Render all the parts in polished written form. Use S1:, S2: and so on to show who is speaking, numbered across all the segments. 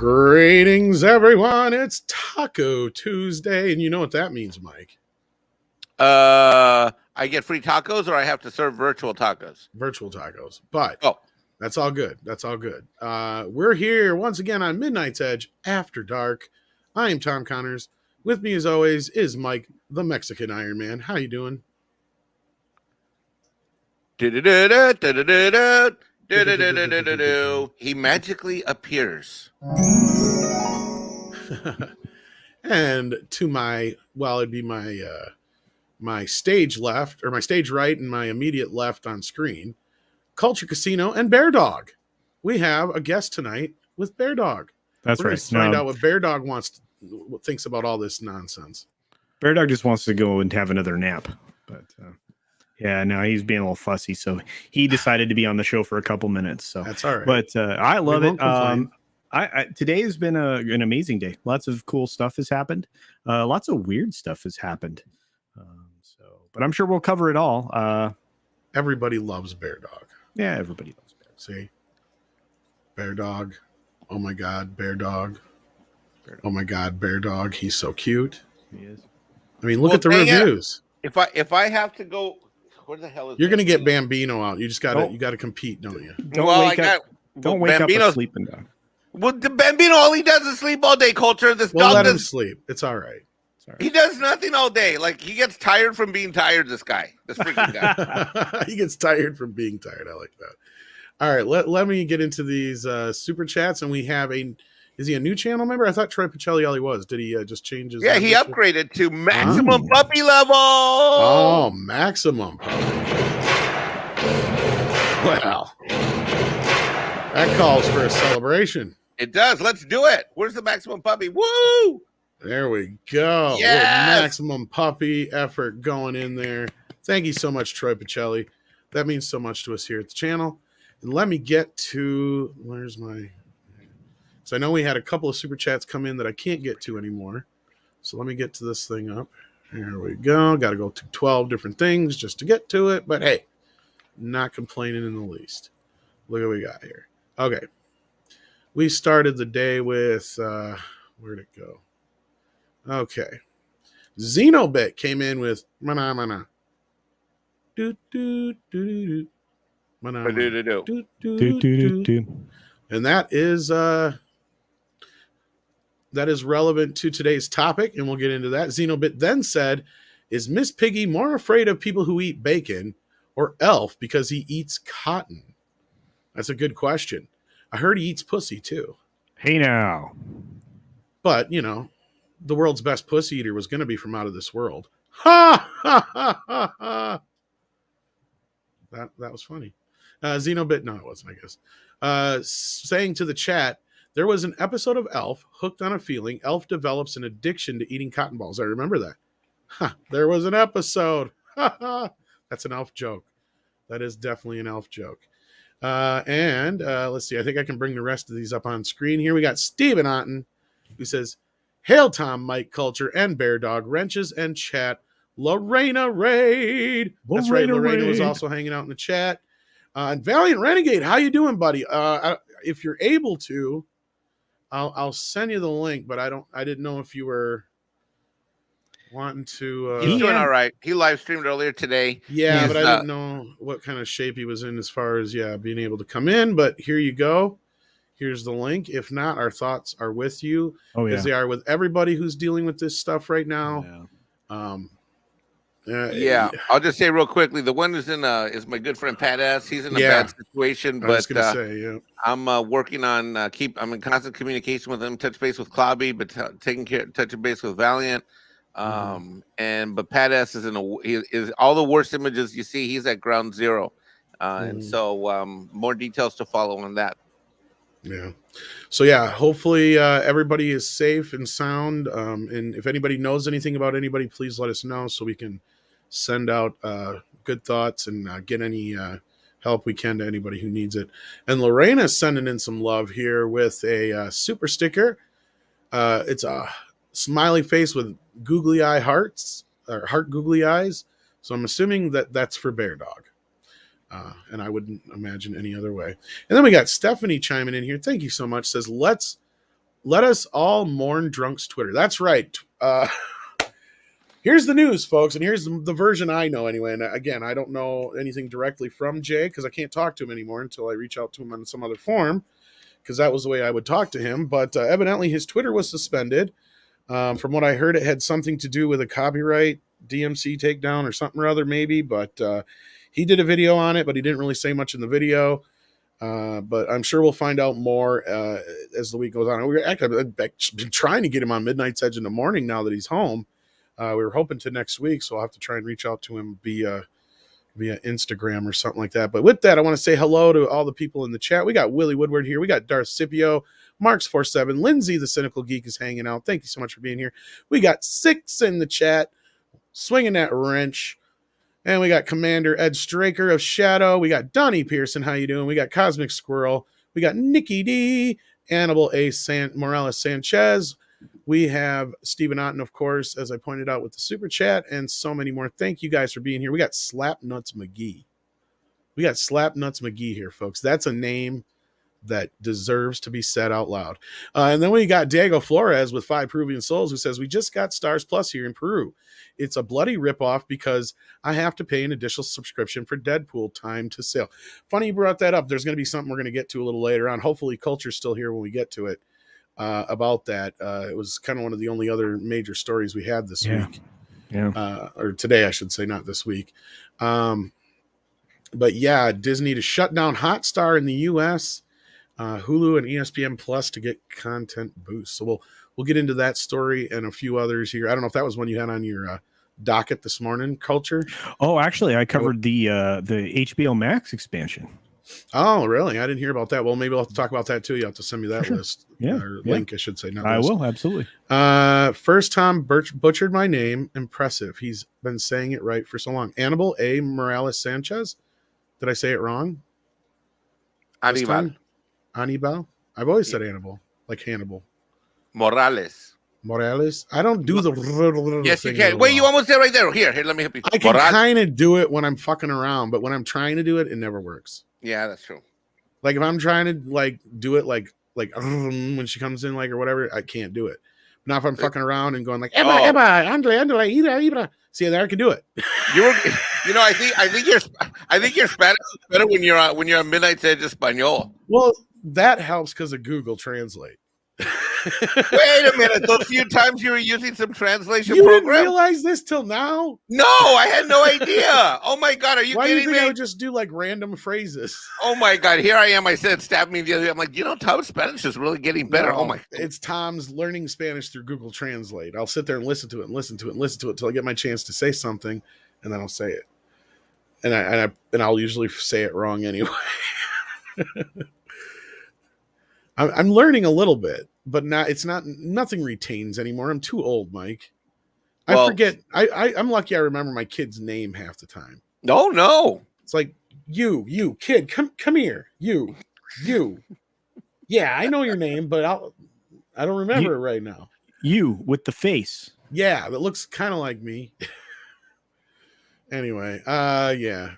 S1: Greetings, everyone. It's Taco Tuesday, and you know what that means, Mike.
S2: I get free tacos, or I have to serve virtual tacos?
S1: Virtual tacos, but that's all good. That's all good. We're here once again on Midnight's Edge After Dark. I am Tom Connors. With me, as always, is Mike, the Mexican Iron Man. How you doing?
S2: He magically appears.
S1: And to my, well, it'd be my stage left, or my stage right, and my immediate left on screen, Culture Casino and Bear Dog. We have a guest tonight with Bear Dog.
S3: That's
S1: We're
S3: right.
S1: Let's find out what Bear Dog thinks about all this nonsense.
S3: Bear Dog just wants to go and have another nap, but yeah, no, he's being a little fussy, so he decided to be on the show for a couple minutes. So
S1: that's all right.
S3: But I love it. Today has been an amazing day. Lots of cool stuff has happened. Lots of weird stuff has happened. But I'm sure we'll cover it all.
S1: Everybody loves Bear Dog.
S3: Yeah, everybody loves Bear Dog.
S1: See? Bear Dog. Oh my God, Bear Dog. Oh my God, Bear Dog. He's so cute.
S3: He is.
S1: I mean, look at the reviews.
S2: If I have to go, where the hell is
S1: you're gonna get Bambino out? You just gotta compete, don't you?
S3: Don't wake up a sleeping dog.
S2: Well, the Bambino, all he does is sleep all day. Culture. This dog
S1: let him sleep. It's all right.
S2: He does nothing all day. Like, he gets tired from being tired, this freaking guy.
S1: He gets tired from being tired. I like that. All right, let me get into these super chats. And we have is he a new channel member? I thought Troy Pacelli all he was. Did he just change his?
S2: Yeah, he upgraded to maximum puppy level.
S1: Oh, maximum puppy. Well, that calls for a celebration.
S2: It does. Let's do it. Where's the maximum puppy? Woo!
S1: There we go.
S2: Yes!
S1: Maximum puppy effort going in there. Thank you so much, Troy Pacelli. That means so much to us here at the channel. And let me get to, so I know we had a couple of super chats come in that I can't get to anymore. So let me get to this thing up. There we go. Got to go to 12 different things just to get to it. But hey, not complaining in the least. Look what we got here. Okay. We started the day with, where'd it go? Okay. Xenobit came in with mana mana. Do do do do. Mana do do do do. And that is relevant to today's topic, and we'll get into that. Xenobit then said, "Is Miss Piggy more afraid of people who eat bacon or Elf because he eats cotton?" That's a good question. I heard he eats pussy too.
S3: Hey now.
S1: But, the world's best pussy eater was going to be from out of this world. Ha ha ha ha ha. That was funny. Xenobit, no, it wasn't, I guess. Saying to the chat, there was an episode of Elf, Hooked on a Feeling. Elf develops an addiction to eating cotton balls. I remember that. There was an episode. That's an Elf joke. That is definitely an Elf joke. And let's see. I think I can bring the rest of these up on screen here. We got Steven Otten, who says, "Hail Tom, Mike, Culture, and Bear Dog, Wrenches, and Chat. Lorena Raid." That's right. Lorena was also hanging out in the chat. And Valiant Renegade, how you doing, buddy? If you're able to, I'll send you the link, but I didn't know if you were wanting to.
S2: He's doing all right. He live streamed earlier today.
S1: Yeah, but I didn't know what kind of shape he was in as far as being able to come in. But here you go. Here's the link. If not, our thoughts are with you, as they are with everybody who's dealing with this stuff right now.
S2: Yeah. I'll just say real quickly, the one who's is my good friend Pat S. He's in a bad situation, but I was gonna say, I'm working on I'm in constant communication with him, touch base with Clobby, but touch base with Valiant. But Pat S is is all the worst images you see. He's at ground zero, and so more details to follow on that.
S1: Yeah. So hopefully everybody is safe and sound. And if anybody knows anything about anybody, please let us know so we can send out good thoughts and get any help we can to anybody who needs it. And Lorena's sending in some love here with a super sticker. It's a smiley face with googly eye hearts, or heart googly eyes. So I'm assuming that that's for Bear Dog. And I wouldn't imagine any other way. And then we got Stephanie chiming in here. Thank you so much. Says, let's let us all mourn Drunk's Twitter. That's right. Here's the news, folks, and here's the version I know anyway. And again, I don't know anything directly from Jay because I can't talk to him anymore until I reach out to him in some other form, because that was the way I would talk to him. But evidently his Twitter was suspended. From what I heard, it had something to do with a copyright DMC takedown or something or other, maybe. But he did a video on it, but he didn't really say much in the video. But I'm sure we'll find out more as the week goes on. I've been trying to get him on Midnight's Edge in the morning now that he's home. We were hoping to next week, so I'll have to try and reach out to him via Instagram or something like that. But with that, I want to say hello to all the people in the chat. We got Willie Woodward here. We got Darth Scipio, Marks47, Lindsay, the Cynical Geek, is hanging out. Thank you so much for being here. We got Six in the chat, swinging that wrench. And we got Commander Ed Straker of Shadow. We got Donnie Pearson. How you doing? We got Cosmic Squirrel. We got Nikki D, Annabelle A. Morales Sanchez. We have Stephen Otten, of course, as I pointed out with the super chat, and so many more. Thank you guys for being here. We got Slapnuts McGee. We got Slapnuts McGee here, folks. That's a name that deserves to be said out loud. And then we got Diego Flores with 5 Peruvian Souls, who says, we just got Stars Plus here in Peru. It's a bloody ripoff because I have to pay an additional subscription for Deadpool time to sale. Funny you brought that up. There's going to be something we're going to get to a little later on. Hopefully Culture's still here when we get to it. About that. It was kind of one of the only other major stories we had this week. Yeah. Or today, I should say, not this week. But yeah, Disney to shut down Hotstar in the US, Hulu and ESPN Plus to get content boost. So we'll get into that story and a few others here. I don't know if that was one you had on your docket this morning, Culture.
S3: Oh, actually, I covered the HBO Max expansion.
S1: Oh, really? I didn't hear about that. Well, maybe I'll have to talk about that too. You have to send me that list. Or link, I should say. Not
S3: I
S1: list.
S3: will, absolutely.
S1: First Tom butchered my name. Impressive. He's been saying it right for so long. Annabelle A. Morales Sanchez. Did I say it wrong?
S2: Anibal.
S1: I've always said Annabelle, like Hannibal.
S2: Morales.
S1: I don't do the
S2: yes, you can. Wait, you almost did right there. Here, let me help you.
S1: I can kind of do it when I'm fucking around, but when I'm trying to do it, it never works.
S2: Yeah, that's true.
S1: Like if I'm trying to like do it like when she comes in, like, or whatever, I can't do it. Now if I'm fucking around and going like Eba, Andre, Ira. See, there I can do it.
S2: I think your Spanish is better when you're on Midnight's Edge Espanol.
S1: Well, that helps because of Google Translate.
S2: Wait a minute! Those few times you were using some translation
S1: you
S2: program.
S1: You didn't realize this till now?
S2: No, I had no idea. Oh my god, are you
S1: Why
S2: kidding
S1: do you think
S2: me?
S1: I would just do like random phrases?
S2: Oh my god, here I am. I said, stab me the other day. I'm like, Tom's Spanish is really getting better.
S1: No,
S2: oh my!
S1: It's Tom's learning Spanish through Google Translate. I'll sit there and listen to it until I get my chance to say something, and then I'll say it. And I'll usually say it wrong anyway. I'm learning a little bit, but nothing retains anymore. I'm too old, Mike. I forget. I'm lucky I remember my kid's name half the time.
S2: No.
S1: It's like, you kid, come here. You. Yeah, I know your name, but I don't remember it right now.
S3: You with the face.
S1: Yeah, that looks kind of like me. Anyway, yeah.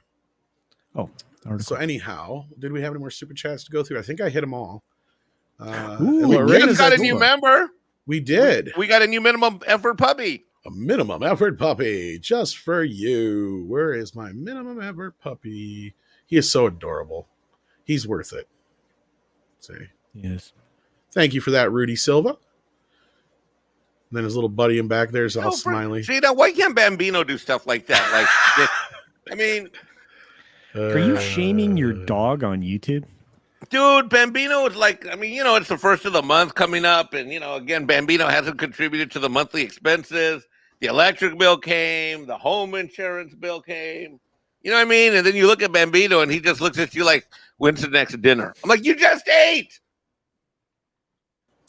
S3: Oh,
S1: so anyhow, did we have any more super chats to go through? I think I hit them all.
S2: We just got a new member.
S1: We did.
S2: We got a new minimum effort puppy.
S1: A minimum effort puppy just for you. Where is my minimum effort puppy? He is so adorable. He's worth it. See.
S3: Yes.
S1: Thank you for that, Rudy Silva. And then his little buddy in back there is all smiley.
S2: See, now why can't Bambino do stuff like that? Like, I mean,
S3: are you shaming your dog on YouTube?
S2: Dude, Bambino is like, I mean, it's the first of the month coming up. And, again, Bambino hasn't contributed to the monthly expenses. The electric bill came. The home insurance bill came. You know what I mean? And then you look at Bambino and he just looks at you like, when's the next dinner? I'm like, you just ate.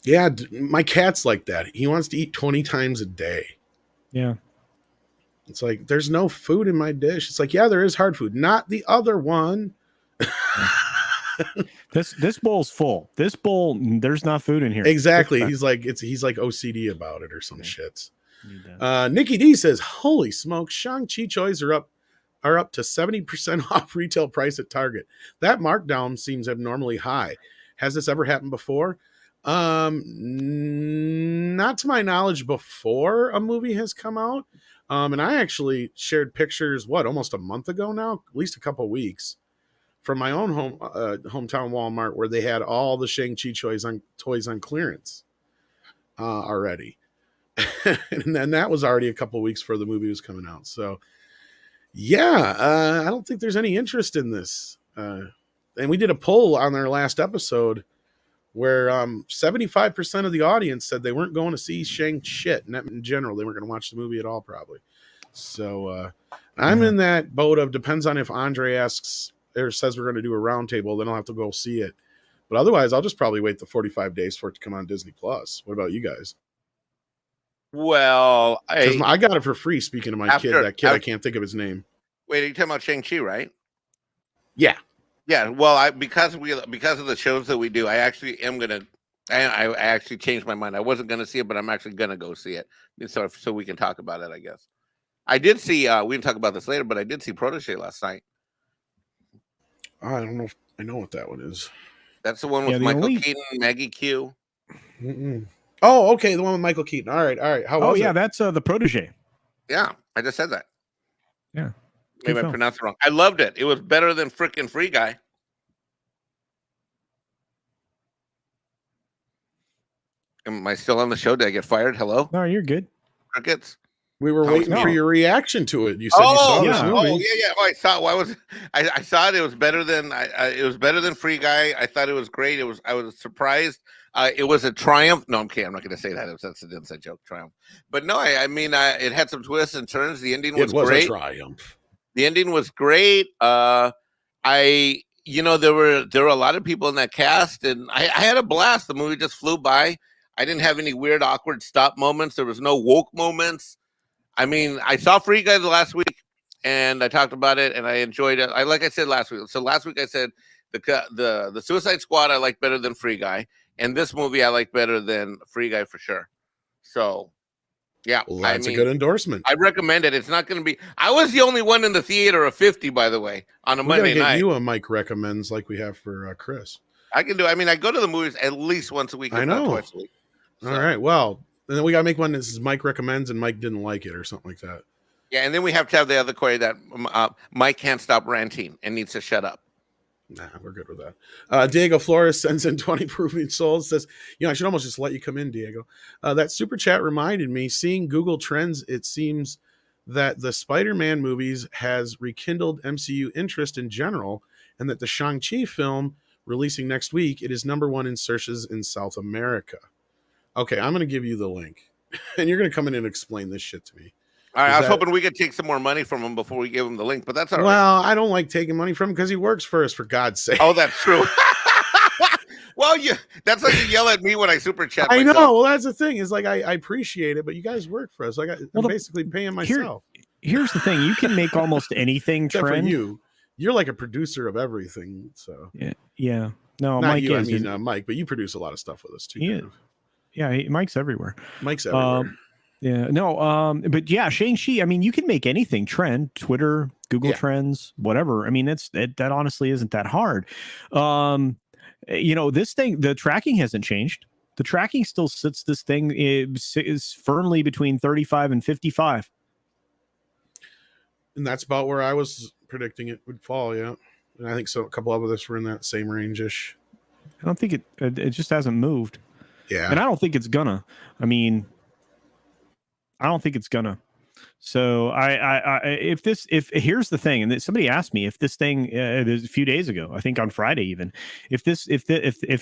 S1: Yeah, my cat's like that. He wants to eat 20 times a day.
S3: Yeah.
S1: It's like, there's no food in my dish. It's like, yeah, there is hard food. Not the other one.
S3: This bowl's full. This bowl, there's not food in here.
S1: Exactly. He's like OCD about it or some shits. Nikki D says, holy smoke, Shang-Chi toys are up to 70% off retail price at Target. That markdown seems abnormally high. Has this ever happened before? Not to my knowledge before a movie has come out. And I actually shared pictures, almost a month ago now, at least a couple weeks, from my own hometown Walmart, where they had all the Shang-Chi toys on clearance already. And then that was already a couple weeks before the movie was coming out. So yeah, I don't think there's any interest in this. And we did a poll on our last episode where 75% of the audience said they weren't going to see Shang-Chi. In general, they weren't going to watch the movie at all, probably. So I'm in that boat of depends on if Andre asks or says we're going to do a roundtable, then I'll have to go see it. But otherwise, I'll just probably wait the 45 days for it to come on Disney Plus. What about you guys?
S2: Well,
S1: I got it for free. Speaking of my kid, I can't think of his name.
S2: Wait, are you talking about Shang-Chi, right?
S1: Yeah.
S2: Yeah. Well, because of the shows that we do, I actually am gonna. I actually changed my mind. I wasn't gonna see it, but I'm actually gonna go see it. So we can talk about it. I guess. I did see. We can talk about this later, but I did see Protege last night.
S1: I don't know if I know what that one is.
S2: That's the one with Michael Keaton, Maggie Q.
S1: Oh, okay, the one with Michael Keaton. All right. How was it?
S3: That's the Protege.
S2: Yeah, I just said that.
S3: Yeah,
S2: maybe I pronounced it wrong. I loved it. It was better than freaking Free Guy. Am I still on the show? Did I get fired? Hello?
S3: No, you're good.
S2: Crickets.
S1: We were waiting for your reaction to it. You said you saw this movie.
S2: Oh, yeah. Oh, I saw. I saw it. It was better than. It was better than Free Guy. I thought it was great. I was surprised. It was a triumph. No, I'm kidding. I'm not going to say that. That's an inside joke. Triumph. But no, I mean, it had some twists and turns. The ending was great.
S1: A triumph.
S2: The ending was great. There were a lot of people in that cast, and I had a blast. The movie just flew by. I didn't have any weird, awkward stop moments. There was no woke moments. I mean, I saw Free Guy the last week, and I talked about it, and I enjoyed it. Like I said last week. So last week I said the Suicide Squad I like better than Free Guy, and this movie I like better than Free Guy for sure. So, yeah,
S1: that's a good endorsement.
S2: I recommend it. It's not going to be. I was the only one in the theater of 50, by the way, on a Monday night.
S1: You a Mike recommends like we have for Chris.
S2: I can do. I mean, I go to the movies at least once a week.
S1: I know.
S2: Not twice a week.
S1: So. All right. Well. And then we got to make one that says Mike recommends and Mike didn't like it or something like that.
S2: Yeah, and then we have to have the other query that Mike can't stop ranting and needs to shut up.
S1: Nah, we're good with that. Diego Flores sends in 20 Proving Souls, says, I should almost just let you come in, Diego. That super chat reminded me, seeing Google Trends, it seems that the Spider-Man movies has rekindled MCU interest in general, and that the Shang-Chi film releasing next week, it is #1 in searches in South America. Okay, I'm going to give you the link, and you're going to come in and explain this shit to me.
S2: All right, I was hoping we could take some more money from him before we give him the link, but that's all right.
S1: Well, I don't like taking money from him because he works for us, for God's sake.
S2: Oh, that's true. Well, that's like you yell at me when I super chat myself.
S1: I know. Well, that's the thing. Is like I appreciate it, but you guys work for us. I'm basically paying myself.
S3: Here's the thing: you can make almost anything
S1: except
S3: trend.
S1: For you. You're like a producer of everything. So
S3: yeah. No,
S1: not
S3: Mike
S1: you.
S3: is.
S1: I mean, Mike, but you produce a lot of stuff with us too.
S3: Yeah, Mike's everywhere.
S1: Yeah,
S3: no, but yeah, Shang-Chi, I mean, you can make anything trend, Twitter, Google Trends, whatever. I mean, that honestly isn't that hard. This thing, the tracking hasn't changed. The tracking still sits, this thing is firmly between 35 and 55.
S1: And that's about where I was predicting it would fall, yeah. And I think a couple of us were in that same range-ish.
S3: I don't think it just hasn't moved.
S1: Yeah.
S3: And I don't think it's gonna. I mean, I don't think it's gonna. So if here's the thing, and somebody asked me if this thing a few days ago, I think on Friday even, if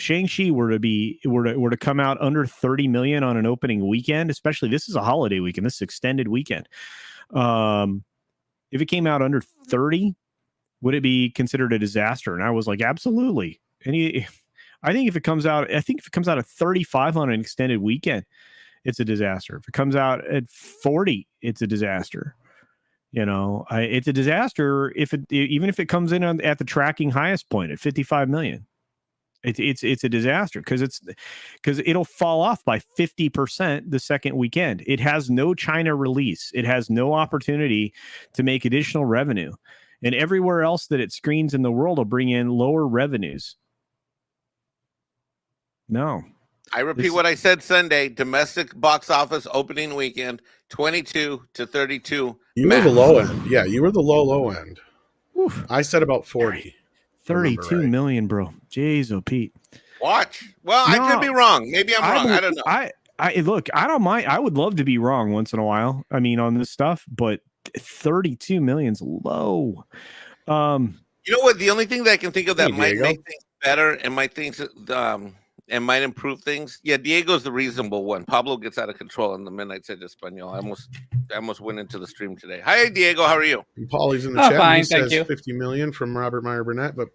S3: Shang-Chi were to come out under 30 million on an opening weekend, especially this is a holiday weekend, this extended weekend, if it came out under 30, would it be considered a disaster? And I was like, absolutely. And I think if it comes out at 35 on an extended weekend, it's a disaster. If it comes out at 40, it's a disaster. It's a disaster even if it comes in at the tracking highest point at 55 million. It's a disaster because it'll fall off by 50% the second weekend. It has no China release. It has no opportunity to make additional revenue, and everywhere else that it screens in the world will bring in lower revenues. No.
S2: I repeat what I said Sunday. Domestic box office opening weekend, 22 to 32.
S1: You were the low end. Yeah, you were the low end.
S3: Oof.
S1: I said about 40.
S3: 32 million, bro. Jeez, oh Pete.
S2: Watch. Well, no, I could be wrong. Maybe I'm wrong. I don't know.
S3: I look, I don't mind. I would love to be wrong once in a while. I mean, on this stuff, but 32 million's low.
S2: You know what? The only thing that I can think of that might make things better and might improve things. Yeah, Diego's the reasonable one. Pablo gets out of control in the Midnight Edge Espanol. I almost went into the stream today. Hi, Diego. How are you?
S1: And Paulie's in the chat.
S4: Fine,
S1: he
S4: thank
S1: says
S4: you.
S1: 50 million from Robert Meyer Burnett. But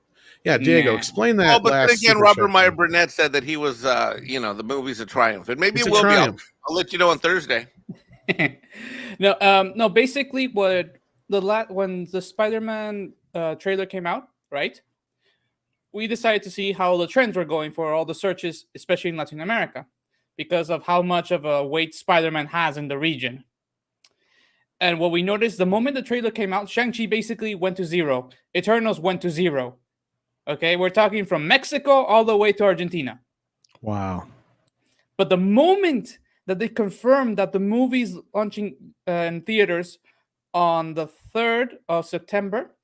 S1: yeah, Diego, explain that.
S2: Oh, but then again, Robert Meyer Burnett said that he was, the movie's a triumph, and maybe it will be. I'll let you know on Thursday.
S4: No. Basically, when the Spider-Man trailer came out, right? We decided to see how the trends were going for all the searches, especially in Latin America, because of how much of a weight Spider-Man has in the region. And what we noticed, the moment the trailer came out, Shang-Chi basically went to 0. Eternals went to 0. Okay, we're talking from Mexico all the way to Argentina.
S3: Wow.
S4: But the moment that they confirmed that the movie's launching in theaters on the 3rd of September,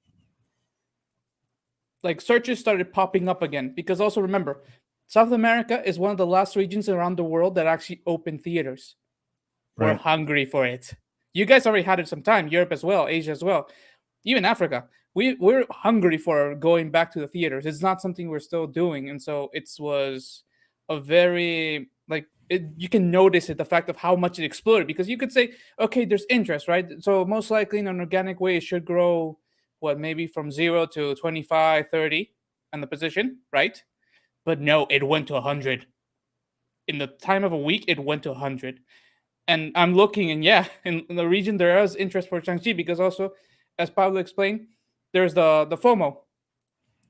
S4: like searches started popping up again. Because also remember, South America is one of the last regions around the world that actually open theaters. Right. We're hungry for it. You guys already had it some time. Europe as well, Asia as well, even Africa. We're hungry for going back to the theaters. It's not something we're still doing, and so it was a very you can notice it, the fact of how much it exploded, because you could say, okay, there's interest, right? So most likely in an organic way, it should grow. What, maybe from 0 to 25, 30 on the position, right? But no, it went to 100. In the time of a week, it went to 100. And I'm looking, and yeah, in the region, there is interest for Shang-Chi, because also, as Pablo explained, there's the FOMO.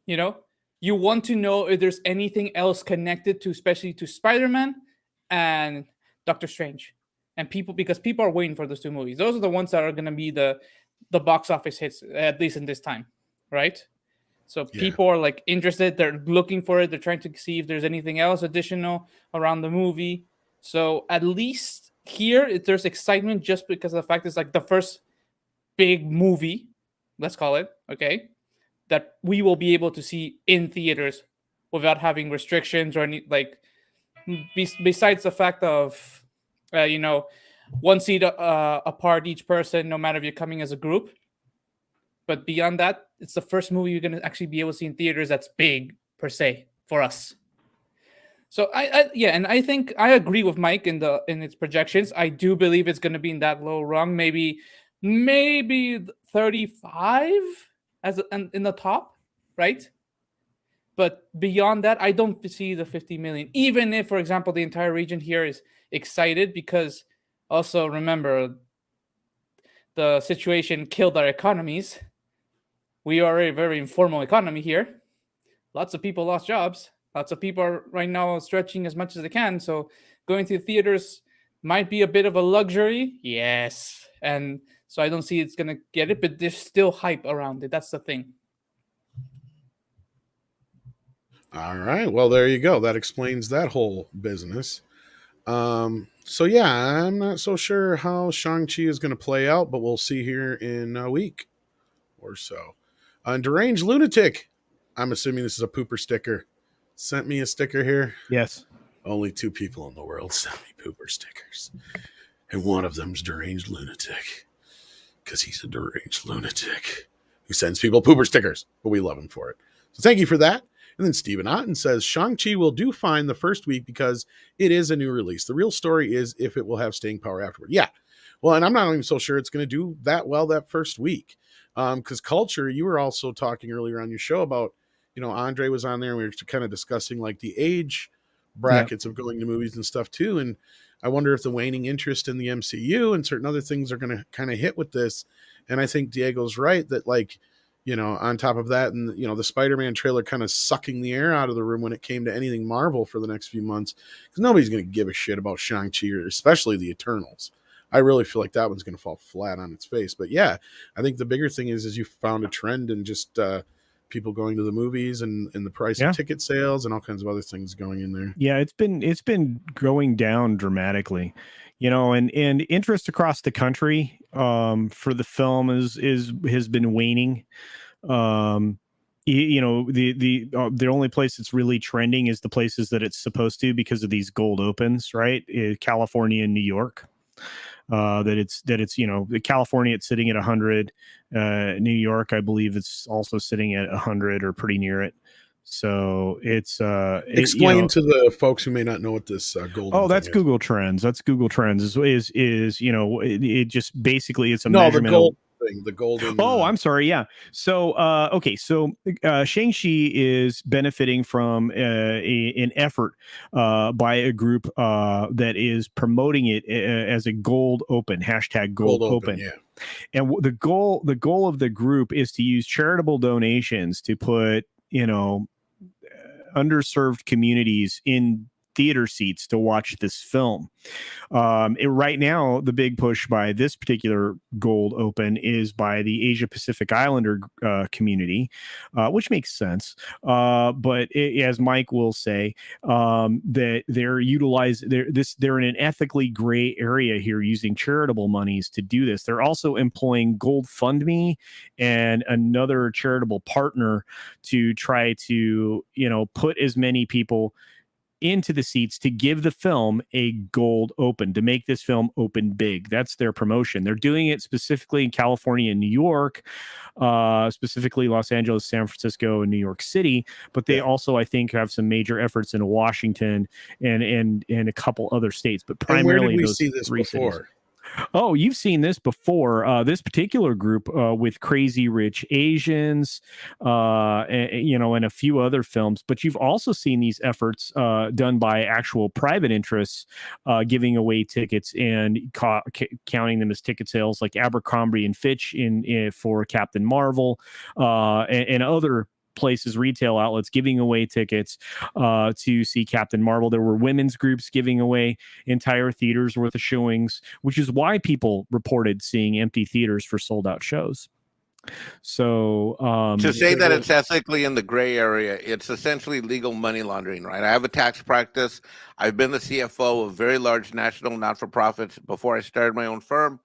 S4: You know, you want to know if there's anything else connected to, especially to Spider-Man and Doctor Strange. And because people are waiting for those two movies. Those are the ones that are going to be the box office hits, at least in this time, right? So people are interested. They're looking for it. They're trying to see if there's anything else additional around the movie. So at least here, there's excitement just because of the fact it's the first big movie, let's call it, okay, that we will be able to see in theaters without having restrictions or any, besides the fact of, one seat apart each person, no matter if you're coming as a group. But beyond that, it's the first movie you're going to actually be able to see in theaters that's big, per se, for us. So and I think I agree with Mike in its projections. I do believe it's going to be in that low rung, maybe 35 in the top, right? But beyond that, I don't see the 50 million. Even if, for example, the entire region here is excited, because also remember, the situation killed our economies. We are a very informal economy here. Lots of people lost jobs. Lots of people are right now stretching as much as they can. So going to the theaters might be a bit of a luxury. Yes. And so I don't see it's going to get it, but there's still hype around it. That's the thing.
S1: All right. Well, there you go. That explains that whole business. So yeah, I'm not so sure how Shang-Chi is going to play out, but we'll see here in a week or so. Deranged Lunatic, I'm assuming this is a pooper sticker, sent me a sticker here.
S3: Yes.
S1: Only 2 people in the world sent me pooper stickers, and one of them's Deranged Lunatic, because he's a deranged lunatic who sends people pooper stickers, but we love him for it. So thank you for that. And then Stephen Otten says, Shang-Chi will do fine the first week because it is a new release. The real story is if it will have staying power afterward. Yeah. Well, and I'm not even so sure it's going to do that well that first week. Because culture, you were also talking earlier on your show about, Andre was on there and we were kind of discussing the age brackets of going to movies and stuff too. And I wonder if the waning interest in the MCU and certain other things are going to kind of hit with this. And I think Diego's right that on top of that, and the Spider-Man trailer kind of sucking the air out of the room when it came to anything Marvel for the next few months, because nobody's going to give a shit about Shang-Chi, or especially the Eternals. I really feel like that one's going to fall flat on its face. But yeah, I think the bigger thing is you found a trend and just people going to the movies and the price of ticket sales and all kinds of other things going in there.
S3: Yeah, it's been going down dramatically, and interest across the country for the film has been waning. The only place that's really trending is the places that it's supposed to because of these gold opens, right? California and New York. California, it's sitting at 100. New York, I believe it's also sitting at 100 or pretty near it. So it's
S1: explain to the folks who may not know what this golden.
S3: Oh, that's Google Trends. That's Google Trends. It just basically it's a measurement.
S1: The gold thing, the golden.
S3: Oh, I'm sorry. Yeah. So Shang-Chi is benefiting from an effort by a group that is promoting it as a gold open, #gold open.
S1: Yeah.
S3: And the goal of the group is to use charitable donations to put underserved communities in theater seats to watch this film. Right now, the big push by this particular gold open is by the Asia Pacific Islander community, which makes sense. But as Mike will say, that they're in an ethically gray area here, using charitable monies to do this. They're also employing GoFundMe and another charitable partner to try to put as many people into the seats to give the film a gold open, to make this film open big. That's their promotion. They're doing it specifically in California and New York, specifically Los Angeles, San Francisco, and New York City. But they also, I think, have some major efforts in Washington and a couple other states. But primarily,
S1: and where did we
S3: those
S1: see this before?
S3: Cities. Oh, you've seen this before. This particular group with Crazy Rich Asians, and a few other films. But you've also seen these efforts done by actual private interests, giving away tickets and counting them as ticket sales, like Abercrombie and Fitch for Captain Marvel, and other places, retail outlets giving away tickets to see Captain Marvel. There were women's groups giving away entire theaters worth of showings, which is why people reported seeing empty theaters for sold out shows. So
S2: to say that it's ethically in the gray area, it's essentially legal money laundering, right? I have a tax practice. I've been the CFO of very large national not-for-profits before I started my own firm.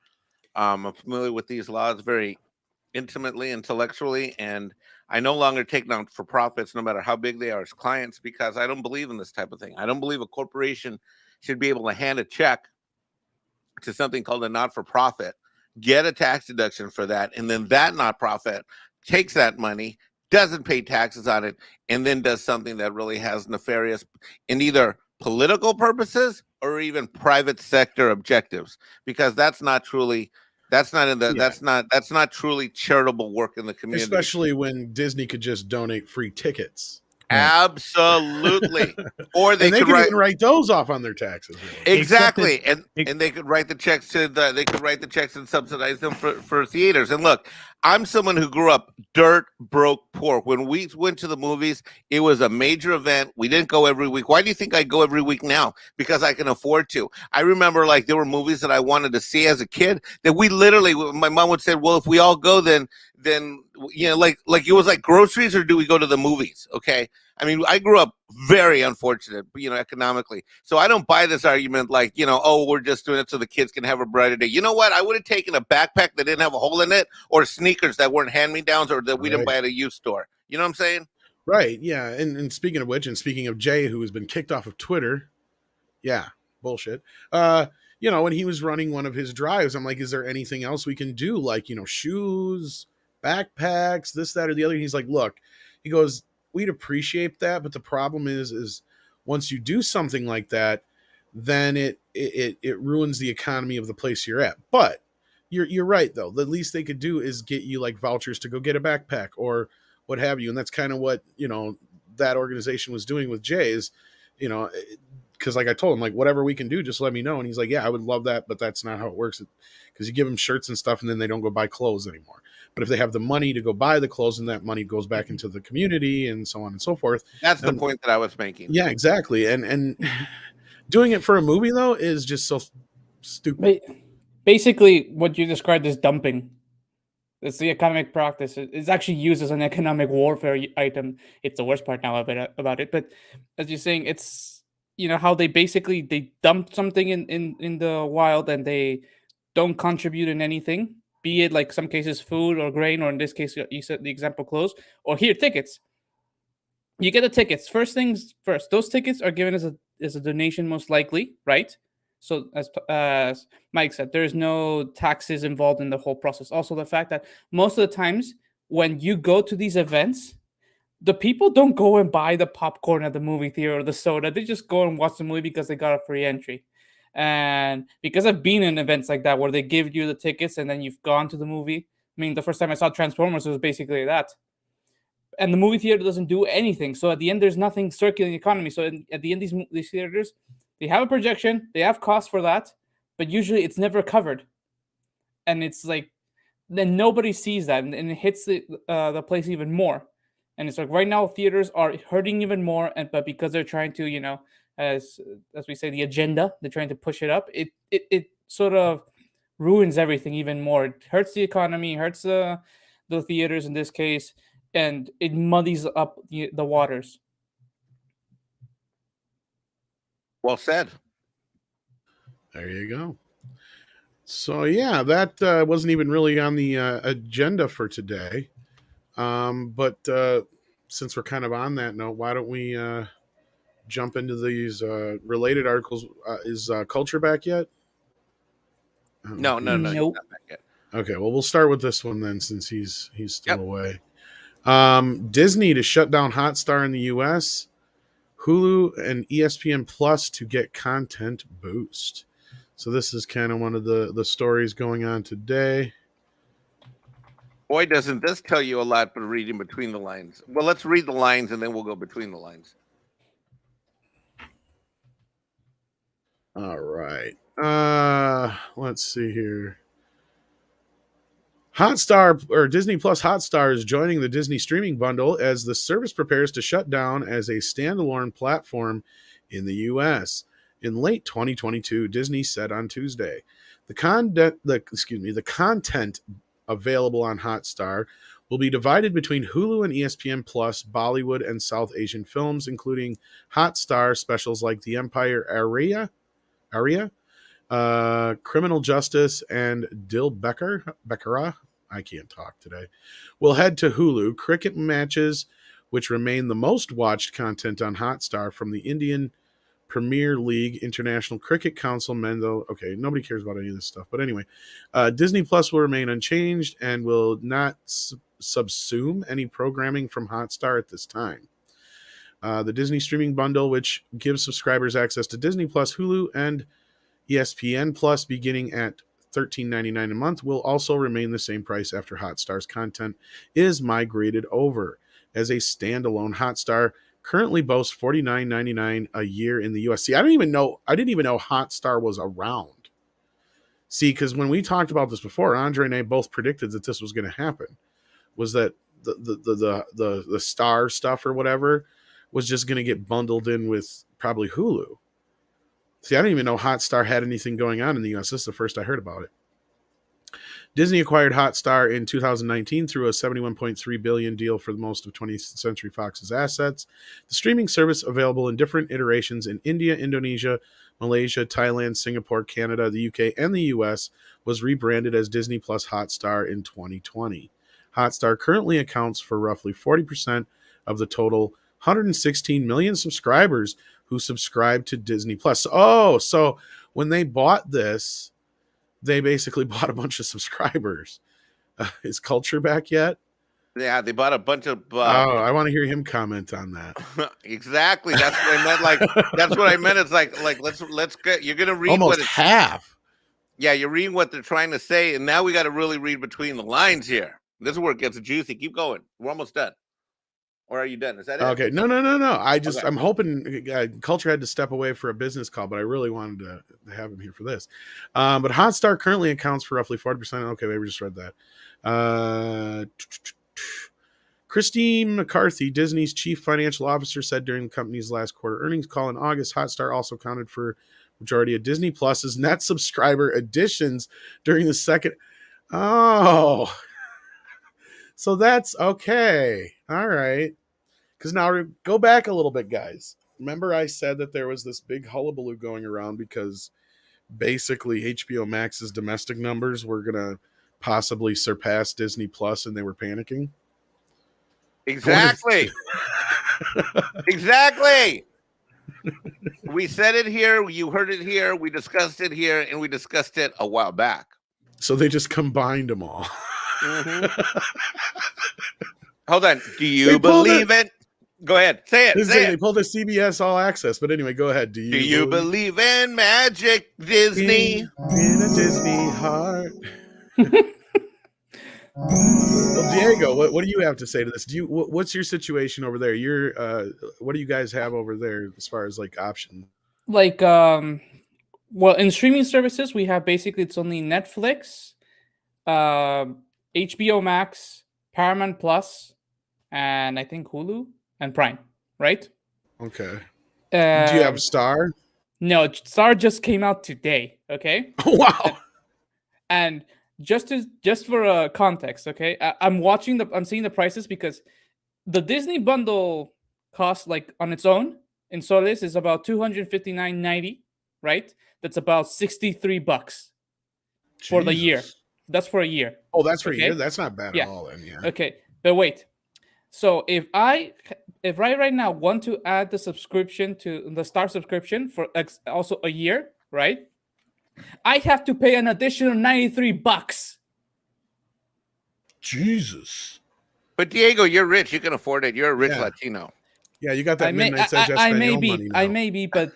S2: I'm familiar with these laws very intimately, intellectually, and I no longer take not-for-profits, no matter how big they are, as clients, because I don't believe in this type of thing. I don't believe a corporation should be able to hand a check to something called a not-for-profit, get a tax deduction for that, and then that not-profit takes that money, doesn't pay taxes on it, and then does something that really has nefarious in either political purposes or even private sector objectives, because that's not truly that's not truly charitable work in the community.
S1: Especially when Disney could just donate free tickets.
S2: Absolutely. Or they could
S1: even write those off on their taxes.
S2: Really. Exactly. And they could write the checks and subsidize them for theaters. And look, I'm someone who grew up dirt broke poor. When we went to the movies, it was a major event. We didn't go every week. Why do you think I go every week now? Because I can afford to. I remember there were movies that I wanted to see as a kid that we literally, my mom would say, well, if we all go, then like it was like groceries, or do we go to the movies? Okay. I mean, I grew up very unfortunate, economically. So I don't buy this argument we're just doing it so the kids can have a brighter day. You know what? I would have taken a backpack that didn't have a hole in it, or sneakers that weren't hand-me-downs, or that we didn't buy at a used store. You know what I'm saying?
S1: Right. Yeah. And speaking of which, and speaking of Jay, who has been kicked off of Twitter. Yeah. Bullshit. When he was running one of his drives, I'm like, is there anything else we can do? Like, shoes, backpacks, this, that, or the other. And he's like, look, he goes, we'd appreciate that, but the problem is once you do something like that, then it ruins the economy of the place you're at. But you're right, though. The least they could do is get you like vouchers to go get a backpack or what have you. And that's kind of what that organization was doing with Jay's, because like I told him, like, whatever we can do, just let me know. And he's like, yeah, I would love that, but that's not how it works, because you give them shirts and stuff and then they don't go buy clothes anymore. But if they have the money to go buy the clothes, and that money goes back into the community and so on and so forth.
S2: That's the point that I was making.
S1: Yeah, exactly. And doing it for a movie, though, is just so stupid.
S4: Basically, what you described as dumping. It's the economic practice. It's actually used as an economic warfare item. It's the worst part now about it. But as you're saying, it's how they basically they dump something in the wild and they don't contribute in anything, be it like some cases food or grain, or in this case you said the example clothes, or here tickets. You get the tickets. First things first, those tickets are given as a donation, most likely, right? So as Mike said, there's no taxes involved in the whole process. Also, the fact that most of the times when you go to these events, the people don't go and buy the popcorn at the movie theater or the soda. They just go and watch the movie because they got a free entry. And because I've been in events like that where they give you the tickets and then you've gone to the movie. I mean, the first time I saw Transformers, it was basically that. And the movie theater doesn't do anything. So at the end, there's nothing circulating the economy. So at the end, these theaters, they have a projection, they have costs for that, but usually it's never covered. And it's like, then nobody sees that, and it hits the place even more. And it's like right now theaters are hurting even more, but because they're trying to, as we say, the agenda, they're trying to push it up. It sort of ruins everything even more. It hurts the economy, hurts the theaters in this case, and it muddies up the waters.
S2: Well said.
S1: There you go. So yeah, that wasn't even really on the agenda for today. But since we're kind of on that note, why don't we jump into these related articles? Is Culture back yet?
S2: No.
S4: Nope.
S2: He's not back yet.
S1: Okay, well, we'll start with this one then, since he's still away. Disney to shut down Hotstar in the U.S., Hulu and ESPN Plus to get content boost. So this is kind of one of the stories going on today.
S2: Boy, doesn't this tell you a lot for reading between the lines. Well, let's read the lines and then we'll go between the lines.
S1: All right. Let's see here. Hotstar, or Disney Plus Hotstar, is joining the Disney streaming bundle as the service prepares to shut down as a standalone platform in the U.S. in late 2022. Disney said on Tuesday, the content available on Hotstar will be divided between Hulu and ESPN Plus, Bollywood and South Asian films, including Hotstar specials like The Empire Aria, Criminal Justice, and Dil Beckera, I can't talk today, will head to Hulu. Cricket matches, which remain the most watched content on Hotstar from the Indian Premier League International Cricket Council, okay, nobody cares about any of this stuff. But anyway, Disney Plus will remain unchanged and will not subsume any programming from Hotstar at this time. The Disney streaming bundle, which gives subscribers access to Disney Plus, Hulu, and ESPN Plus beginning at $13.99 a month, will also remain the same price after Hotstar's content is migrated over. As a standalone, Hotstar currently boasts $49.99 a year in the US. See, I didn't even know Hotstar was around. See, because when we talked about this before, Andre and I both predicted that this was going to happen. Was that the Star stuff or whatever was just going to get bundled in with probably Hulu. See, I didn't even know Hotstar had anything going on in the US. This is the first I heard about it. Disney acquired Hotstar in 2019 through a $71.3 billion deal for most of 20th Century Fox's assets. The streaming service, available in different iterations in India, Indonesia, Malaysia, Thailand, Singapore, Canada, the UK, and the US, was rebranded as Disney Plus Hotstar in 2020. Hotstar currently accounts for roughly 40% of the total 116 million subscribers who subscribe to Disney Plus. Oh, so when they bought this, they basically bought a bunch of subscribers. Is Culture back yet?
S2: Yeah, they bought a bunch of.
S1: I want to hear him comment on that.
S2: Exactly, that's what I meant. That's what I meant. It's like let's get. You're gonna read
S1: almost half.
S2: Yeah, you're reading what they're trying to say, and now we got to really read between the lines here. This is where it gets juicy. Keep going. We're almost done. Or are you done? Is that it?
S1: Okay. No. I'm hoping Culture had to step away for a business call, but I really wanted to have him here for this. But Hotstar currently accounts for roughly 40%. Okay, maybe we just read that. Christine McCarthy, Disney's chief financial officer, said during the company's last quarter earnings call in August, Hotstar also accounted for majority of Disney Plus's net subscriber additions during the second. Oh. So that's okay. All right. Because now go back a little bit, guys. Remember, I said that there was this big hullabaloo going around because basically HBO Max's domestic numbers were going to possibly surpass Disney Plus, and they were panicking.
S2: Exactly. Exactly. We said it here. You heard it here. We discussed it here, and we discussed it a while back.
S1: So they just combined them all.
S2: Mm-hmm. Hold on. Do you believe it? Go ahead. Say it.
S1: They pulled a CBS All Access. But anyway, go ahead. Do
S2: you believe in magic, Disney?
S1: In a Disney heart. Well, Diego, what do you have to say to this? What's your situation over there? What do you guys have over there as far as like options?
S4: Like, well, in streaming services, we have basically it's only Netflix, HBO Max, Paramount Plus, and I think Hulu and Prime, right?
S1: Okay. Do you have Star?
S4: No, Star just came out today. Okay.
S1: Oh, wow.
S4: And just for context, okay, I'm seeing the prices because the Disney bundle cost like on its own in soles is about $259.90, right? That's about $63 for the year. That's for a year.
S1: Oh, that's for a year. That's not bad at all. Then, yeah.
S4: Okay, but wait. So if I right now want to add the subscription to the Star subscription for also a year, right? I have to pay an additional $93.
S1: Jesus.
S2: But Diego, you're rich. You can afford it. You're a rich Latino.
S1: Yeah, you got that midnight money now.
S4: I may be, but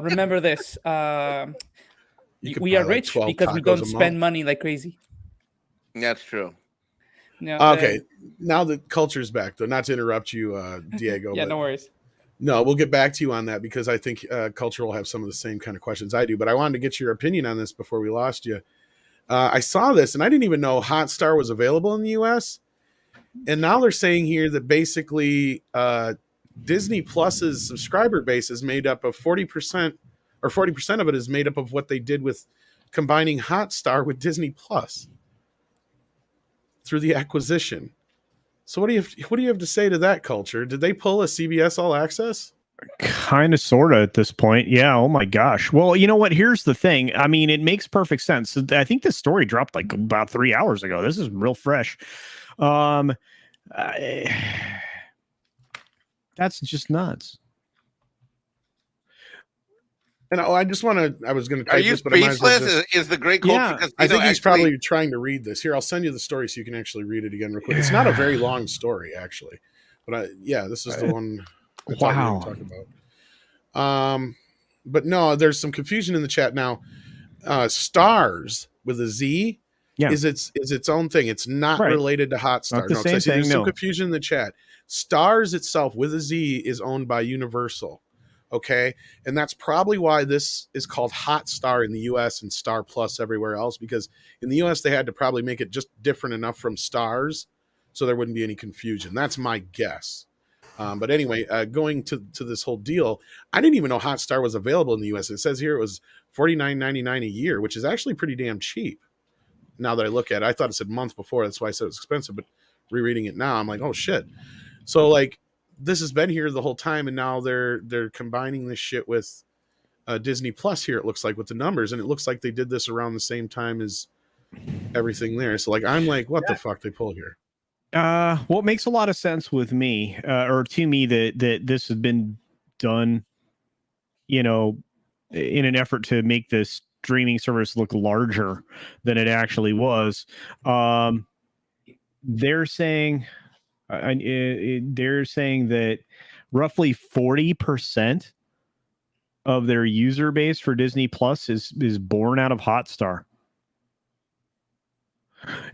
S4: remember this. We are rich because we don't spend money like crazy.
S2: That's true.
S4: No,
S1: okay, now the culture's back, though. Not to interrupt you, Diego.
S4: Yeah, no worries.
S1: No, we'll get back to you on that because I think Culture will have some of the same kind of questions I do. But I wanted to get your opinion on this before we lost you. I saw this, and I didn't even know Hotstar was available in the U.S. And now they're saying here that basically Disney Plus's subscriber base is made up of 40%, or 40% of it is made up of what they did with combining Hotstar with Disney Plus through the acquisition. So what do you have to say to that, Culture? Did they pull a CBS All Access?
S3: Kind of, sort of at this point. Yeah. Oh my gosh. Well, you know what? Here's the thing. I mean, it makes perfect sense. I think this story dropped like about 3 hours ago. This is real fresh. That's just nuts.
S1: And I just want to. I was going to.
S2: Are you speechless? Is the great Culture?
S1: Yeah, I think he's probably trying to read this. Here, I'll send you the story so you can actually read it again real quick. It's not a very long story, actually, but this is the one.
S3: Wow.
S1: Talk about. But no, there's some confusion in the chat now. Stars with a Z is its own thing. It's not related to Hotstar.
S3: No, there's
S1: some confusion in the chat. Stars itself with a Z is owned by Universal. Okay. And that's probably why this is called Hotstar in the US and Star Plus everywhere else, because in the US they had to probably make it just different enough from Stars so there wouldn't be any confusion. That's my guess. But anyway, going to this whole deal, I didn't even know Hotstar was available in the US. It says here it was $49.99 a year, which is actually pretty damn cheap. Now that I look at it, I thought it said month before. That's why I said it's expensive, but rereading it now, I'm like, oh shit. So like, this has been here the whole time, and now they're combining this shit with Disney Plus here, it looks like, with the numbers, and it looks like they did this around the same time as everything there. So like, I'm like, what the fuck they pulled here?
S3: Well, it makes a lot of sense with me, or to me, that this has been done, in an effort to make this streaming service look larger than it actually was. They're saying that roughly 40% of their user base for Disney Plus is born out of Hotstar.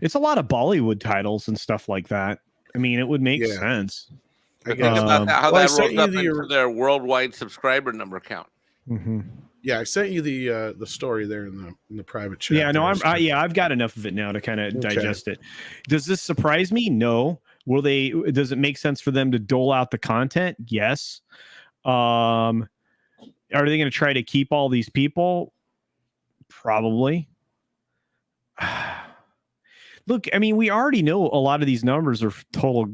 S3: It's a lot of Bollywood titles and stuff like that. I mean, it would make sense.
S2: Think about how that rolls up into their worldwide subscriber number count.
S3: Mm-hmm.
S1: Yeah, I sent you the story there in the private chat.
S3: Yeah, no, I've got enough of it now to kind of digest it. Does this surprise me? No. Does it make sense for them to dole out the content? Yes. Are they going to try to keep all these people? Probably. look, I mean, we already know a lot of these numbers are total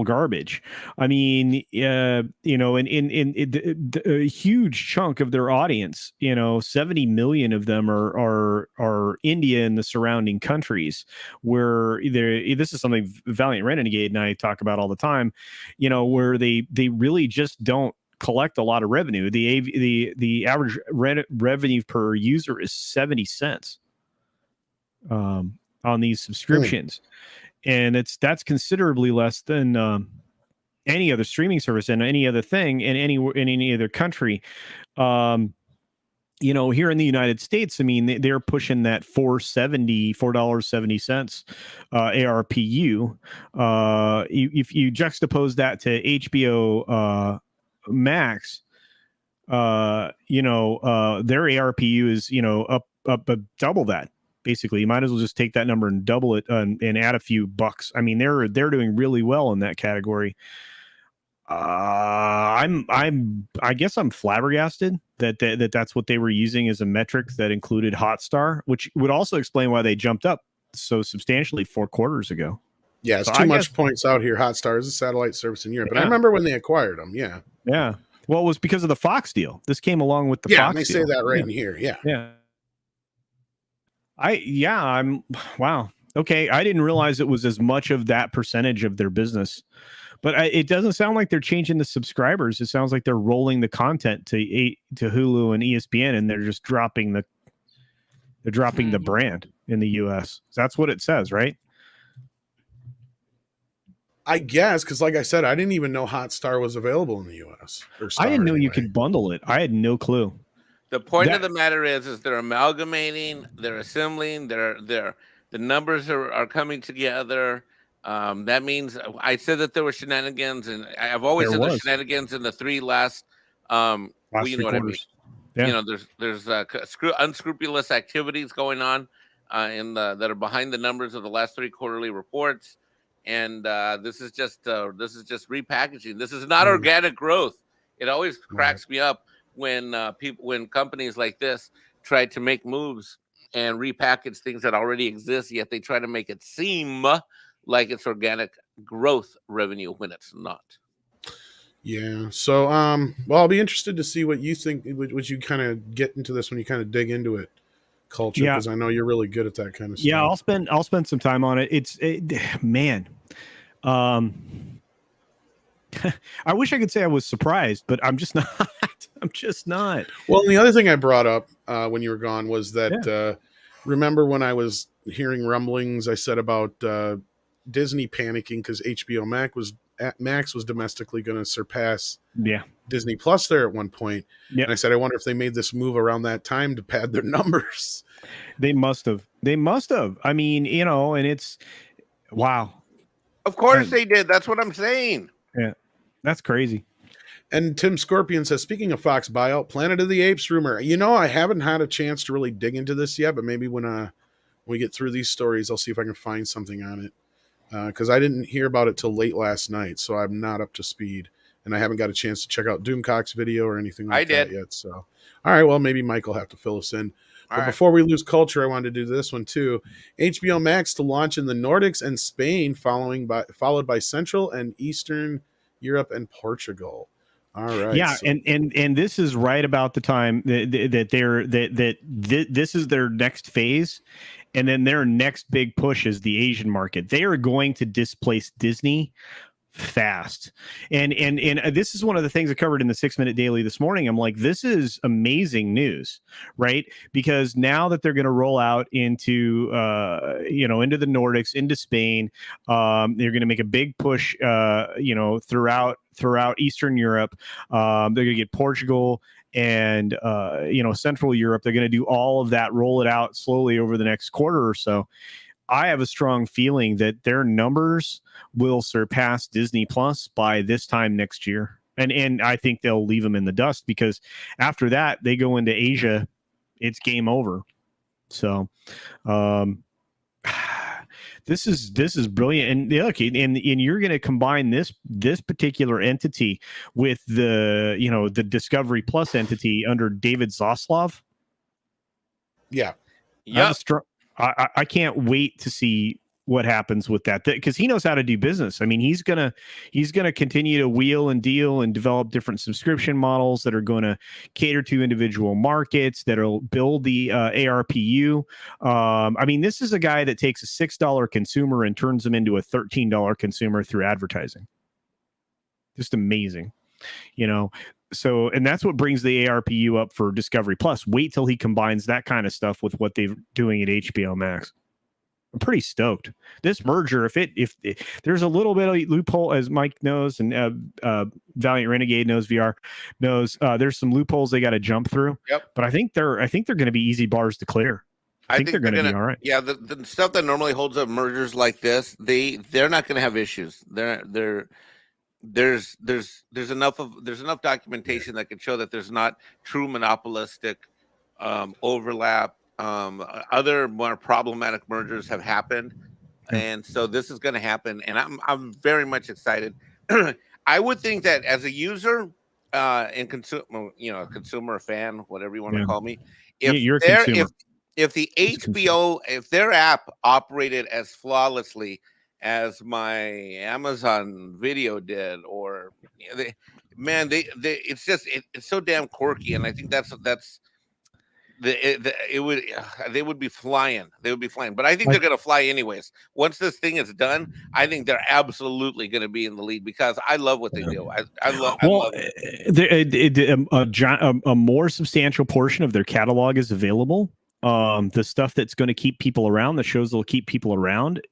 S3: garbage. I mean, you know, in a huge chunk of their audience, you know, 70 million of them are India and the surrounding countries, where this is something Valiant Renegade and I talk about all the time, you know, where they really just don't collect a lot of revenue. The average revenue per user is 70 cents on these subscriptions. And that's considerably less than any other streaming service and any other thing in any other country. You know, here in the United States, I mean, they're pushing that $4.70 ARPU. If you juxtapose that to HBO Max, you know, their ARPU is, you know, up double that. Basically, you might as well just take that number and double it and add a few bucks. I mean, they're doing really well in that category. I guess I'm flabbergasted that's what they were using as a metric that included Hotstar, which would also explain why they jumped up so substantially 4 quarters ago.
S1: Yeah, it's too much points out here. Hotstar is a satellite service in Europe, but I remember when they acquired them. Yeah.
S3: Well, it was because of the Fox deal. This came along with the Fox
S1: deal. Yeah, they say that right in here.
S3: Yeah. I'm wow. Okay, I didn't realize it was as much of that percentage of their business, but it doesn't sound like they're changing the subscribers. It sounds like they're rolling the content to Hulu and ESPN, and they're just dropping the brand in the U.S. That's what it says, right?
S1: I guess, because like I said, I didn't even know Hotstar was available in the U.S.
S3: I didn't know you could bundle it. I had no clue.
S2: The point of the matter is they're amalgamating, they're assembling, the numbers are coming together. That means I said that there were shenanigans, and I've always said there's shenanigans in the 3 last you know what I mean. Yeah. You know, there's unscrupulous activities going on that are behind the numbers of the last 3 quarterly reports, and this is just repackaging. This is not organic growth. It always cracks me up when companies like this try to make moves and repackage things that already exist, yet they try to make it seem like it's organic growth revenue when it's not.
S1: Yeah. So, well, I'll be interested to see what you think. Would you kind of get into this when you kind of dig into it, culture? Because I know you're really good at that kind of stuff.
S3: Yeah, I'll spend some time on it. Man. I wish I could say I was surprised, but I'm just not. I'm just not.
S1: Well, and the other thing I brought up when you were gone was that remember when I was hearing rumblings, I said about Disney panicking because HBO Max was domestically going to surpass Disney Plus there at one point. Yeah. And I said, I wonder if they made this move around that time to pad their numbers.
S3: They must have. I mean, you know, and it's wow.
S2: Of course they did. That's what I'm saying.
S3: Yeah. That's crazy.
S1: And Tim Scorpion says, speaking of Fox buyout, Planet of the Apes rumor. You know, I haven't had a chance to really dig into this yet, but maybe when we get through these stories, I'll see if I can find something on it. Because I didn't hear about it till late last night, so I'm not up to speed. And I haven't got a chance to check out Doomcock's video or anything like that yet. So, all right, well, maybe Mike will have to fill us in. But before we lose culture, I wanted to do this one too. HBO Max to launch in the Nordics and Spain, followed by Central and Eastern Europe and Portugal. All right.
S3: Yeah, so. and this is right about the time that this is their next phase, and then their next big push is the Asian market. They are going to displace Disney fast. And this is one of the things I covered in the 6-Minute Daily this morning. I'm like, this is amazing news, right? Because now that they're going to roll out into into the Nordics, into Spain, they're going to make a big push throughout Eastern Europe. They're going to get Portugal and Central Europe. They're going to do all of that, roll it out slowly over the next quarter or so. I have a strong feeling that their numbers will surpass Disney Plus by this time next year. And I think they'll leave them in the dust because after that, they go into Asia, it's game over. So this is brilliant. And look, and you're going to combine this particular entity with the Discovery Plus entity under David Zaslav.
S1: Yeah.
S3: Yeah. I can't wait to see what happens with that, because he knows how to do business. I mean, he's gonna continue to wheel and deal and develop different subscription models that are going to cater to individual markets, that'll build the ARPU. I mean, this is a guy that takes a $6 consumer and turns them into a $13 consumer through advertising. Just amazing, you know. So, and that's what brings the ARPU up for Discovery Plus. Wait till he combines that kind of stuff with what they're doing at HBO Max. I'm pretty stoked. This merger, if there's a little bit of loophole, as Mike knows, and Valiant Renegade knows, VR knows, there's some loopholes they got to jump through.
S2: Yep.
S3: But I think they're going to be easy bars to clear. I think they're going to be all right.
S2: Yeah, the stuff that normally holds up mergers like this, they're not going to have issues. There's enough documentation that can show that there's not true monopolistic overlap. Other more problematic mergers have happened, and so this is going to happen, and I'm very much excited. I would think that as a user and consumer, a consumer, fan, whatever you want to call me, if the HBO, if their app operated as flawlessly as my Amazon Video did, or it's so damn quirky, and I think they would be flying. But I think they're going to fly anyways. Once this thing is done, I think they're absolutely going to be in the lead, because I love what they do. I love it.
S3: A more substantial portion of their catalog is available. The stuff that's going to keep people around, the shows that'll keep people around,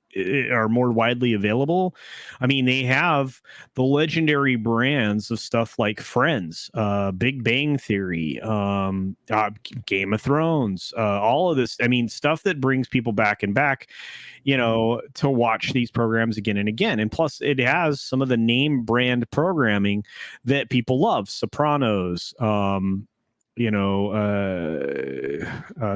S3: are more widely available. I mean, they have the legendary brands of stuff like Friends, Big Bang Theory, Game of Thrones, all of this. I mean, stuff that brings people back and back, to watch these programs again and again. And plus, it has some of the name brand programming that people love. Sopranos,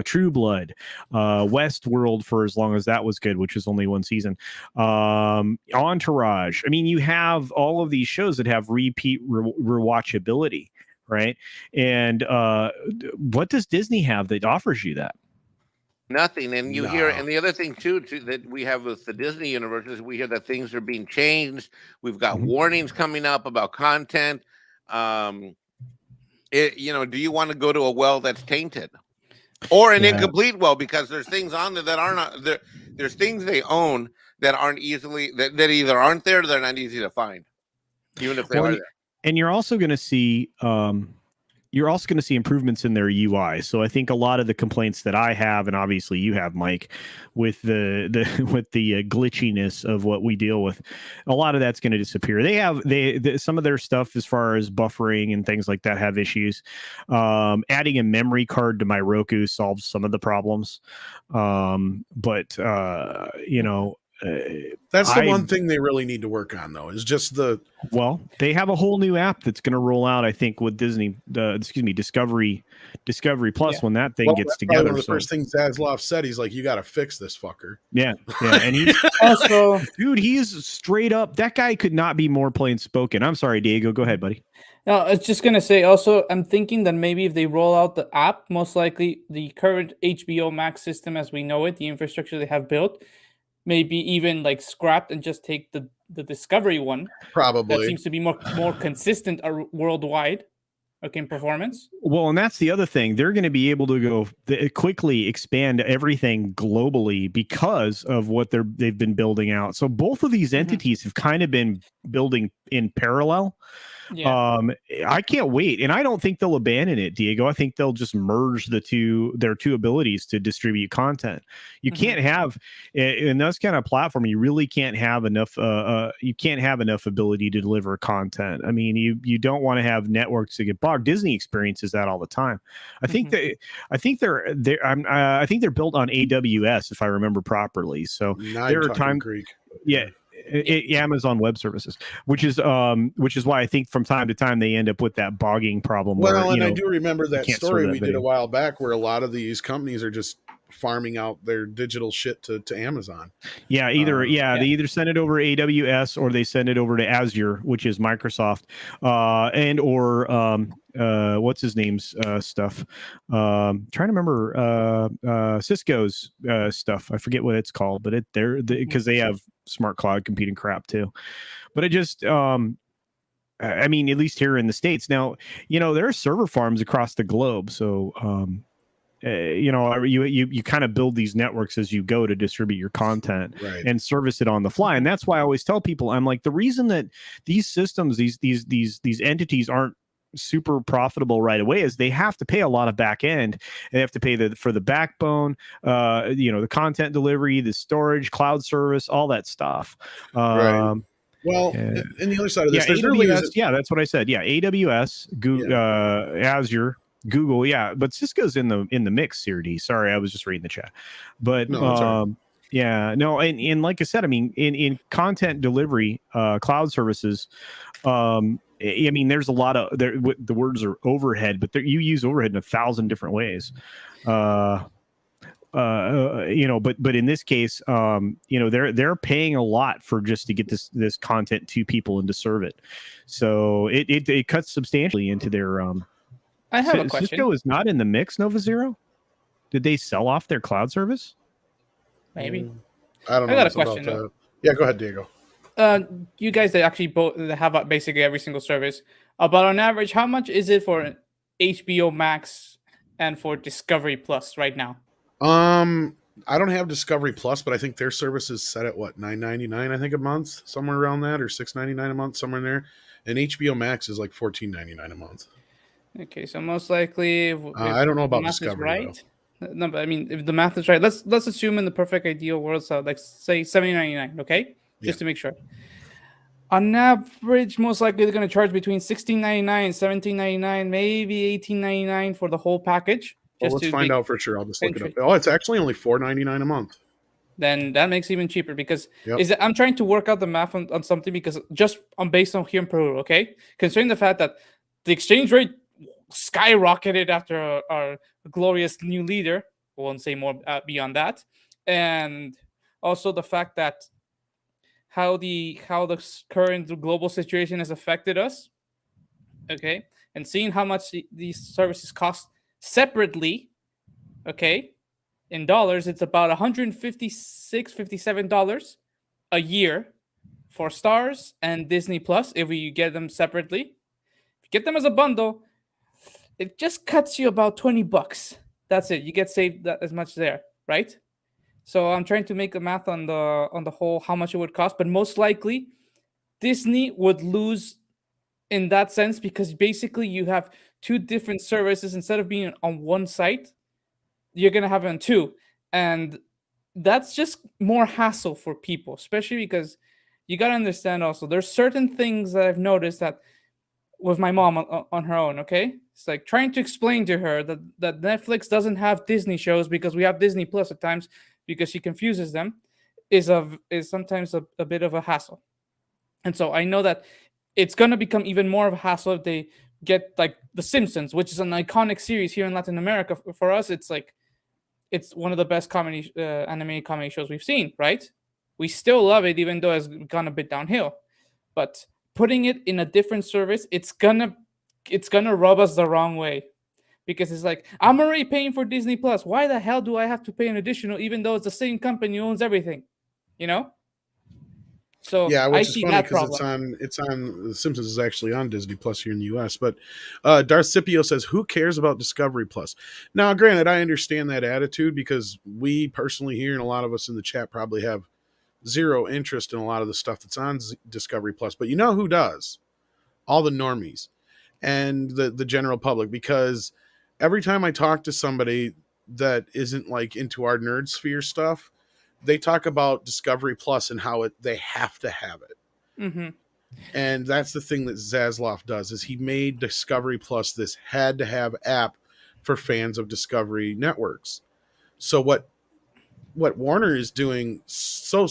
S3: True Blood, Westworld, for as long as that was good, which was only one season, Entourage. I mean, you have all of these shows that have repeat rewatchability, right? And what does Disney have that offers you that?
S2: Nothing. And you hear, and the other thing too that we have with the Disney universe is we hear that things are being changed. We've got warnings coming up about content. Do you want to go to a well that's tainted, or an incomplete well, because there's things on there that are not there. There's things they own that aren't easily that either aren't there, or they're not easy to find, even if they are there.
S3: And you're also going to see improvements in their UI. So I think a lot of the complaints that I have, and obviously you have, Mike, with the glitchiness of what we deal with, a lot of that's going to disappear. Some of their stuff as far as buffering and things like that have issues. Adding a memory card to my Roku solves some of the problems.
S1: That's the one thing they really need to work on, though, is just
S3: they have a whole new app that's going to roll out, I think, with Discovery Plus when that thing gets together.
S1: One of the first things Zaslav said, he's like, "You got to fix this fucker."
S3: Yeah, and he's also, dude, he's straight up. That guy could not be more plain spoken. I'm sorry, Diego. Go ahead, buddy.
S4: No, I was just gonna say. Also, I'm thinking that maybe if they roll out the app, most likely the current HBO Max system as we know it, the infrastructure they have built, maybe even like scrapped and just take the Discovery one.
S1: Probably.
S4: That seems to be more consistent worldwide, in performance.
S3: Well, and that's the other thing. They're going to be able to quickly expand everything globally because of what they've been building out. So both of these entities have kind of been building in parallel. Yeah. I can't wait, and I don't think they'll abandon it, Diego. I think they'll just merge their two abilities to distribute content. You can't have in those kind of platform. You really can't have enough. You can't have enough ability to deliver content. I mean, you don't want to have networks that get bogged. Disney experiences that all the time. I think they're built on AWS, if I remember properly. So there are times. Yeah. Amazon Web Services, which is why I think from time to time they end up with that bogging problem.
S1: Well, I do remember that story we did a while back where a lot of these companies are just farming out their digital shit to Amazon.
S3: They either send it over AWS or they send it over to Azure, which is Microsoft, and or what's his name's stuff. Trying to remember Cisco's stuff. I forget what it's called, but because they have smart cloud computing crap too. But it just I mean, at least here in the States now, there are server farms across the globe, so you kind of build these networks as you go to distribute your content and service it on the fly. And that's why I always tell people, I'm like, the reason that these systems, these entities aren't super profitable right away is they have to pay a lot of back end. They have to pay for the backbone, the content delivery, the storage, cloud service, all that stuff.
S1: Well, and the other side of this, there's
S3: AWS, that's what I said. Yeah, AWS, Google, Azure, Google, but Cisco's in the mix, CRD. Sorry, I was just reading the chat. But and like I said, I mean, in content delivery, cloud services, I mean, there's a lot of the words are overhead, but you use overhead in 1,000 different ways. But in this case, they're paying a lot for just to get this content to people and to serve it. So it cuts substantially into their
S4: I have a question.
S3: Cisco is not in the mix, Nova Zero? Did they sell off their cloud service?
S4: Maybe.
S1: I don't know.
S4: I got a question.
S1: Yeah, go ahead, Diego.
S4: You guys that actually both have basically every single service. About on average, how much is it for HBO Max and for Discovery Plus right now?
S1: I don't have Discovery Plus, but I think their service is set at what, $9.99 I think a month, somewhere around that, or $6.99 a month, somewhere in there. And HBO Max is like $14.99 a month.
S4: Okay, so most likely, if
S1: I don't know about Discovery,
S4: right? No, but I mean, if the math is right, let's assume in the perfect ideal world, so like say $17.99, okay, just to make sure. On average, most likely they're going to charge between $16.99, $17.99, maybe $18.99 for the whole package.
S1: Well, let's find out for sure. I'll just look it up. Oh, it's actually only $4.99 a month.
S4: Then that makes it even cheaper because I'm trying to work out the math on something because just based on here in Peru, okay, considering the fact that the exchange rate skyrocketed after our glorious new leader. We won't say more beyond that, and also the fact that how the current global situation has affected us. Okay, and seeing how much these services cost separately. Okay, in dollars, it's about $156-$157 a year for Stars and Disney Plus if you get them separately. If you get them as a bundle, it just cuts you about $20. That's it. You get saved that as much there, right? So I'm trying to make the math on the whole how much it would cost, but most likely Disney would lose in that sense because basically you have two different services instead of being on one site, you're gonna have it on two, and that's just more hassle for people, especially because you gotta understand also there's certain things that I've noticed that with my mom on her own, okay? It's like trying to explain to her that Netflix doesn't have Disney shows because we have Disney Plus at times because she confuses them is sometimes a bit of a hassle. And so I know that it's going to become even more of a hassle if they get like The Simpsons, which is an iconic series here in Latin America. For us, it's like it's one of the best animated comedy shows we've seen, right? We still love it even though it's gone a bit downhill. But putting it in a different service, it's gonna rub us the wrong way because it's like I'm already paying for Disney Plus. Why the hell do I have to pay an additional, even though it's the same company who owns everything? So
S1: yeah, which
S4: I
S1: is
S4: see
S1: funny
S4: that
S1: because
S4: problem.
S1: it's on The Simpsons is actually on Disney Plus here in the US. But Darth Scipio says, "Who cares about Discovery Plus?" Now, granted, I understand that attitude because we personally here and a lot of us in the chat probably have zero interest in a lot of the stuff that's on Discovery Plus. But you know who does? All the normies and the general public, because every time I talk to somebody that isn't like into our nerd sphere stuff, they talk about Discovery Plus and how they have to have it.
S4: Mm-hmm.
S1: And that's the thing that Zaslav does is he made Discovery Plus this had to have app for fans of Discovery networks. So what Warner is doing, so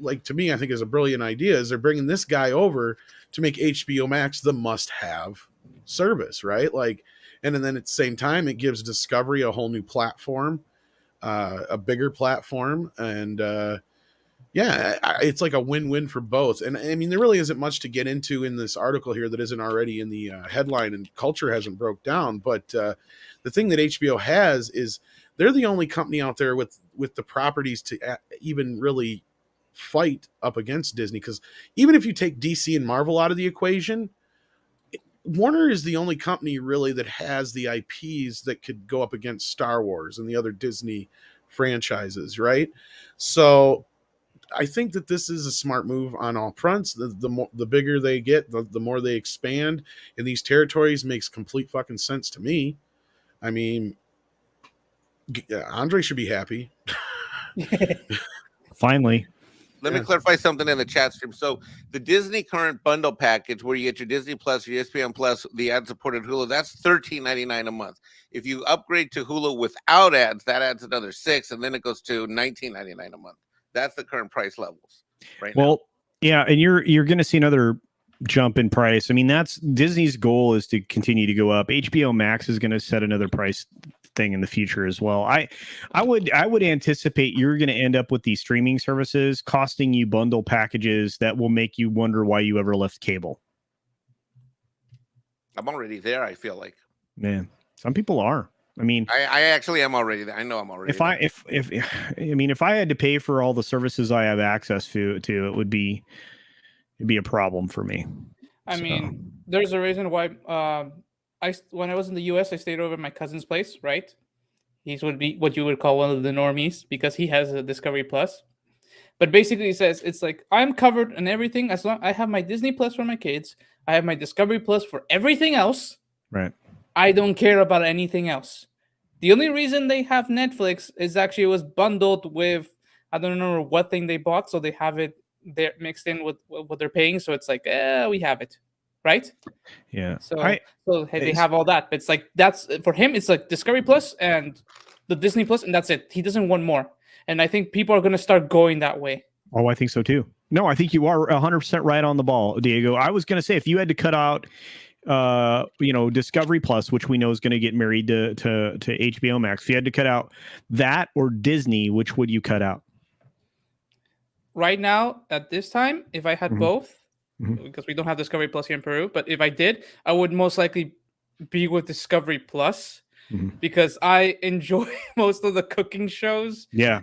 S1: like to me, I think is a brilliant idea, is they're bringing this guy over to make HBO Max the must-have service, right? Like, and then at the same time, it gives Discovery a whole new platform a bigger platform, and it's like a win-win for both. And I mean, there really isn't much to get into in this article here that isn't already in the headline, and culture hasn't broke down. But the thing that HBO has is they're the only company out there with the properties to even really fight up against Disney. Because even if you take DC and Marvel out of the equation, Warner is the only company really that has the IPs that could go up against Star Wars and the other Disney franchises, right? So I think that this is a smart move on all fronts. The bigger they get, the more they expand in these territories. Makes complete fucking sense to me. I mean, Andre should be happy.
S3: Finally.
S2: Let me clarify something in the chat stream. So the Disney current bundle package, where you get your Disney Plus, your ESPN Plus, the ad-supported Hulu, that's $13.99 a month. If you upgrade to Hulu without ads, that adds another $6, and then it goes to $19.99 a month. That's the current price levels right now. Well,
S3: yeah, and you're going to see another jump in price. I mean, that's Disney's goal is to continue to go up. HBO Max is going to set another price thing in the future as well. I would anticipate you're going to end up with these streaming services costing you bundle packages that will make you wonder why you ever left cable.
S2: I'm already there, I feel like.
S3: Man, some people are. I mean,
S2: I actually am already there. I know I'm already there.
S3: If I had to pay for all the services I have access to it'd be a problem for me.
S4: I mean, there's a reason why when I was in the US, I stayed over at my cousin's place, right? He would be what you would call one of the normies because he has a Discovery Plus. But basically he says it's like I'm covered in everything as long I have my Disney Plus for my kids, I have my Discovery Plus for everything else.
S3: Right.
S4: I don't care about anything else. The only reason they have Netflix is actually it was bundled with, I don't remember what thing they bought, so they have it there mixed in with what they're paying. So it's like, we have it, right?
S3: Yeah.
S4: So they have all that. But it's like that's for him. It's like Discovery Plus and the Disney Plus, and that's it. He doesn't want more. And I think people are going to start going that way.
S3: Oh, I think so too. No, I think you are 100% right on the ball, Diego. I was going to say if you had to cut out Discovery Plus, which we know is going to get married to HBO Max. If you had to cut out that or Disney, which would you cut out?
S4: Right now, at this time, if I had both, because we don't have Discovery Plus here in Peru, but if I did, I would most likely be with Discovery Plus because I enjoy most of the cooking shows. The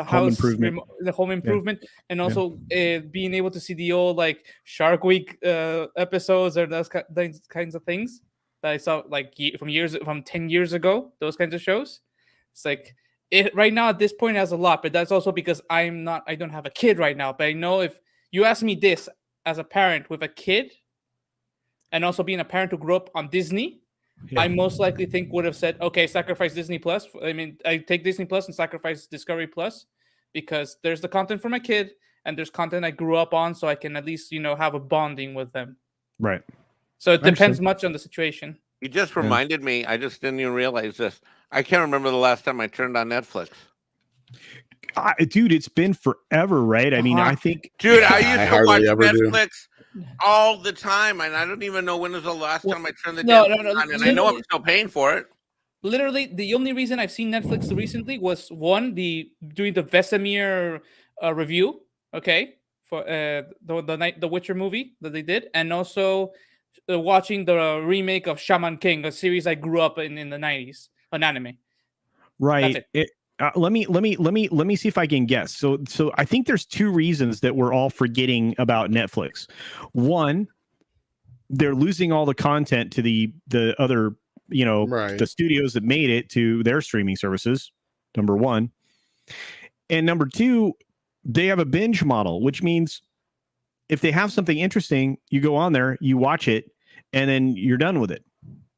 S4: house the home improvement, and also being able to see the old like Shark Week episodes or those kinds of things that I saw like from 10 years ago. Those kinds of shows. It's like right now at this point it has a lot, but that's also because I don't have a kid right now. But I know if you ask me this as a parent with a kid, and also being a parent who grew up on Disney. Yeah. I most likely would have said, okay, sacrifice Disney Plus. I mean, I take Disney Plus and sacrifice Discovery Plus because there's the content for my kid and there's content I grew up on, so I can at least, have a bonding with them.
S3: Right.
S4: So it depends much on the situation.
S2: You just reminded me. I just didn't even realize this. I can't remember the last time I turned on Netflix.
S3: Dude, it's been forever, right? I mean, I think...
S2: Dude, I used to watch Netflix all the time, and I don't even know when was the last time I turned the on, and I know I'm still paying for it.
S4: Literally, the only reason I've seen Netflix recently was doing the Vesemir review, okay, for the Witcher movie that they did, and also watching the remake of Shaman King, a series I grew up in the 90s, an anime.
S3: Right. Let me see if I can guess. So I think there's two reasons that we're all forgetting about Netflix. One, they're losing all the content to the other, the studios that made it to their streaming services. Number one. And number two, they have a binge model, which means if they have something interesting, you go on there, you watch it, and then you're done with it.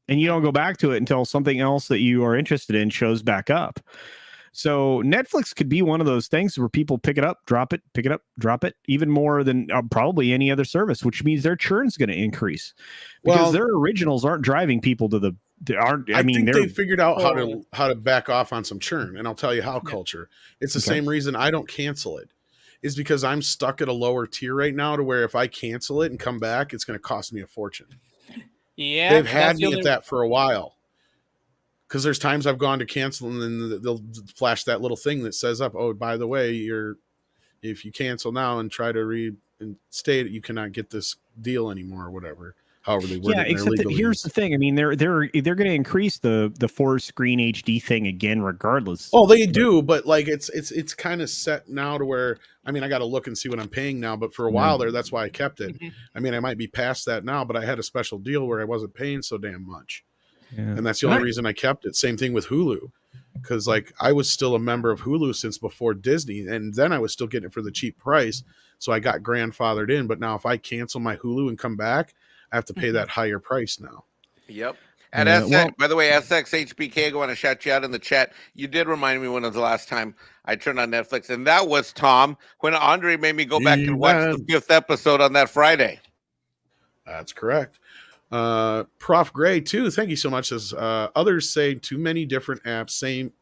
S3: And you don't go back to it until something else that you are interested in shows back up. So Netflix could be one of those things where people pick it up, drop it, pick it up, drop it, even more than probably any other service, which means their churn's going to increase because their originals aren't driving people to the. I think
S1: they figured out how to back off on some churn, and I'll tell you how. Culture. It's the same reason I don't cancel it. Is because I'm stuck at a lower tier right now to where if I cancel it and come back, it's going to cost me a fortune.
S4: Yeah,
S1: they've had me at that for a while. because there's times I've gone to cancel and then they'll flash that little thing that says up, oh, by the way, if you cancel now and try to reinstate it, you cannot get this deal anymore or whatever. However they word it in their legalese.
S3: Here's the thing. I mean, they're going to increase the 4-screen HD thing again, regardless.
S1: Oh, they do, but like it's kind of set now to where, I mean, I got to look and see what I'm paying now, but for a while there, that's why I kept it. I mean, I might be past that now, but I had a special deal where I wasn't paying so damn much. Yeah. And that's the only reason I kept it. Same thing with Hulu, because like I was still a member of Hulu since before Disney, and then I was still getting it for the cheap price, so I got grandfathered in. But now if I cancel my Hulu and come back, I have to pay that higher price now.
S2: Yep. At SX, by the way, SXHBK, I want to shout you out in the chat. You did remind me when was the last time I turned on Netflix, and that was, Tom, when Andre made me go back and watch the 5th episode on that Friday.
S1: That's correct. Prof Gray too, thank you so much. Says others say too many different apps. Same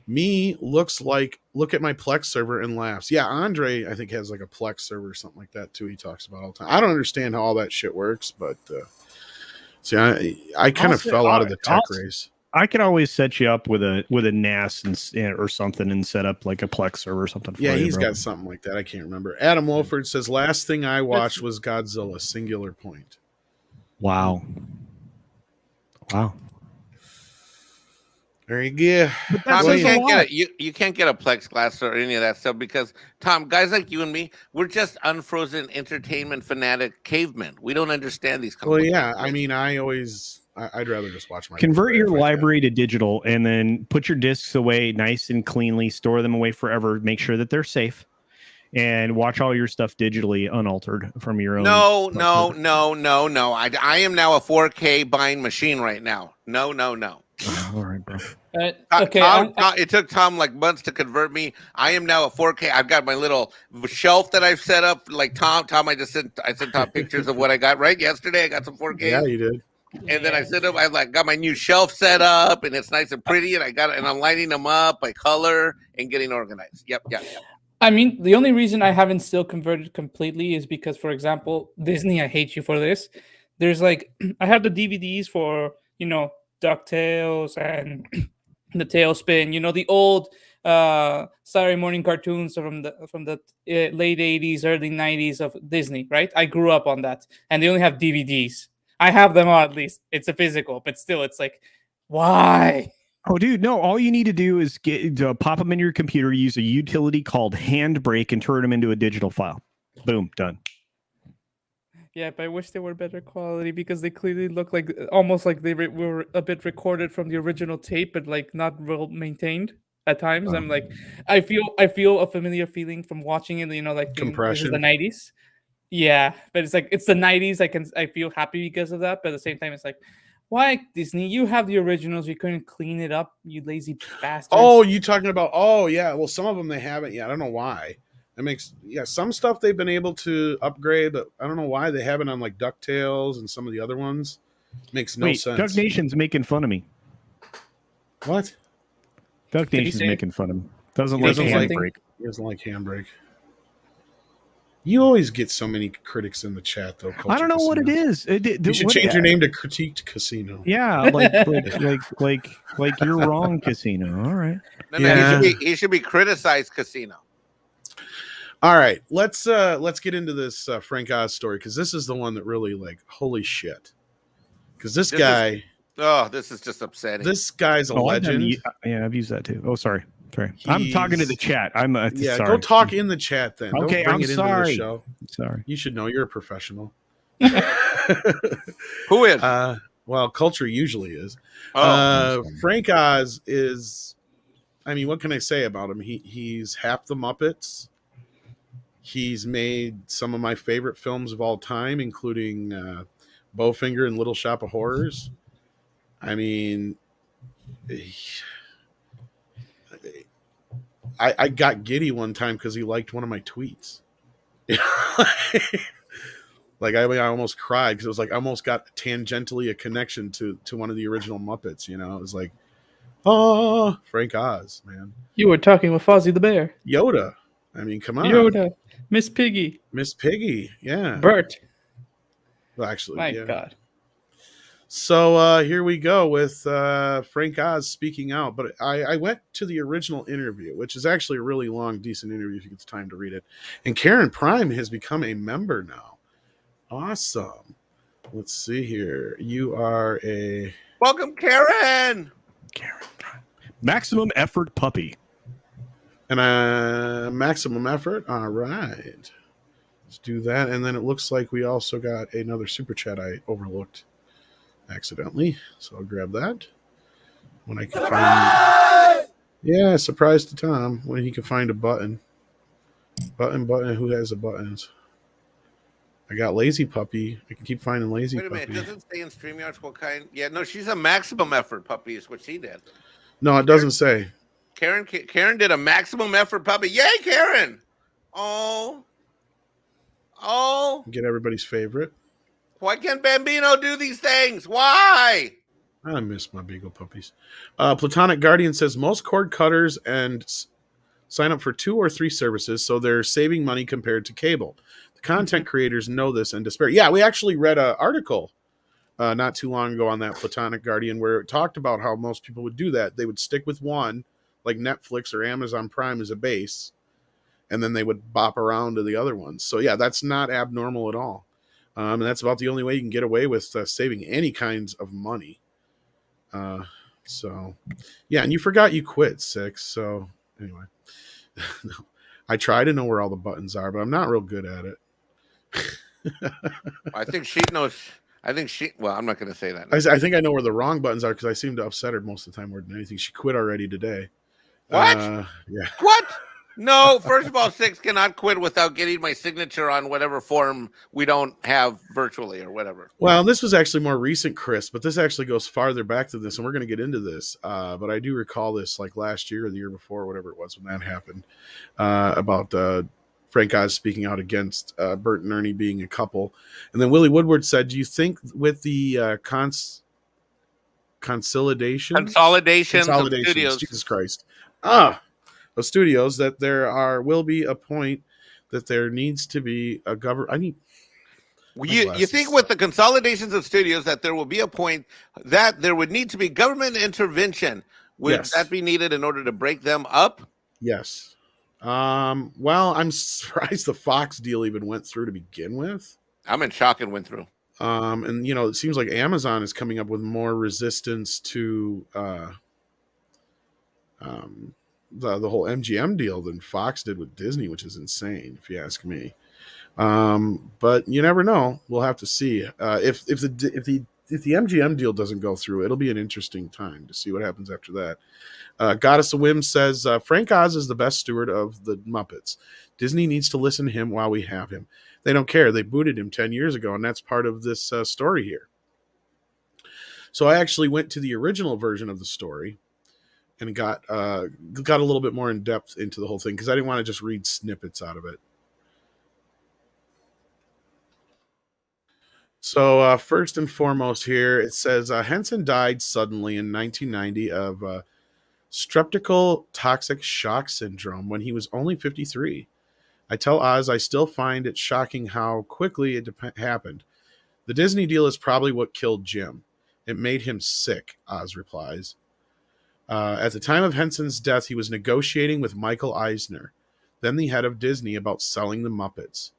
S1: me looks like look at my Plex server and laughs. Yeah, Andre I think has like a Plex server or something like that too. He talks about all the time. I don't understand how all that shit works, but see, I kind of fell out of the tech race.
S3: I could always set you up with a NAS or something and set up like a Plex server or something.
S1: Yeah, he's got something like that. I can't remember. Adam Wolford says last thing I watched was Godzilla. Singular point.
S3: Wow.
S1: There you go.
S2: Tom, you can't get a plexiglass or any of that stuff because, Tom, guys like you and me, we're just unfrozen entertainment fanatic cavemen. We don't understand these.
S1: Well, yeah. I mean, I'd rather just watch my.
S3: Convert your library to digital and then put your discs away nice and cleanly. Store them away forever. Make sure that they're safe. And watch all your stuff digitally unaltered from your own.
S2: No. I am now a 4K buying machine right now. No.
S3: All right, bro.
S4: Okay.
S2: It took Tom like months to convert me. I am now a 4K. I've got my little shelf that I've set up. Like Tom, I sent Tom pictures of what I got right yesterday. I got some 4K.
S1: Yeah, you did.
S2: And then I set up. I got my new shelf set up, and it's nice and pretty. And I'm lining them up by color and getting organized. Yep.
S4: I mean, the only reason I haven't still converted completely is because, for example, Disney, I hate you for this. There's like, I have the DVDs for, DuckTales and the Tailspin, the old Saturday morning cartoons from the late 80s, early 90s of Disney, right? I grew up on that. And they only have DVDs. I have them all, at least. It's a physical, but still, it's like, why?
S3: Oh, dude, no. All you need to do is pop them into your computer, use a utility called Handbrake, and turn them into a digital file. Boom, done.
S4: Yeah, but I wish they were better quality because they clearly look like almost like they were a bit recorded from the original tape, but like not well maintained at times. I'm like, I feel a familiar feeling from watching it. Like
S1: compression.
S4: This is the 90s. Yeah, but it's like it's the 90s. I feel happy because of that, but at the same time, it's like. Why, Disney? You have the originals. You couldn't clean it up, you lazy bastards.
S1: Oh, you talking about? Oh, yeah. Well, some of them they haven't yet. I don't know why. Some stuff they've been able to upgrade, but I don't know why they haven't on like DuckTales and some of the other ones. Makes no sense.
S3: Duck Nation's making fun of me.
S1: What?
S3: Duck Nation's making fun of me. Doesn't like Handbrake.
S1: He doesn't like Handbrake. You always get so many critics in the chat, though.
S3: I don't know what it is.
S1: You should change your name to Critiqued Casino.
S3: Yeah, like you're wrong, Casino. All right.
S2: No, he should be criticized, Casino.
S1: All right, let's get into this Frank Oz story because this is the one that really holy shit. Because this guy.
S2: This is just upsetting.
S1: This guy's a legend.
S3: I've used that too. Oh, sorry. I'm talking to the chat. Sorry.
S1: Go talk in the chat then.
S3: Okay,
S1: Don't bring
S3: I'm
S1: it
S3: sorry.
S1: Into the show.
S3: Sorry.
S1: You should know you're a professional.
S2: Who is?
S1: Well, Culture usually is. Frank Oz is. I mean, what can I say about him? He's half the Muppets. He's made some of my favorite films of all time, including Bowfinger and Little Shop of Horrors. I mean. I got giddy one time because he liked one of my tweets. I almost cried because it was like I almost got tangentially a connection to one of the original Muppets. It was like, oh, Frank Oz, man.
S4: You were talking with Fozzie the Bear.
S1: Yoda. I mean, come on.
S4: Yoda. Miss Piggy.
S1: Yeah.
S4: Bert.
S1: Well, actually,
S4: my God.
S1: So here we go with Frank Oz speaking out. But I went to the original interview, which is actually a really long, decent interview if you get the time to read it. And Karen Prime has become a member now. Awesome. Let's see here. You are a...
S2: Welcome, Karen!
S3: Karen Prime. Maximum effort puppy.
S1: And a maximum effort. All right. Let's do that. And then it looks like we also got another super chat I overlooked accidentally, so I'll grab that when I can find. Yeah, surprise to Tom when he can find a button. Who has the buttons? I got Lazy Puppy. I can keep finding Lazy Puppy.
S2: Wait a minute, doesn't stay in StreamYard what kind? Yeah, no, she's a maximum effort puppy is what she did.
S1: No, it doesn't say.
S2: Karen did a maximum effort puppy. Yay, Karen! Oh,
S1: get everybody's favorite.
S2: Why can't Bambino do these things? Why?
S1: I miss my Beagle puppies. Platonic Guardian says most cord cutters and sign up for 2 or 3 services, so they're saving money compared to cable. The content creators know this and despair. Yeah, we actually read an article not too long ago on that Platonic Guardian where it talked about how most people would do that. They would stick with one, like Netflix or Amazon Prime as a base, and then they would bop around to the other ones. So yeah, that's not abnormal at all. And that's about the only way you can get away with saving any kinds of money. So, yeah, and you forgot you quit, Six. So, anyway, I try to know where all the buttons are, but I'm not real good at it.
S2: I think she knows. Well, I'm not going to say that.
S1: I think I know where the wrong buttons are because I seem to upset her most of the time more than anything. She quit already today.
S2: What?
S1: Yeah.
S2: What? No, first of all, Six cannot quit without getting my signature on whatever form we don't have virtually or whatever.
S1: Well, this was actually more recent, Chris, but this actually goes farther back than this, and we're going to get into this. But I do recall this like last year or the year before, whatever it was when that happened, about Frank Oz speaking out against Bert and Ernie being a couple. And then Willie Woodward said, do you think with the consolidation of studios, Jesus Christ, of studios, that will be a point that there needs to be a government.
S2: You think with the consolidations of studios that there will be a point that there would need to be government intervention? Would that be needed in order to break them up?
S1: Yes. Well, I'm surprised the Fox deal even went through to begin with. I'm
S2: in shock it went through.
S1: And it seems like Amazon is coming up with more resistance to the whole MGM deal than Fox did with Disney, which is insane, if you ask me. But you never know. We'll have to see. If the MGM deal doesn't go through, it'll be an interesting time to see what happens after that. Goddess of Whim says Frank Oz is the best steward of the Muppets. Disney needs to listen to him while we have him. They don't care. They booted him 10 years ago, and that's part of this story here. So I actually went to the original version of the story and got a little bit more in depth into the whole thing because I didn't want to just read snippets out of it. So first and foremost here, it says Henson died suddenly in 1990 of streptococcal toxic shock syndrome when he was only 53. I tell Oz I still find it shocking how quickly it happened. The Disney deal is probably what killed Jim. It made him sick, Oz replies. At the time of Henson's death, he was negotiating with Michael Eisner, then the head of Disney, about selling the Muppets.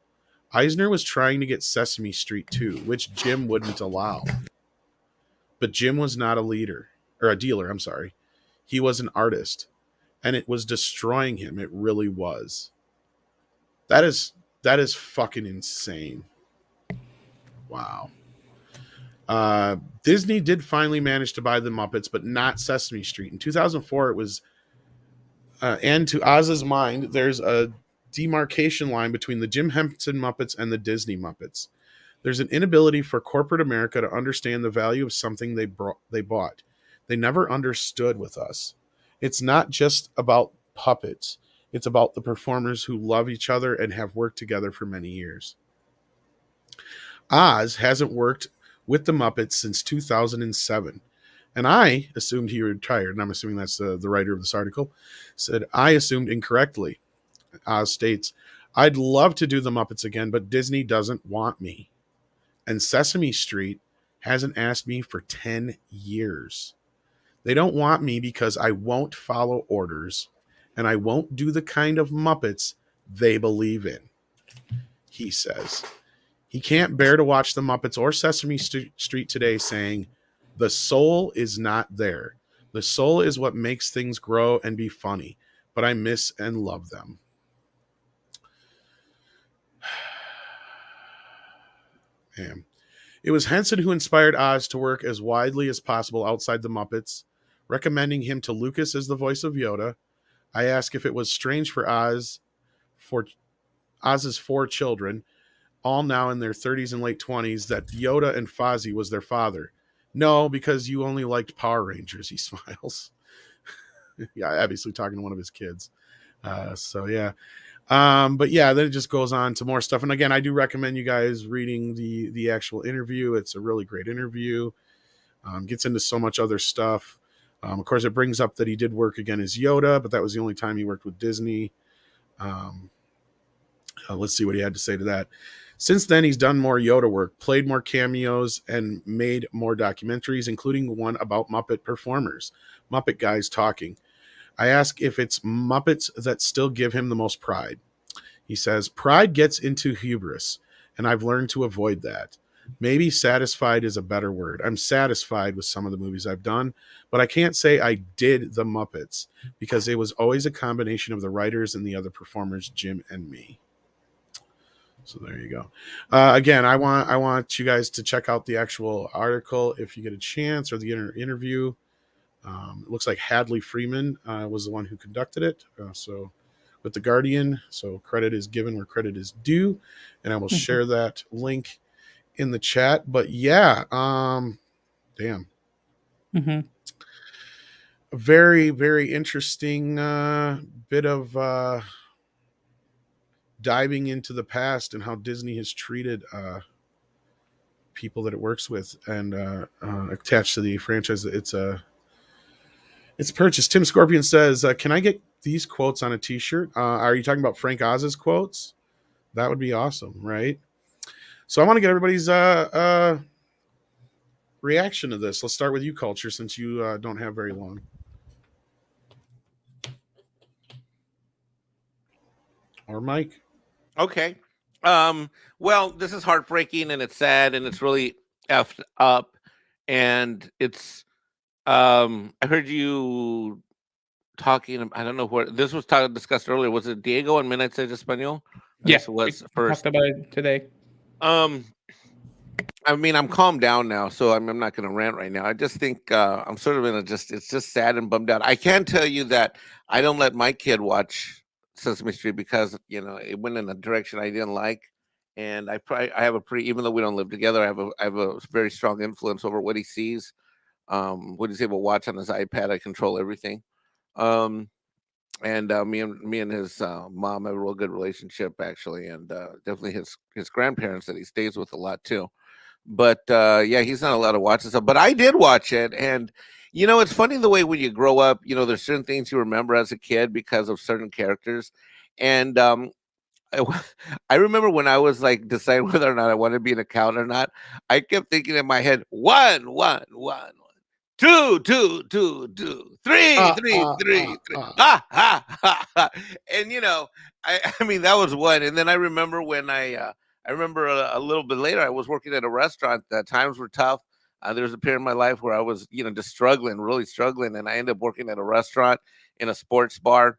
S1: Eisner was trying to get Sesame Street too, which Jim wouldn't allow. But Jim was not a dealer, I'm sorry. He was an artist, and it was destroying him. It really was. That is fucking insane. Wow. Disney did finally manage to buy the Muppets, but not Sesame Street. In 2004, it was, and to Oz's mind, there's a demarcation line between the Jim Henson Muppets and the Disney Muppets. There's an inability for corporate America to understand the value of something they bought. They never understood with us. It's not just about puppets. It's about the performers who love each other and have worked together for many years. Oz hasn't worked with the Muppets since 2007. And I assumed he retired, and I'm assuming that's the writer of this article, said, I assumed incorrectly. Oz states, I'd love to do the Muppets again, but Disney doesn't want me. And Sesame Street Hasn't asked me for 10 years. They don't want me because I won't follow orders and I won't do the kind of Muppets they believe in, he says. He can't bear to watch the Muppets or Sesame Street today, saying, the soul is not there. The soul is what makes things grow and be funny, but I miss and love them. Man. It was Henson who inspired Oz to work as widely as possible outside the Muppets, recommending him to Lucas as the voice of Yoda. I asked if it was strange for Oz's 4 children, all now in their 30s and late 20s, that Yoda and Fozzie was their father. No, because you only liked Power Rangers, he smiles. Yeah, obviously talking to one of his kids. So yeah. But yeah, then it just goes on to more stuff. And again, I do recommend you guys reading the actual interview. It's a really great interview. Gets into so much other stuff. Of course, it brings up that he did work again as Yoda, but that was the only time he worked with Disney. Let's see what he had to say to that. Since then, he's done more Yoda work, played more cameos, and made more documentaries, including one about Muppet performers, Muppet guys talking. I ask if it's Muppets that still give him the most pride. He says, pride gets into hubris, and I've learned to avoid that. Maybe satisfied is a better word. I'm satisfied with some of the movies I've done, but I can't say I did the Muppets because it was always a combination of the writers and the other performers, Jim and me. So there you go. Again, I want you guys to check out the actual article if you get a chance, or the interview. It looks like Hadley Freeman was the one who conducted it. So with The Guardian. So credit is given where credit is due. And I will share that link in the chat. But yeah, damn.
S4: Mm-hmm.
S1: A very, very interesting bit of diving into the past and how Disney has treated people that it works with and attached to the franchise. It's purchased. Tim Scorpion says, can I get these quotes on a t-shirt? Are you talking about Frank Oz's quotes? That would be awesome, right? So I want to get everybody's reaction to this. Let's start with you, Culture, since you don't have very long. Or Mike.
S2: Okay. Well, this is heartbreaking and it's sad and it's really effed up. And it's I heard you talking. I don't know what this was discussed earlier. Was it Diego and Midnight Says Espanol?
S4: Yes,
S2: it was
S4: we
S2: first.
S4: talked about it today.
S2: I mean, I'm calmed down now, so I'm not going to rant right now. I just think I'm sort of in it's just sad and bummed out. I can tell you that I don't let my kid watch Sesame Street because it went in a direction I didn't like, and I have a pretty, even though we don't live together, I have a very strong influence over what he sees, what he's able to watch on his iPad. I control everything. And me and his mom have a real good relationship actually, and definitely his grandparents that he stays with a lot too. But yeah, he's not allowed to watch this stuff. But I did watch it, and it's funny the way when you grow up, there's certain things you remember as a kid because of certain characters, and I remember when I was like deciding whether or not I wanted to be an accountant or not, I kept thinking in my head, 1, 1, 1. 2, 2, 2, 2, 3, 3, 3, 3. Ha ha ha! And I mean that was one. And then I remember when I remember a little bit later, I was working at a restaurant. Times were tough. There was a period in my life where I was just struggling, really struggling, and I ended up working at a restaurant in a sports bar.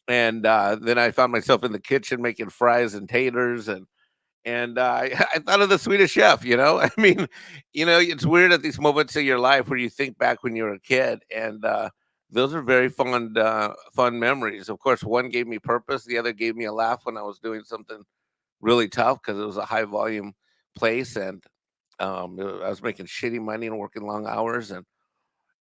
S2: And then I found myself in the kitchen making fries and taters, and I thought of the Swedish Chef. I mean, it's weird at these moments in your life where you think back when you were a kid, and those are very fun memories. Of course, one gave me purpose, the other gave me a laugh when I was doing something really tough because it was a high volume place, and I was making shitty money and working long hours,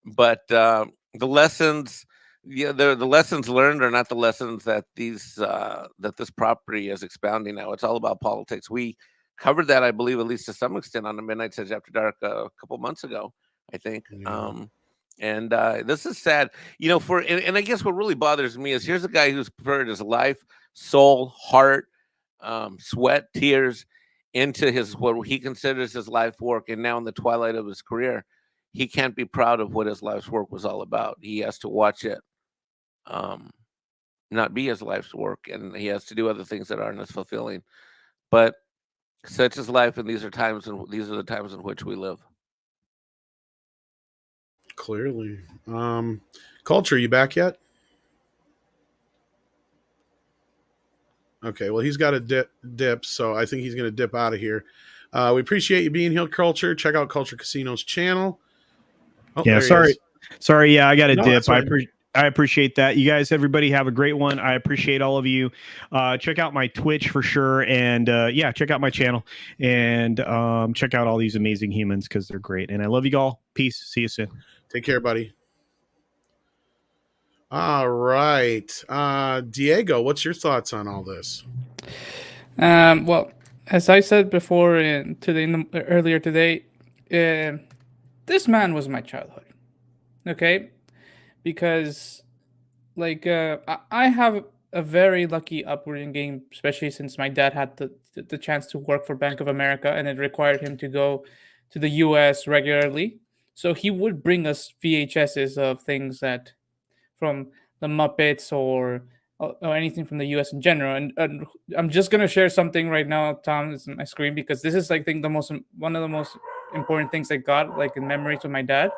S2: but the lessons. Yeah, the lessons learned are not the lessons that that this property is expounding now. It's all about politics. We covered that, I believe, at least to some extent, on the Midnight Says After Dark a couple months ago, I think.
S1: Yeah.
S2: And this is sad, and I guess what really bothers me is here's a guy who's prepared his life, soul, heart, sweat, tears, into his what he considers his life work, and now in the twilight of his career, he can't be proud of what his life's work was all about. He has to watch it not be his life's work, and he has to do other things that aren't as fulfilling. But such is life, and these are the times in which we live.
S1: Clearly. Culture, you back yet? Okay, well, he's got a dip, so I think he's going to dip out of here. We appreciate you being here, Culture. Check out Culture Casino's channel.
S3: Oh, yeah, sorry. Yeah, I got a dip. I appreciate that. You guys, everybody have a great one. I appreciate all of you. Check out my Twitch for sure. And yeah, check out my channel and check out all these amazing humans because they're great. And I love you all. Peace. See you soon.
S1: Take care, buddy. All right. Diego, what's your thoughts on all this?
S4: Well, as I said before earlier today, this man was my childhood. Okay? Because like I have a very lucky upbringing, especially since my dad had the chance to work for Bank of America, and it required him to go to the US regularly. So he would bring us VHSs of things that from the Muppets or anything from the US in general. And I'm just gonna share something right now, Tom, it's on my screen, because this is, I think, one of the most important things I got, like, in memories with my dad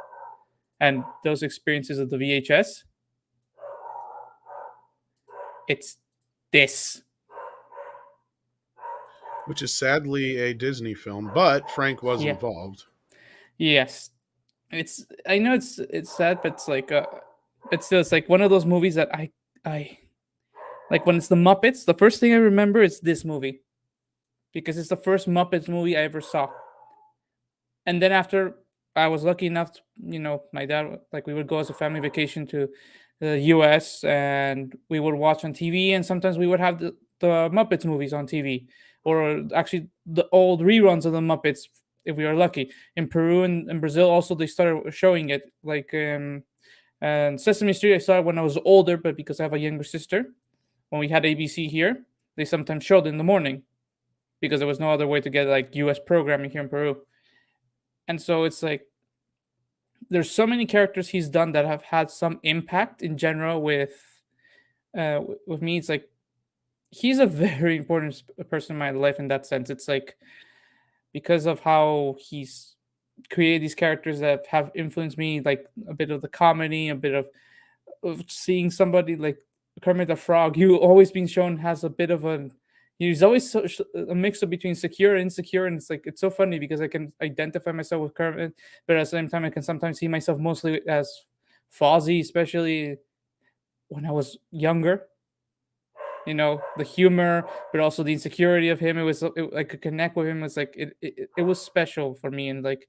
S4: and those experiences of the VHS. It's this,
S1: which is sadly a Disney film, but Frank was involved.
S4: Yes, I know it's sad, but it's like it's like one of those movies that I like. When it's the Muppets, the first thing I remember is this movie, because it's the first Muppets movie I ever saw. And then after, I was lucky enough to, my dad, like, we would go as a family vacation to the US, and we would watch on TV, and sometimes we would have the Muppets movies on TV, or actually the old reruns of the Muppets if we were lucky. In Peru and Brazil also, they started showing it, like, and Sesame Street I saw it when I was older, but because I have a younger sister, when we had ABC here, they sometimes showed it in the morning because there was no other way to get, like, US programming here in Peru. And so it's like, there's so many characters he's done that have had some impact in general with me. It's like, he's a very important person in my life in that sense. It's like, because of how he's created these characters that have influenced me, like a bit of the comedy, a bit of seeing somebody like Kermit the Frog, who always been shown has a bit of he's always a mix of between secure and insecure, and it's like, it's so funny because I can identify myself with Kermit, but at the same time I can sometimes see myself mostly as Fozzie, especially when I was younger. The humor, but also the insecurity of him. I could connect with him. It's like it was special for me, and like,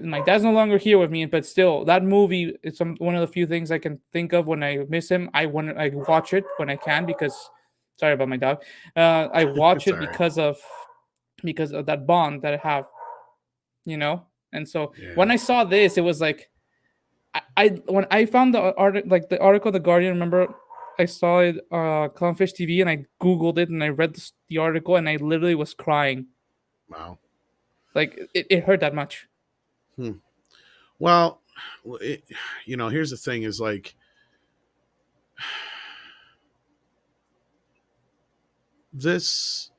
S4: my dad's no longer here with me, but still, that movie is one of the few things I can think of when I miss him. I watch it when I can, because, sorry about my dog. I watch it because of that bond that I have, And so when I saw this, it was like, when I found the article, The Guardian. Remember, I saw it Clownfish TV, and I Googled it, and I read the article, and I literally was crying.
S1: Wow.
S4: Like, it hurt that much.
S1: Well, here's the thing is, like, this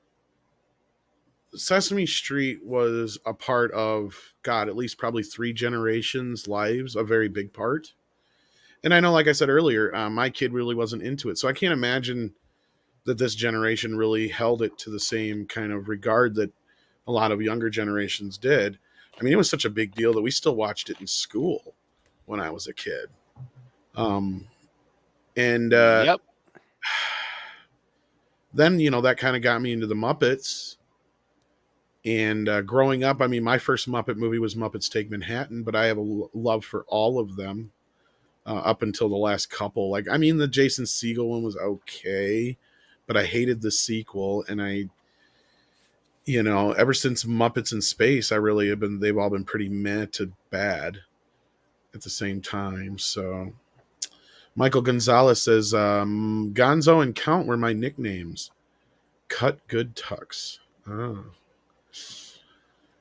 S1: Sesame Street was a part of, God, at least probably 3 generations' lives, a very big part. And I know, like I said earlier, my kid really wasn't into it. So I can't imagine that this generation really held it to the same kind of regard that a lot of younger generations did. I mean, it was such a big deal that we still watched it in school when I was a kid.
S2: Yep.
S1: Then, that kind of got me into the Muppets. And growing up, I mean, my first Muppet movie was Muppets Take Manhattan, but I have a love for all of them up until the last couple. Like, I mean, the Jason Segel one was okay, but I hated the sequel. And ever since Muppets in Space, they've all been pretty meh to bad at the same time. So Michael Gonzalez says, Gonzo and Count were my nicknames. Cut good tucks. Oh.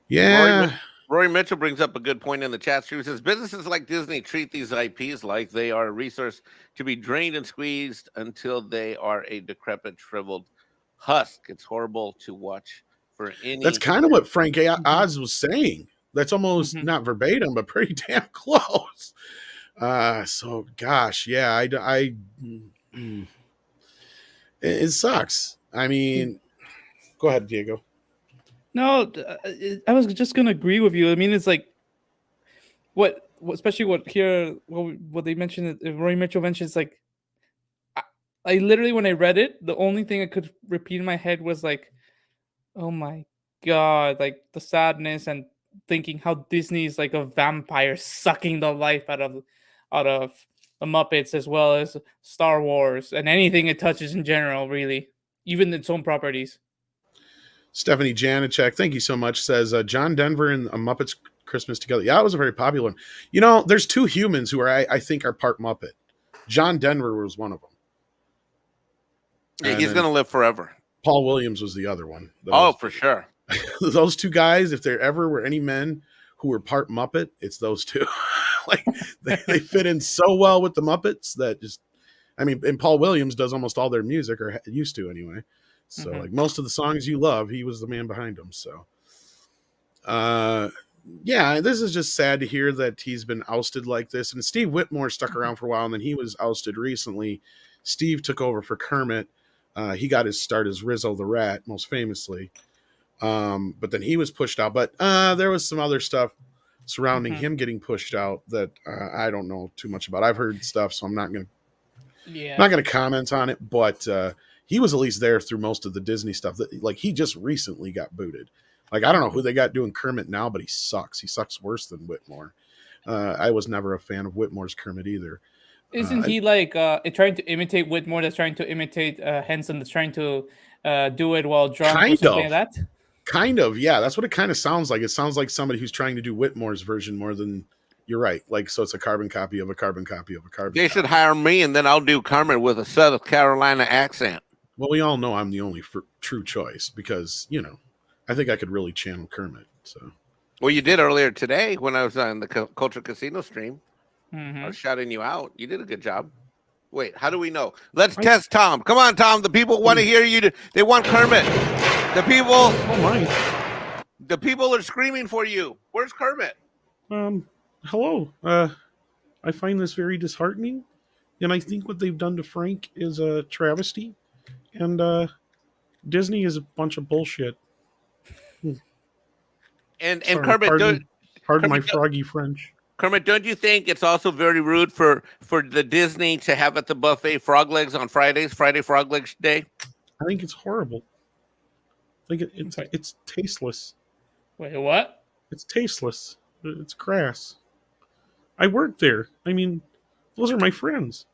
S1: Yeah.
S2: Rory Mitchell brings up a good point in the chat stream. He says businesses like Disney treat these IPs like they are a resource to be drained and squeezed until they are a decrepit, shriveled husk. It's horrible to watch for any.
S1: That's kind of what Frank Oz was saying. That's almost not verbatim, but pretty damn close. So gosh, yeah, it sucks. I mean, go ahead, Diego.
S4: No, I was just gonna agree with you. I mean, it's like especially what they mentioned. Roy Mitchell mentioned, it's like I literally, when I read it, the only thing I could repeat in my head was like, oh my god, like the sadness and thinking how Disney is like a vampire sucking the life out of the Muppets, as well as Star Wars and anything it touches in general, really, even its own properties.
S1: Stephanie Janicek, thank you so much, says John Denver and a Muppets Christmas Together. Yeah, it was a very popular one. You know, there's two humans who are I think are part Muppet. John Denver was one of them.
S2: Yeah, he's going to live forever.
S1: Paul Williams was the other one.
S2: For sure.
S1: Those two guys, if there ever were any men who were part Muppet, it's those two. Like they fit in so well with the Muppets that just, I mean, and Paul Williams does almost all their music, or used to anyway. So like most of the songs you love, he was the man behind them. So, yeah, this is just sad to hear that he's been ousted like this. And Steve Whitmore stuck around for a while, and then he was ousted recently. Steve took over for Kermit. He got his start as Rizzo the Rat, most famously. But then he was pushed out. But there was some other stuff surrounding him getting pushed out that I don't know too much about. I've heard stuff, so I'm not gonna comment on it. But he was at least there through most of the Disney stuff. That, like, he just recently got booted. Like, I don't know who they got doing Kermit now, but he sucks. He sucks worse than Whitmore. I was never a fan of Whitmore's Kermit either.
S4: Isn't he like trying to imitate Whitmore? That's trying to imitate Henson. That's trying to do it while drunk or something like that.
S1: Kind of, yeah. That's what it kind of sounds like. It sounds like somebody who's trying to do Whitmore's version more than. You're right. Like, so it's a carbon copy of a carbon copy of a carbon.
S2: They should hire me, and then I'll do Kermit with a South Carolina accent.
S1: Well, we all know I'm the only true choice because, you know, I think I could really channel Kermit. So,
S2: well, you did earlier today when I was on the Culture Casino stream. I was shouting you out. You did a good job. Wait, how do we know? Let's test Tom. Come on, Tom. The people want to hear you. They want Kermit. The people.
S1: Oh my!
S2: The people are screaming for you. Where's Kermit?
S1: Hello. I find this very disheartening, and I think what they've done to Frank is a travesty, and Disney is a bunch of bullshit.
S2: And sorry, Kermit,
S1: pardon my froggy French.
S2: Kermit, don't you think it's also very rude for the Disney to have at the buffet frog legs on Fridays, Friday Frog Legs Day?
S1: I think it's horrible. I think it's tasteless.
S4: Wait, what?
S1: It's tasteless. It's crass. I work there. I mean, those are my friends.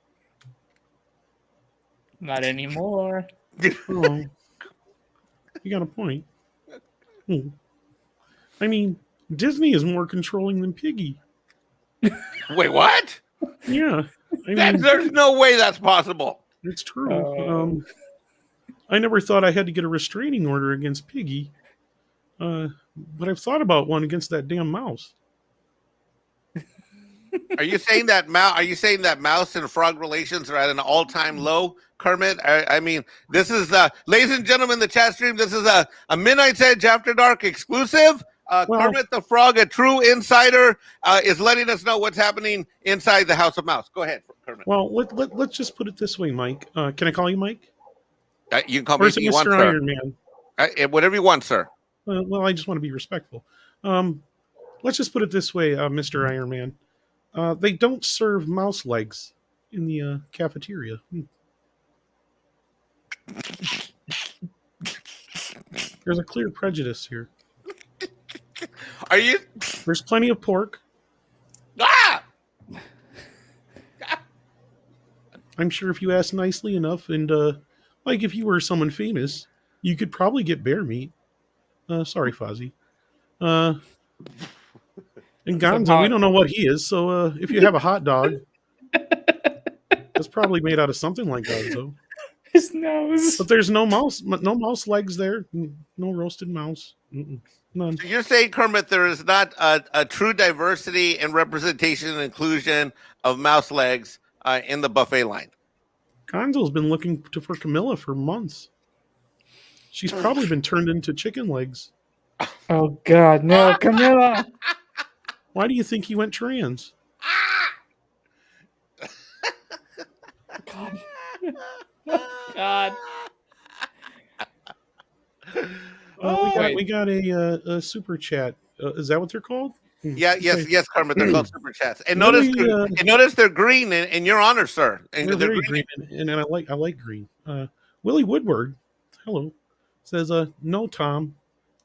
S4: Not anymore.
S1: Oh, you got a point. I mean, Disney is more controlling than Piggy.
S2: Wait, what?
S1: Yeah. I mean,
S2: there's no way that's possible.
S1: It's true. I never thought I had to get a restraining order against Piggy. But I've thought about one against that damn mouse.
S2: Are you saying that mouse and frog relations are at an all-time low, Kermit? I mean, this is ladies and gentlemen, the chat stream. This is a Midnight's Edge After Dark exclusive. Kermit the Frog, a true insider, is letting us know what's happening inside the House of Mouse. Go ahead, Kermit.
S1: Well, let's just put it this way, Mike. Can I call you Mike?
S2: You can call me
S1: Mr.
S2: want,
S1: Iron Man.
S2: Whatever you want, sir.
S1: Well, I just want to be respectful. Let's just put it this way, Mr. Iron Man. They don't serve mouse legs in the cafeteria. There's a clear prejudice here.
S2: Are you?
S1: There's plenty of pork.
S2: Ah!
S1: I'm sure if you ask nicely enough, and like if you were someone famous, you could probably get bear meat. Sorry, Fozzie. And Gonzo, we don't know what he is, so if you have a hot dog, that's probably made out of something like Gonzo.
S4: His nose.
S1: But there's no mouse legs there. No roasted mouse. None.
S2: So you're saying, Kermit, there is not a true diversity and representation and inclusion of mouse legs in the buffet line?
S1: Gonzo's been looking for Camilla for months. She's probably been turned into chicken legs.
S4: Oh God, no, Camilla!
S1: Why do you think he went trans?
S4: God. God.
S1: We got a super chat. Is that what they're called?
S2: Yes, Kermit. They're called super chats. And notice they're green in your honor, sir. And
S1: they're very green, and I like green. Willie Woodward, hello, says, "No, Tom,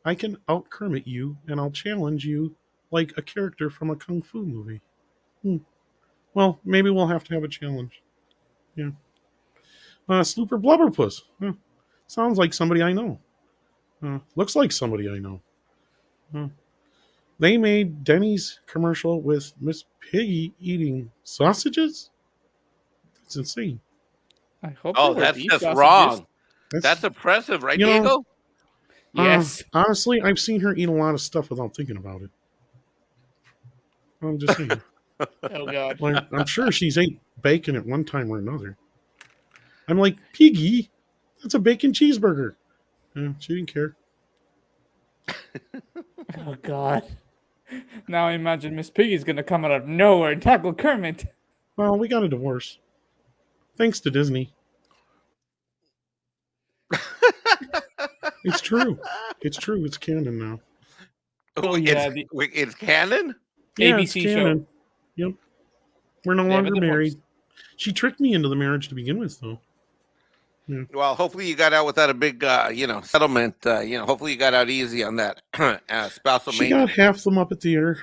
S1: I can out Kermit you, and I'll challenge you like a character from a kung fu movie." Well, maybe we'll have to have a challenge. Yeah. Slooper Blubberpuss. Sounds like somebody I know. Looks like somebody I know. They made Denny's commercial with Miss Piggy eating sausages? That's insane.
S4: I hope.
S2: Oh, that's just wrong. That's oppressive, right, Diego?
S4: Yes.
S1: Honestly, I've seen her eat a lot of stuff without thinking about it. I'm just saying.
S4: Oh God.
S1: Like, I'm sure she's ate bacon at one time or another. I'm like, Piggy, that's a bacon cheeseburger. She didn't care.
S4: Oh God. Now I imagine Miss Piggy's gonna come out of nowhere and tackle Kermit.
S1: Well, we got a divorce. Thanks to Disney. It's true. It's true. It's canon now.
S2: Oh, yeah. It's canon?
S1: Yeah,
S4: ABC
S1: it's canon.
S4: show.
S1: Yep. We're no longer married. She tricked me into the marriage to begin with, though. Yeah.
S2: Well, hopefully you got out without a big, settlement. Hopefully you got out easy on that spousal.
S1: She got half the Muppet Theater.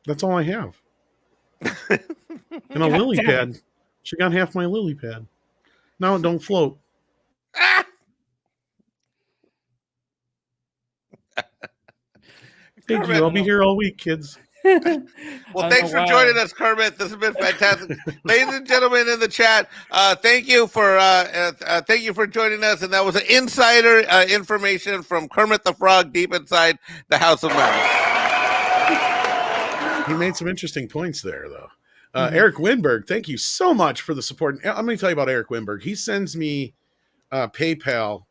S1: That's all I have. And a lily pad. She got half my lily pad. Now it don't float. Thank you. I'll be here all week, kids.
S2: Well, thanks for joining us, Kermit. This has been fantastic. Ladies and gentlemen in the chat, thank you for joining us. And that was an insider information from Kermit the Frog deep inside the House of Mouse.
S1: He made some interesting points there, though. Eric Winberg, thank you so much for the support. I'm going to tell you about Eric Winberg. He sends me PayPal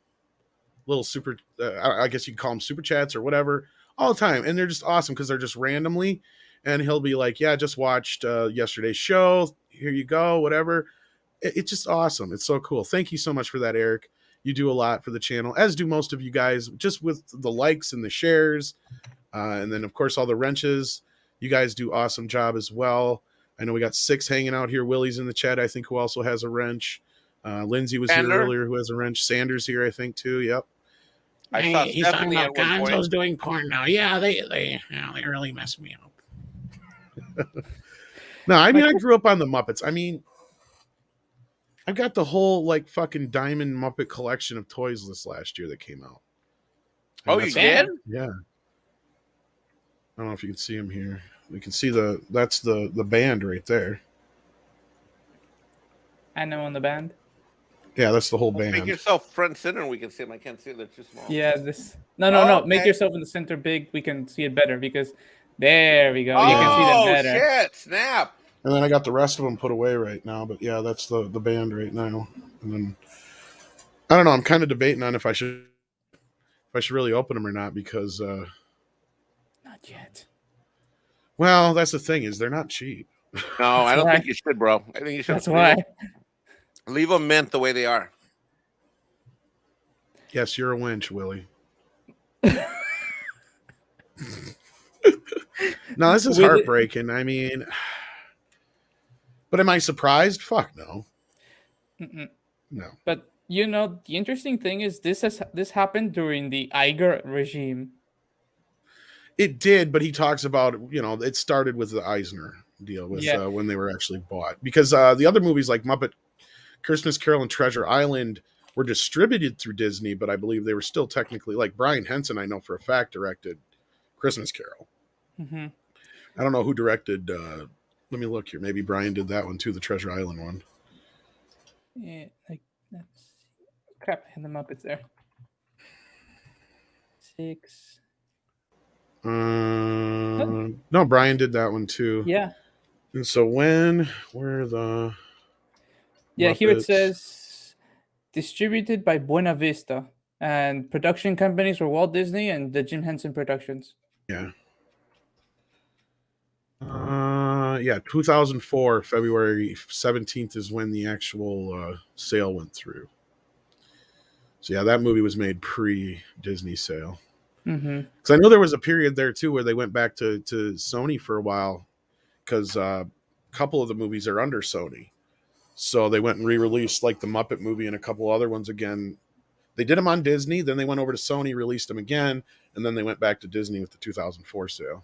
S1: little super, I guess you can call them super chats or whatever, all the time. And they're just awesome because they're just randomly. And he'll be like, yeah, just watched yesterday's show. Here you go, whatever. It's just awesome. It's so cool. Thank you so much for that, Eric. You do a lot for the channel, as do most of you guys, just with the likes and the shares. And then, of course, all the wrenches. You guys do awesome job as well. I know we got 6 hanging out here. Willie's in the chat, I think, who also has a wrench. Lindsay was here earlier, who has a wrench. Sanders here, I think, too. Yep.
S5: He's talking about Gonzo's doing porn now. Yeah, they really messed me up.
S1: No, I mean, I grew up on the Muppets. I mean, I've got the whole fucking Diamond Muppet collection of toys this last year that came out.
S2: Oh, you did?
S1: Yeah. I don't know if you can see them here. We can see that's the band right there.
S4: I know on the band.
S1: Yeah, that's the whole band.
S2: Make yourself front center and we can see them. I can't see them. They're too small.
S4: Yeah, this. No. Okay. Make yourself in the center big. We can see it better because there we go. You can see them better.
S2: Oh, shit. Snap.
S1: And then I got the rest of them put away right now. But yeah, that's the band right now. And then I don't know. I'm kind of debating on if I should really open them or not because.
S4: Not yet.
S1: Well, that's the thing is they're not cheap.
S2: No, I don't think you should, bro. I think you should.
S4: That's why.
S2: Leave them mint the way they are.
S1: Yes, you're a winch, Willie. No, this is heartbreaking. I mean, but am I surprised? Fuck no. No.
S4: But the interesting thing is this happened during the Iger regime.
S1: It did, but he talks about it started with the Eisner deal with when they were actually bought because the other movies like Muppet Christmas Carol and Treasure Island were distributed through Disney, but I believe they were still technically like Brian Henson. I know for a fact directed Christmas Carol.
S4: Mm-hmm.
S1: I don't know who directed Let me look here. Maybe Brian did that one too, the Treasure Island one.
S4: Yeah, like that's crap. I had the Muppets there. 6.
S1: No, Brian did that one too.
S4: Yeah.
S1: And so where the
S4: Muppets? Here it says distributed by Buena Vista, and production companies were Walt Disney and the Jim Henson Productions.
S1: Yeah. 2004, February 17th is when the actual sale went through. So yeah, that movie was made pre-Disney sale. Because I know there was a period there too where they went back to Sony for a while, because a couple of the movies are under Sony. So they went and re-released like the Muppet movie and a couple other ones again. They did them on Disney, then they went over to Sony, released them again, and then they went back to Disney with the 2004 sale.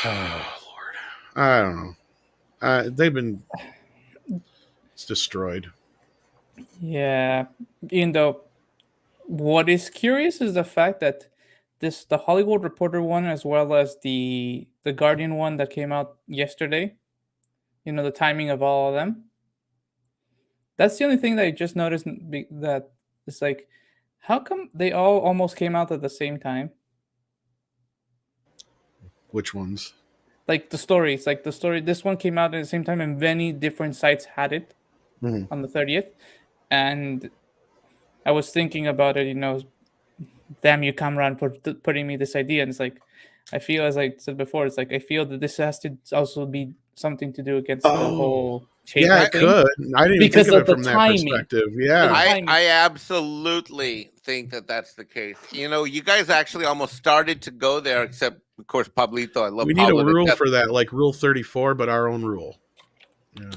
S1: Oh, Lord. I don't know. They've been destroyed.
S4: Yeah. Even though what is curious is the fact that the Hollywood Reporter one, as well as the Guardian one that came out yesterday, the timing of all of them. That's the only thing that I just noticed, that it's like, how come they all almost came out at the same time?
S1: Which ones?
S4: Like the stories. Like the story, this one came out at the same time, and many different sites had it on the 30th. And I was thinking about it, damn you, Kamran, for putting me this idea. And it's like, I feel, as I said before, it's like I feel that this has to also be something to do against the whole thing.
S1: It could. I didn't even think of it from that perspective. Yeah,
S2: I absolutely think that that's the case. You guys actually almost started to go there, except of course Pablito. I love.
S1: We need a rule for that, like Rule 34, but our own rule. Yeah.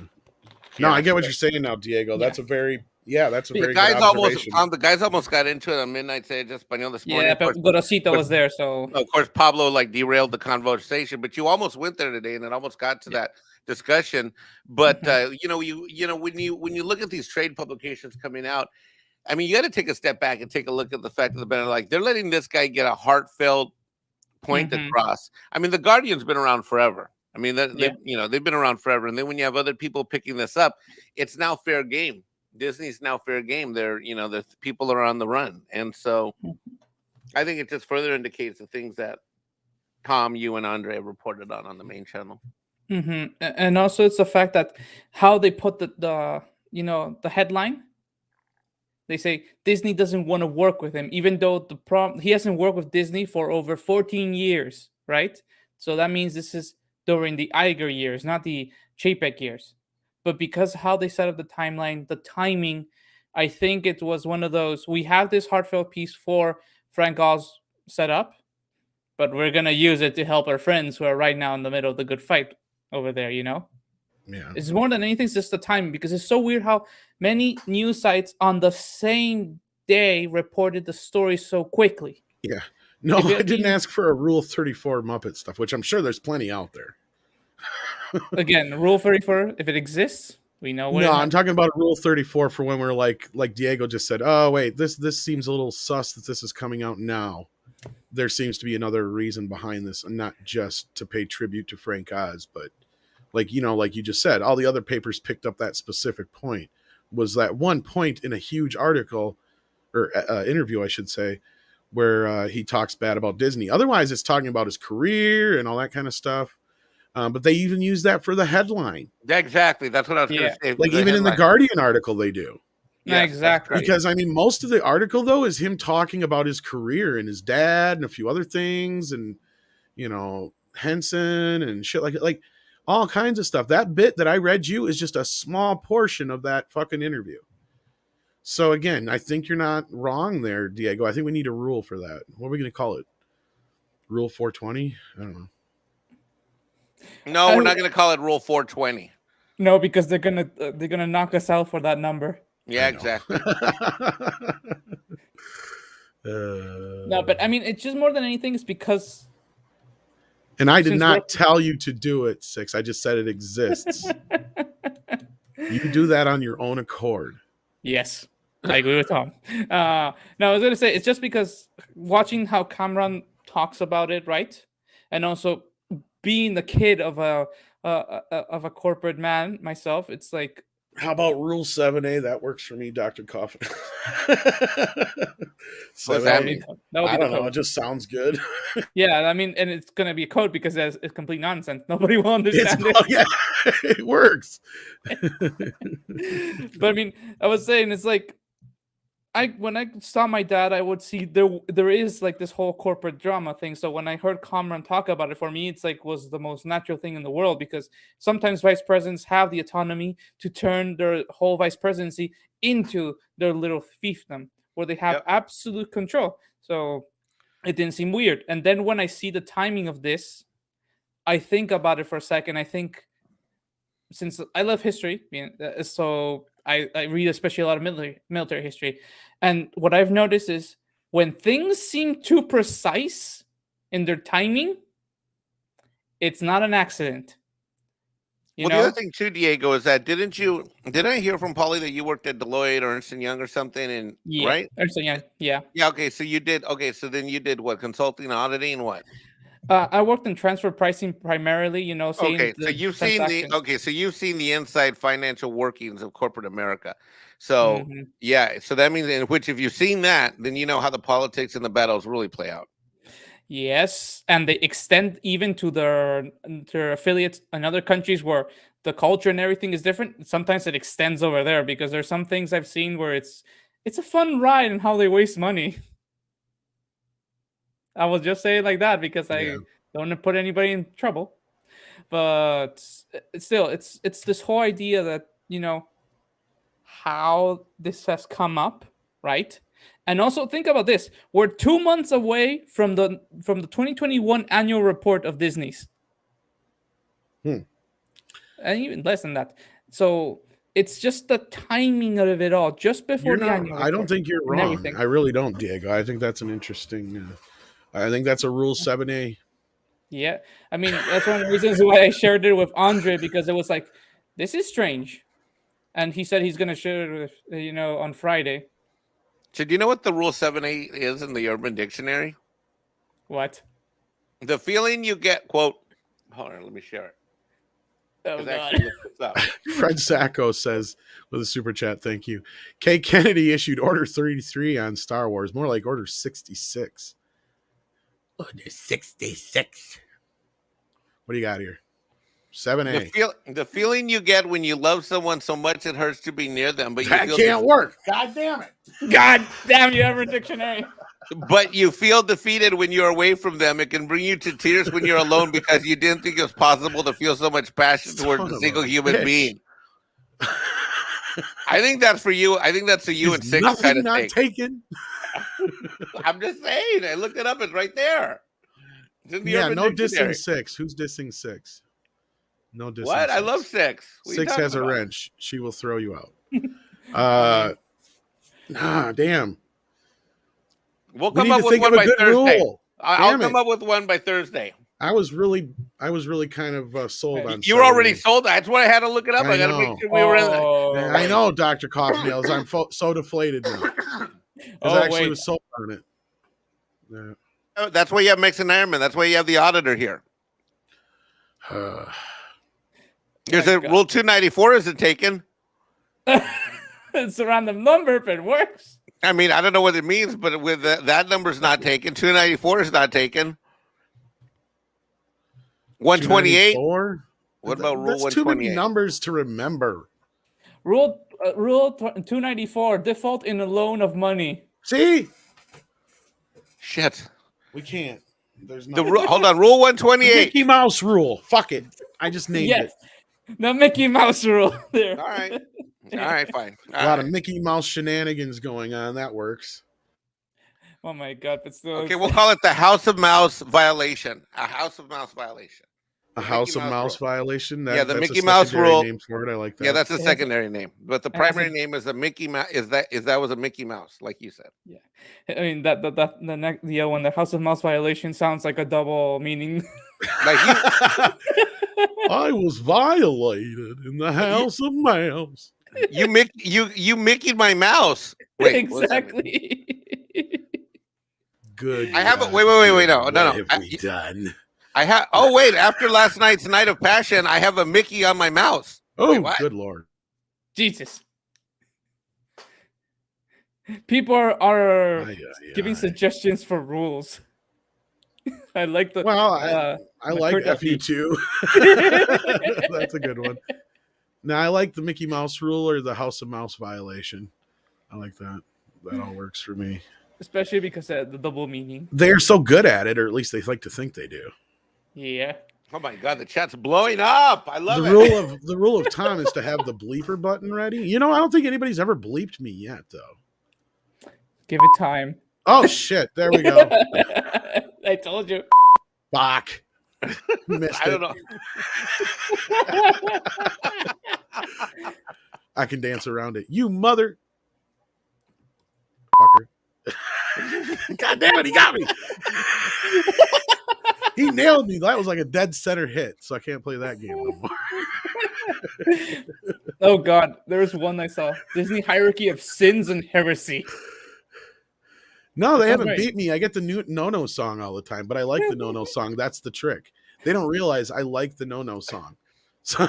S1: No, I get what you're saying now, Diego. That's a very that's a very good observation.
S2: The guys almost got into it on Midnight Sage Español this morning.
S4: Yeah, but Gorosito was there, so
S2: of course Pablo derailed the conversation. But you almost went there today, and it almost got to that discussion. But when you look at these trade publications coming out, I mean, you got to take a step back and take a look at the fact of the matter. Like, they're letting this guy get a heartfelt point across. I mean, the Guardian's been around forever. I mean, they've been around forever. And then when you have other people picking this up, it's now fair game. Disney's now fair game. The people are on the run. And so I think it just further indicates the things that Tom, you, and Andre have reported on the main channel.
S4: And also it's the fact that how they put the headline. They say Disney doesn't want to work with him, even though he hasn't worked with Disney for over 14 years, right? So that means this is during the Iger years, not the Chapek years. But because how they set up the timeline, the timing, I think it was one of those, we have this heartfelt piece for Frank Oz set up, but we're going to use it to help our friends who are right now in the middle of the good fight over there,
S1: Yeah.
S4: It's more than anything, it's just the timing, because it's so weird how many news sites on the same day reported the story so quickly.
S1: Yeah. No, I didn't ask for a Rule 34 Muppet stuff, which I'm sure there's plenty out there.
S4: Again, Rule 34, if it exists, we know what.
S1: No, I'm talking about Rule 34 for when we're like Diego just said, oh, wait, this seems a little sus that this is coming out now. There seems to be another reason behind this, and not just to pay tribute to Frank Oz, but like you just said, all the other papers picked up that specific point. Was that one point in a huge article or interview, I should say, where he talks bad about Disney. Otherwise, it's talking about his career and all that kind of stuff. But they even use that for the headline.
S2: Exactly. That's what I was going to say.
S1: Like even in the Guardian artitle, they do.
S4: Yeah, exactly.
S1: Because I mean, most of the article though is him talking about his career and his dad and a few other things, and Henson and shit like all kinds of stuff. That bit that I read you is just a small portion of that fucking interview. So again, I think you're not wrong there, Diego. I think we need a rule for that. What are we going to call it? Rule 420? I don't know.
S2: No, we're not going to call it Rule 420.
S4: No, because they're gonna knock us out for that number.
S2: Yeah, exactly.
S4: No, but I mean, it's just more than anything, it's because.
S1: And I did not tell you to do it, Six. I just said it exists. You do that on your own accord.
S4: Yes, I agree with Tom. No, I was going to say, it's just because watching how Cameron talks about it, right? And also being the kid of a corporate man myself, it's like,
S1: how about Rule 7A? That works for me, Dr. Coffin.
S2: What's that mean?
S1: I don't know. It just sounds good.
S4: Yeah, I mean, and it's gonna be a code because it's complete nonsense. Nobody will understand it.
S1: Yeah, it works.
S4: But I mean, I was saying, it's like, when I saw my dad, I would see there is like this whole corporate drama thing. So when I heard Kamran talk about it, for me, it's like was the most natural thing in the world, because sometimes vice presidents have the autonomy to turn their whole vice presidency into their little fiefdom, where they have absolute control. So it didn't seem weird. And then when I see the timing of this, I think about it for a second. I think, since I love history, so I read especially a lot of military history. And what I've noticed is when things seem too precise in their timing, it's not an accident.
S2: The other thing too, Diego, is that did I hear from Paulie that you worked at Deloitte or Ernst & Young or something? And right?
S4: Ernst & Young, yeah.
S2: Yeah, okay. So then you did what? Consulting, auditing, and what?
S4: I worked in transfer pricing primarily,
S2: Okay, so you've seen the inside financial workings of corporate America. So so that means, in which, if you've seen that, then you know how the politics and the battles really play out.
S4: Yes, and they extend even to their affiliates in other countries where the culture and everything is different. Sometimes it extends over there, because there's some things I've seen where it's a fun ride and how they waste money. I will just say it like that because I don't want to put anybody in trouble. But still, it's this whole idea that, how this has come up, right? And also think about this. We're 2 months away from the 2021 annual report of Disney's. And even less than that. So it's just the timing of it all, just before the annual report.
S1: I don't think you're wrong. I really don't, Diego. I think that's an interesting... I think that's a Rule 7A.
S4: Yeah. I mean, that's one of the reasons why I shared it with Andre, because it was like, this is strange. And he said he's going to share it with, on Friday.
S2: So do you know what the Rule 7A is in the Urban Dictionary?
S4: What?
S2: The feeling you get, quote, hold on, let me share it.
S4: Oh, God.
S1: Fred Sacco says, with a super chat, thank you. Kay Kennedy issued Order 33 on Star Wars, more like Order 66. Order 66. What do you got here? 7A.
S2: The feeling you get when you love someone so much it hurts to be near them, but
S1: that can't work. God damn it.
S4: God damn you, Urban Dictionary.
S2: But you feel defeated when you're away from them. It can bring you to tears when you're alone because you didn't think it was possible to feel so much passion towards a single human being. I think that's for you. I think that's a you and six kind of thing.
S1: Taken.
S2: I'm just saying. I looked it up. It's right there. It's
S1: no dissing 6. Who's dissing 6? No dissing.
S2: What?
S1: 6.
S2: I love 6.
S1: 6 has a wrench. She will throw you out. Damn.
S2: We'll come up with one by Thursday. I'll come up with one by Thursday.
S1: I was really kind of sold on.
S2: You were already sold. That's why I had to look it up. I got to make sure we were in.
S1: I know, Dr. Coffee Nails. I'm so deflated now. I actually was sold on it. Yeah.
S2: That's why you have Mexican Ironman. That's why you have the auditor here. There's a Rule 294 isn't taken.
S4: It's a random number, but it works.
S2: I mean, I don't know what it means, but with that number's not taken. 294 is not taken. 128. What about Rule 128? That's too many
S1: numbers to remember.
S4: Rule 294, default in a loan of money.
S1: See?
S2: Shit.
S1: We can't. There's
S2: no. Hold on. Rule 128.
S1: Mickey Mouse rule. Fuck it. I just named it.
S4: The Mickey Mouse rule. There.
S2: All right. All right, fine.
S1: A lot of Mickey Mouse shenanigans going on. That works.
S4: Oh my God! But still,
S2: okay, we'll call it the House of Mouse violation. A House of Mouse violation.
S1: A House of Mouse violation.
S2: Yeah, the Mickey Mouse rule.
S1: Name for it. I like that.
S2: Yeah, that's a secondary name, but the primary name is a Mickey Mouse. Is that was a Mickey Mouse, like you said?
S4: Yeah, I mean the other one, the House of Mouse violation, sounds like a double meaning.
S2: Like
S1: I was violated in the House of Mouse.
S2: You Mickey'd my mouse. Wait,
S4: exactly.
S1: Good.
S2: I have a wait. No.
S1: What have we done?
S2: I have. Oh wait! After last night's Night of Passion, I have a Mickey on my mouse.
S1: Oh, wait, good Lord!
S4: Jesus. People are giving suggestions for rules. I like the.
S1: Well, I like FU too. That's a good one. Now I like the Mickey Mouse rule or the House of Mouse violation. I like that. That all works for me.
S4: Especially because of the double meaning.
S1: They're so good at it, or at least they like to think they do.
S4: Yeah.
S2: Oh my God, the chat's blowing up. I love
S1: it. The rule of Tom is to have the bleeper button ready. You know, I don't think anybody's ever bleeped me yet, though.
S4: Give it time.
S1: Oh shit! There we go.
S4: I told you.
S1: Fuck. Missed
S2: I don't know.
S1: I can dance around it. You mother fucker. God damn it, he got me. He nailed me. That was like a dead center hit, so I can't play that game no more.
S4: Oh God, there was one I saw. Disney Hierarchy of Sins and Heresy.
S1: No, they haven't beat me. I get the new No-No song all the time, but I like the No-No song. That's the trick. They don't realize I like the No-No song. So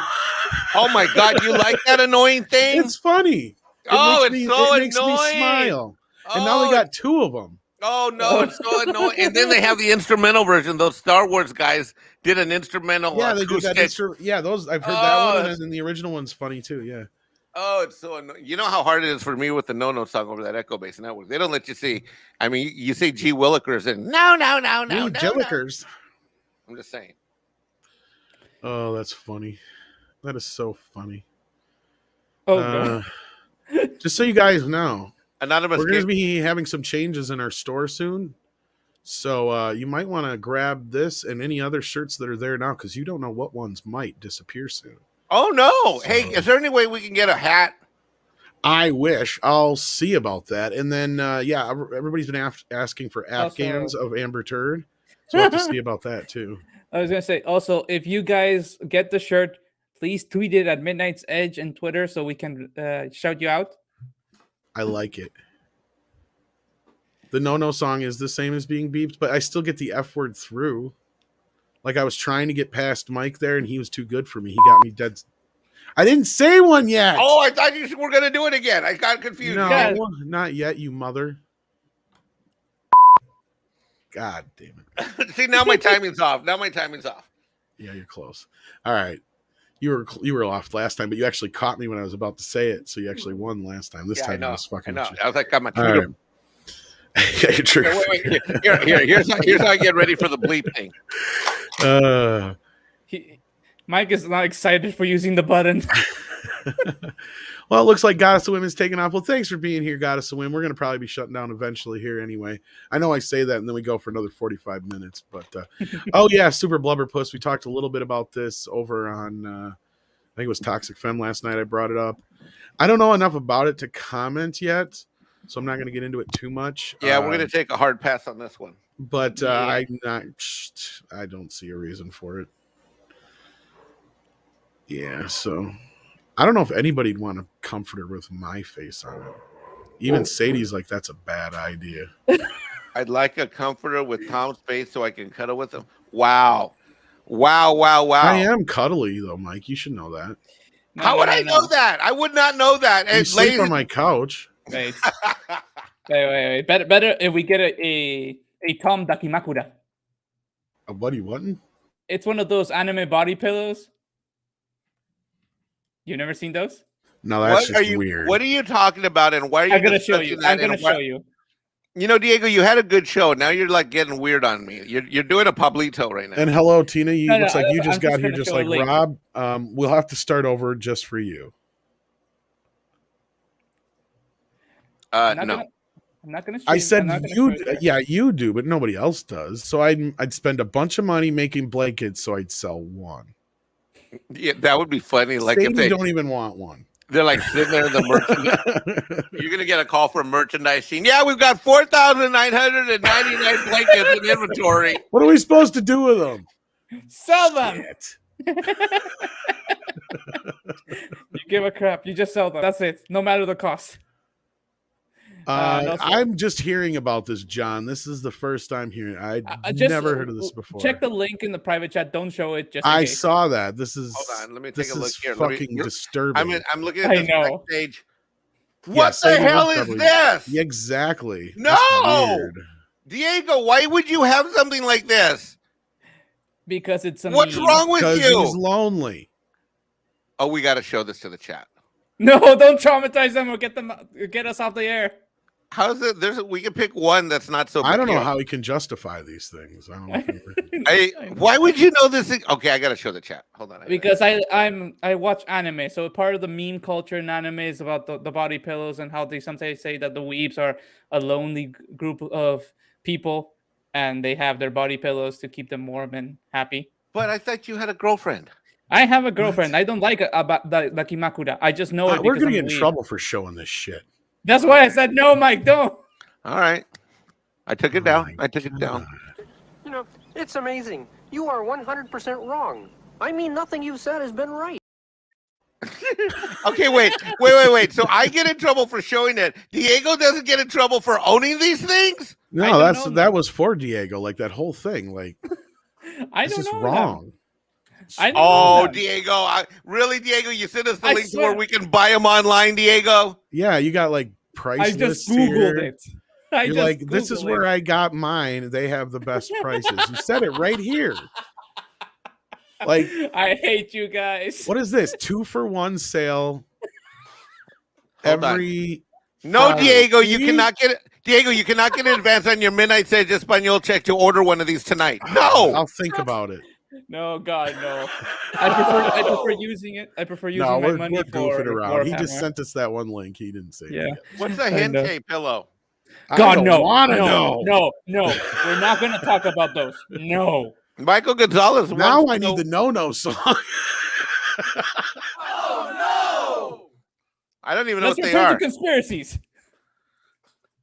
S2: oh my God, you like that annoying thing?
S1: It's funny.
S2: It
S1: makes me smile. And now they got two of them.
S2: Oh no, it's so annoying. And then they have the instrumental version. Those Star Wars guys did an instrumental.
S1: Yeah, they do that. Yeah, those I've heard that one, and then the original one's funny too. Yeah.
S2: Oh, it's so annoying. You know how hard it is for me with the No-No song over that Echo Bass Network. They don't let you see. I mean, you say G Willikers and no.
S1: Jillikers.
S2: I'm just saying.
S1: Oh, that's funny. That is so funny.
S4: Oh,
S1: just so you guys know,
S2: Anonymous,
S1: we're going to be having some changes in our store soon. So you might want to grab this and any other shirts that are there now because you don't know what ones might disappear soon.
S2: Oh, no. So, hey, is there any way we can get a hat?
S1: I wish. I'll see about that. And then, everybody's been asking for Afghans of Amber Turd. So we'll have to see about that, too.
S4: I was going to say, also, if you guys get the shirt, please tweet it at Midnight's Edge and Twitter so we can shout you out.
S1: I like it. The No-No song is the same as being beeped, but I still get the F word through. Like I was trying to get past Mike there, and he was too good for me. He got me dead. I didn't say one yet.
S2: Oh, I thought you were going to do it again. I got confused.
S1: No, not yet, you mother. God damn
S2: it. See, now my timing's off.
S1: Yeah, you're close. All right. You were off last time, but you actually caught me when I was about to say it, so you actually won last time. This time I was fucking with you.
S2: I was like, got my trigger.
S1: Right. Yeah, your trigger.
S2: Here's how I get ready for the bleep thing.
S4: Mike is not excited for using the button.
S1: Well, it looks like Goddess of Women's taking off. Well, thanks for being here, Goddess of Women. We're going to probably be shutting down eventually here anyway. I know I say that, and then we go for another 45 minutes. But, oh, yeah, Super Blubber Puss. We talked a little bit about this over on, I think it was Toxic Femme last night. I brought it up. I don't know enough about it to comment yet, so I'm not going to get into it too much.
S2: Yeah, we're going to take a hard pass on this one.
S1: But I don't see a reason for it. Yeah, so I don't know if anybody'd want a comforter with my face on it. Even Sadie's like, that's a bad idea.
S2: I'd like a comforter with Tom's face so I can cuddle with him. Wow. I
S1: am cuddly, though, Mike. You should know that.
S2: How would I know that? I would not know that.
S1: You sleep on my couch.
S4: Wait. Wait. Better if we get a Tom Dakimakura.
S1: A what are you wanting?
S4: It's one of those anime body pillows. You've never seen those?
S1: No, that's just weird.
S2: What are you talking about? And why are you?
S4: I'm gonna show you.
S2: You know, Diego, you had a good show. Now you're like getting weird on me. You're doing a Pablito right now.
S1: And hello, Tina. Looks like you just got here just like Rob. We'll have to start over just for you.
S2: No.
S4: I'm not gonna.
S1: I said you. Yeah, you do, but nobody else does. So I'd spend a bunch of money making blankets, so I'd sell one.
S2: Yeah, that would be funny. Like
S1: Sadie
S2: if they
S1: don't even want one.
S2: They're like sitting there in the merchandise. You're gonna get a call from merchandising. Yeah, we've got 4,999 blankets in inventory.
S1: What are we supposed to do with them?
S4: Sell them. You give a crap. You just sell them. That's it. No matter the cost.
S1: I'm just hearing about this, John. This is the first time hearing. I'd never heard of this before.
S4: Check the link in the private chat. Don't show it. Just
S1: I saw that. This is.
S2: Hold on. Let me take a look here.
S1: Fucking disturbing.
S2: I'm looking at this backstage.
S1: What
S2: the hell is this?
S1: Exactly.
S2: No, Diego. Why would you have something like this?
S4: Because it's
S2: what's wrong with you?
S1: Because he's lonely.
S2: Oh, we got to show this to the chat.
S4: No, don't traumatize them or get us off the air.
S2: How's it? We can pick one that's not so.
S1: I don't know how he can justify these things. I don't know.
S2: Why would you know this thing? Okay, I gotta show the chat. Hold on.
S4: Because I watch anime, so part of the meme culture in anime is about the body pillows and how they sometimes say that the weebs are a lonely group of people and they have their body pillows to keep them warm and happy.
S2: But I thought you had a girlfriend.
S4: I have a girlfriend. I don't like the Kimakura. I just know it.
S1: We're gonna get in trouble for showing this shit.
S4: That's why I said no, Mike. Don't.
S2: All right, I took it down. I took it down.
S6: You know, it's amazing. You are 100% wrong. I mean, nothing you've said has been right.
S2: Okay, wait. So I get in trouble for showing it. Diego doesn't get in trouble for owning these things?
S1: No, that was for Diego. Like that whole thing. Like
S4: this
S1: is wrong.
S2: Diego. Really, Diego? You sent us the link to where we can buy them online, Diego?
S1: Yeah, you got like price
S4: I just
S1: lists
S4: Googled
S1: here.
S4: it.
S1: You're like, this is where I got mine. They have the best prices. You said it right here. Like,
S4: I hate you guys.
S1: What is this? 2-for-1 sale.
S2: No, Diego, you cannot get it. Diego, you cannot get an advance on your midnight Sage Espanol check to order one of these tonight. No,
S1: I'll think about it.
S4: No, God, no. I prefer using it. I prefer using my money
S1: we're goofing
S4: for
S1: around. He just sent us that one link. He didn't say.
S4: Yeah.
S2: What's a hentai pillow?
S4: God, no.
S1: No.
S4: We're not going to talk about those. No.
S2: Michael Gonzalez.
S1: Now I need the no song.
S2: Oh no! I don't even know what they
S4: are.
S2: To
S4: conspiracies.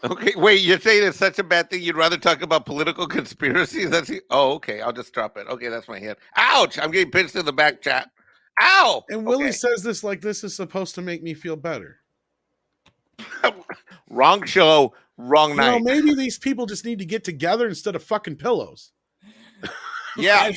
S2: Okay, wait. You're saying it's such a bad thing? You'd rather talk about political conspiracies? Okay. I'll just drop it. Okay, that's my hit. Ouch! I'm getting pinched in the back, chat. Ow!
S1: And Willie says this like this is supposed to make me feel better.
S2: Wrong show, wrong night.
S1: Maybe these people just need to get together instead of fucking pillows.
S2: Yeah.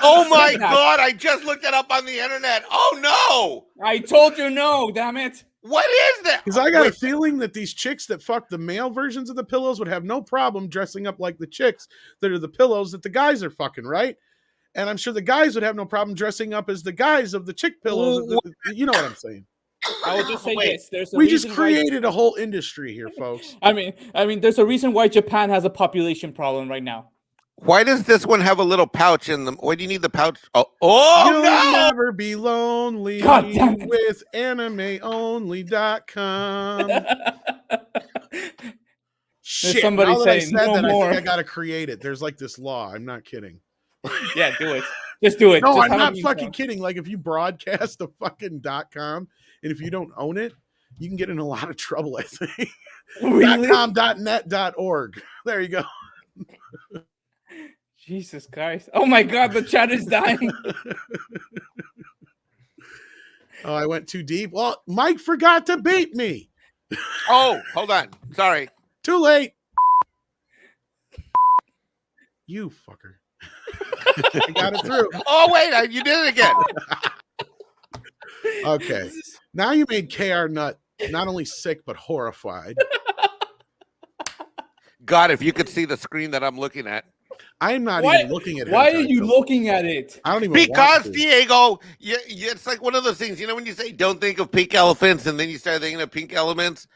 S2: Oh my God! I just looked it up on the internet. Oh no!
S4: I told you no. Damn it!
S2: What is that?
S1: Because I got a feeling that these chicks that fuck the male versions of the pillows would have no problem dressing up like the chicks that are the pillows that the guys are fucking, right? And I'm sure the guys would have no problem dressing up as the guys of the chick pillows. You know what I'm saying?
S4: I will just say this:
S1: we just created a whole industry here, folks.
S4: I mean, there's a reason why Japan has a population problem right now.
S2: Why does this one have a little pouch in them? Why do you need the pouch? You'll
S1: never be lonely with animeonly.com. Shit,
S4: somebody
S1: now that I
S4: saying
S1: said
S4: no
S1: that,
S4: more.
S1: I think I gotta create it. There's like this law. I'm not kidding.
S4: Yeah, do it. Just do it.
S1: No,
S4: just
S1: I'm not fucking kidding. Like if you broadcast a fucking .com and if you don't own it, you can get in a lot of trouble, I think.
S4: Really?
S1: .com.net.org. There you go.
S4: Jesus Christ. Oh my God, the chat is dying.
S1: Oh, I went too deep. Well, Mike forgot to beat me.
S2: Oh, hold on. Sorry.
S1: Too late. You fucker. I got it through.
S2: Oh, wait. You did it again.
S1: Okay. Now you made KR Nut not only sick, but horrified.
S2: God, if you could see the screen that I'm looking at.
S1: I'm not even looking at it.
S4: Why are you looking at it?
S1: I don't even
S2: because Diego, it's like one of those things. You know when you say don't think of pink elephants, and then you start thinking of pink elements,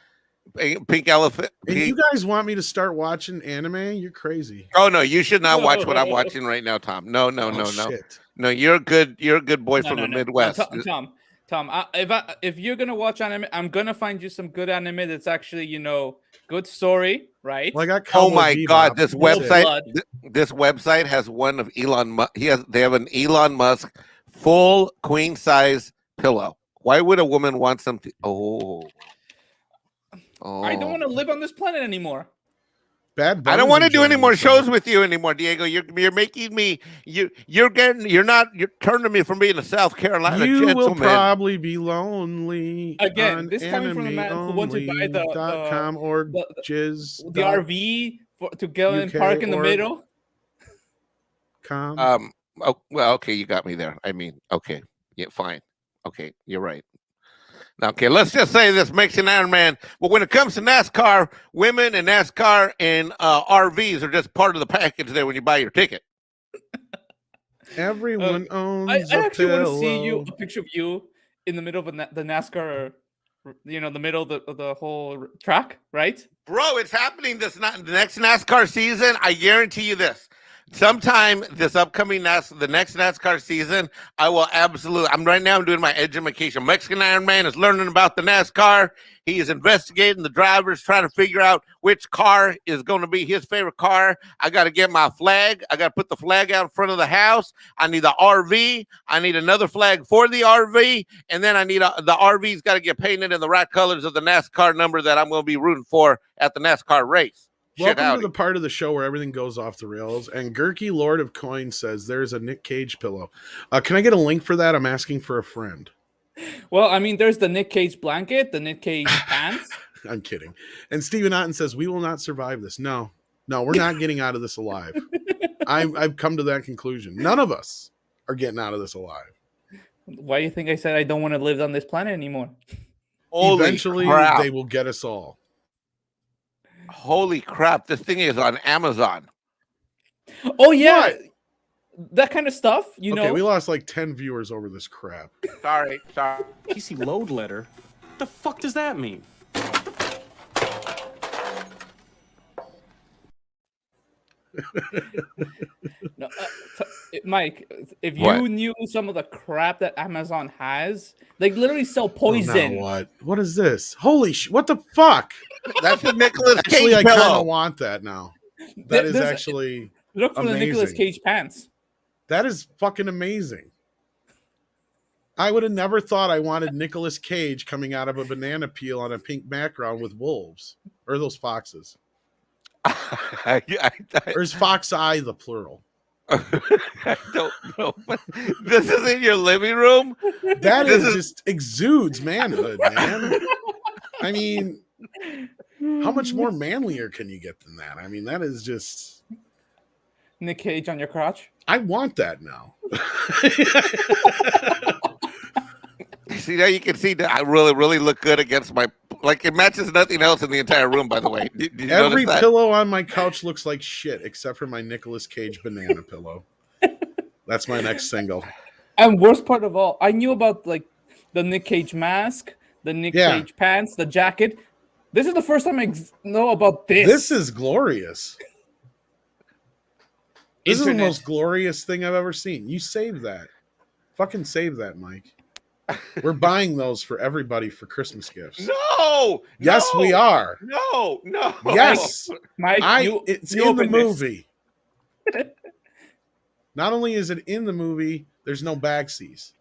S2: pink elephant.
S1: And you guys want me to start watching anime? You're crazy.
S2: Oh no, you should not watch what I'm watching right now, Tom. No.
S1: Shit.
S2: No, you're a good boy from the Midwest.
S4: Tom, if you're gonna watch anime, I'm gonna find you some good anime that's actually good story, right?
S1: Well, I got
S2: oh my God, this website has one of Elon Musk. They have an Elon Musk full queen size pillow. Why would a woman want something? Oh.
S4: I don't want to live on this planet anymore.
S1: Bad
S2: I don't want to do any more shows
S1: show.
S2: with you anymore, Diego. You're making me you're turning me from being a South Carolina
S1: you
S2: gentleman.
S1: will probably be lonely.
S4: Again, this coming from the man who wants to buy the RV to go and park in the middle.
S2: Oh, well, okay, you got me there. I mean, okay, yeah, fine. Okay, you're right. Okay, let's just say this Mexican Iron Man. But when it comes to NASCAR, women and NASCAR and RVs are just part of the package there when you buy your ticket.
S1: Everyone owns.
S4: I actually want to see a picture of you in the middle of the NASCAR, the middle of the whole track, right?
S2: Bro, it's happening the next NASCAR season. I guarantee you this. Sometime this upcoming the next NASCAR season, I will absolutely. I'm doing my education. Mexican Iron Man is learning about the NASCAR. He is investigating the drivers, trying to figure out which car is going to be his favorite car. I got to get my flag. I got to put the flag out in front of the house. I need the RV. I need another flag for the RV, and then I need the RV's got to get painted in the right colors of the NASCAR number that I'm going to be rooting for at the NASCAR race.
S1: Welcome to the part of the show where everything goes off the rails. And Gurky Lord of Coin says there's a Nick Cage pillow. Can I get a link for that? I'm asking for a friend.
S4: Well, I mean, there's the Nick Cage blanket, the Nick Cage pants.
S1: I'm kidding. And Stephen Otten says we will not survive this. No, we're not getting out of this alive. I've come to that conclusion. None of us are getting out of this alive.
S4: Why do you think I said I don't want to live on this planet anymore?
S1: Eventually, they will get us all.
S2: Holy crap, this thing is on Amazon.
S4: Oh, yeah. What? That kind of stuff, you know.
S1: Okay, we lost like 10 viewers over this crap.
S2: Sorry.
S7: PC load letter? What the fuck does that mean?
S4: No, Mike, if you knew some of the crap that Amazon has, they literally sell poison.
S1: Oh, what is this? Holy shit! What the fuck?
S2: That's the Nicolas Cage
S1: Actually, I
S2: pillow.
S1: kind of want that now. That is actually
S4: look for
S1: amazing.
S4: The Nicolas Cage pants.
S1: That is fucking amazing. I would have never thought I wanted Nicolas Cage coming out of a banana peel on a pink background with wolves or those foxes. Or is fox eye the plural?
S2: I don't know. This is in your living room?
S1: That just exudes manhood, man. I mean, how much more manlier can you get than that? I mean, that is just
S4: Nick Cage on your crotch.
S1: I want that now.
S2: See, now you can see that I really look good against my. Like, it matches nothing else in the entire room, by the way. Did you
S1: Every
S2: notice that?
S1: pillow on my couch looks like shit, except for my Nicolas Cage banana pillow. That's my next single.
S4: And worst part of all, I knew about like the Nick Cage mask, the Nick Cage pants, the jacket. This is the first time I know about this.
S1: This is glorious. This is the most glorious thing I've ever seen. You save that. Fucking save that, Mike. We're buying those for everybody for Christmas gifts.
S2: No!
S1: Yes, we are.
S2: No!
S1: Yes!
S4: Mike,
S1: it's in the movie. Not only is it in the movie, there's no backseas.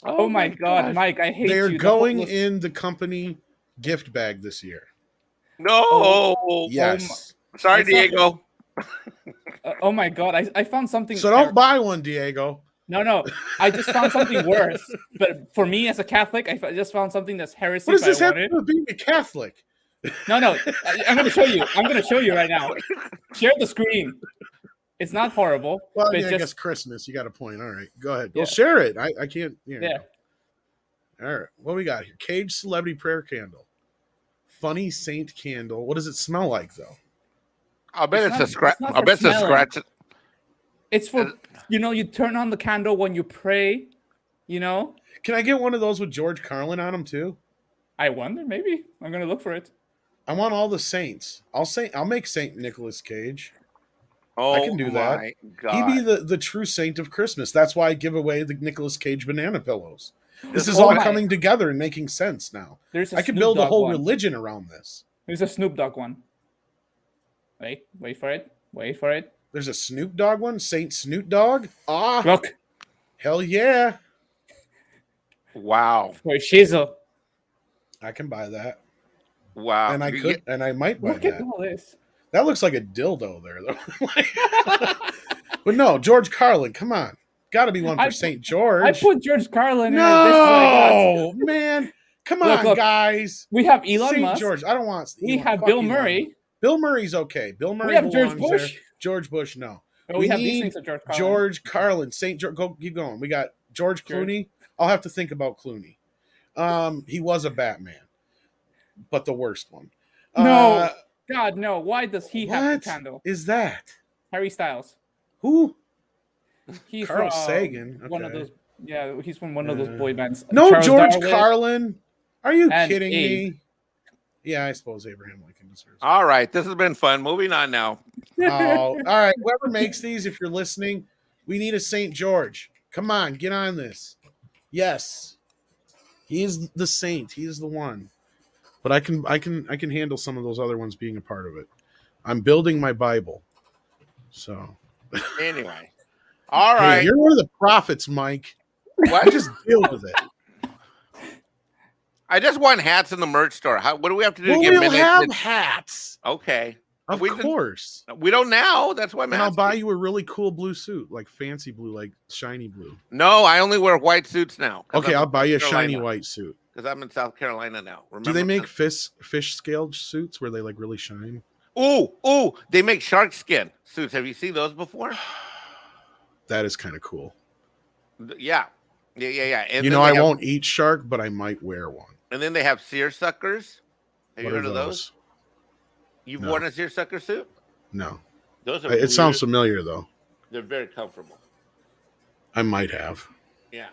S4: Oh my God, Mike, I hate you.
S1: They're going in the company gift bag this year.
S2: No!
S1: Yes.
S2: Sorry, Diego.
S4: Oh my God, I found something.
S1: So don't buy one, Diego.
S4: No, I just found something worse. But for me as a Catholic, I just found something that's heresy.
S1: What does this have to do with being a Catholic?
S4: No, I'm going to show you. I'm going to show you right now. Share the screen. It's not horrible.
S1: Well, I guess Christmas. You got a point. All right, go ahead. Well, share it. I can't. Yeah. All right, what we got here? Cage Celebrity Prayer Candle. Funny Saint Candle. What does it smell like, though?
S2: I bet it's a scratch. I bet it's a scratch.
S4: It's for, you turn on the candle when you pray, Can
S1: I get one of those with George Carlin on them, too?
S4: I wonder, maybe. I'm going to look for it.
S1: I want all the saints. I'll make Saint Nicolas Cage.
S2: Oh,
S1: I can do that.
S2: My God.
S1: He'd be the true saint of Christmas. That's why I give away the Nicolas Cage banana pillows. This is all coming together and making sense now. I could build a whole religion around this.
S4: There's a Snoop Dogg one. Wait for it.
S1: There's a Snoop Dogg one? Saint Snoop Dogg? Ah.
S4: Look.
S1: Hell yeah.
S2: Wow.
S4: For Shizzle.
S1: I can buy that.
S2: Wow.
S1: And I might buy
S4: Look
S1: that.
S4: at all this.
S1: That looks like a dildo there, though. But no, George Carlin, come on. Got to be one for St. George.
S4: I put George Carlin in.
S1: No, man. Come on,
S4: Look,
S1: guys.
S4: we have Elon
S1: St.
S4: Musk.
S1: George. I don't want.
S4: We have Bill Murray.
S1: Bill Murray's okay. Bill Murray.
S4: We have George Bush.
S1: There. George Bush, no.
S4: Oh, we have these things of George Carlin.
S1: George Carlin. St. George. Go, keep going. We got George Clooney. I'll have to think about Clooney. He was a Batman, but the worst one.
S4: No, God, no. Why does he have the candle?
S1: Is that
S4: Harry Styles?
S1: Who?
S4: He's
S1: Carl
S4: from
S1: Sagan. Okay.
S4: One of those. Yeah, he's from one of those boy bands.
S1: No,
S4: Charles
S1: George
S4: Darwin.
S1: Carlin. Are you kidding
S4: Abe.
S1: me? Yeah, I suppose Abraham Lincoln deserves it.
S2: All right, this has been fun. Moving on now.
S1: Oh, all right. Whoever makes these, if you're listening, we need a St. George. Come on, get on this. Yes, he is the saint. He is the one. But I can handle some of those other ones being a part of it. I'm building my Bible. So
S2: anyway, all right.
S1: Hey, you're one of the prophets, Mike.
S2: What?
S1: Just deal with it.
S2: I just want hats in the merch store. What do we have to do to get
S1: we'll have hats.
S2: Okay.
S1: Of course.
S2: We don't now. That's why I'm
S1: asking. I'll buy you a really cool blue suit, like fancy blue, like shiny blue.
S2: No, I only wear white suits now.
S1: Okay, I'll buy you a shiny white suit.
S2: Because I'm in South Carolina now.
S1: Remember, do they make fish scale suits where they like really shine?
S2: Ooh, they make shark skin suits. Have you seen those before?
S1: That is kind of cool.
S2: Yeah. And
S1: I won't eat shark, but I might wear one.
S2: And then they have seersuckers. Have you heard of those? You've worn a seersucker suit?
S1: No.
S2: Those are
S1: it sounds familiar, though.
S2: They're very comfortable.
S1: I might have.
S2: Yeah.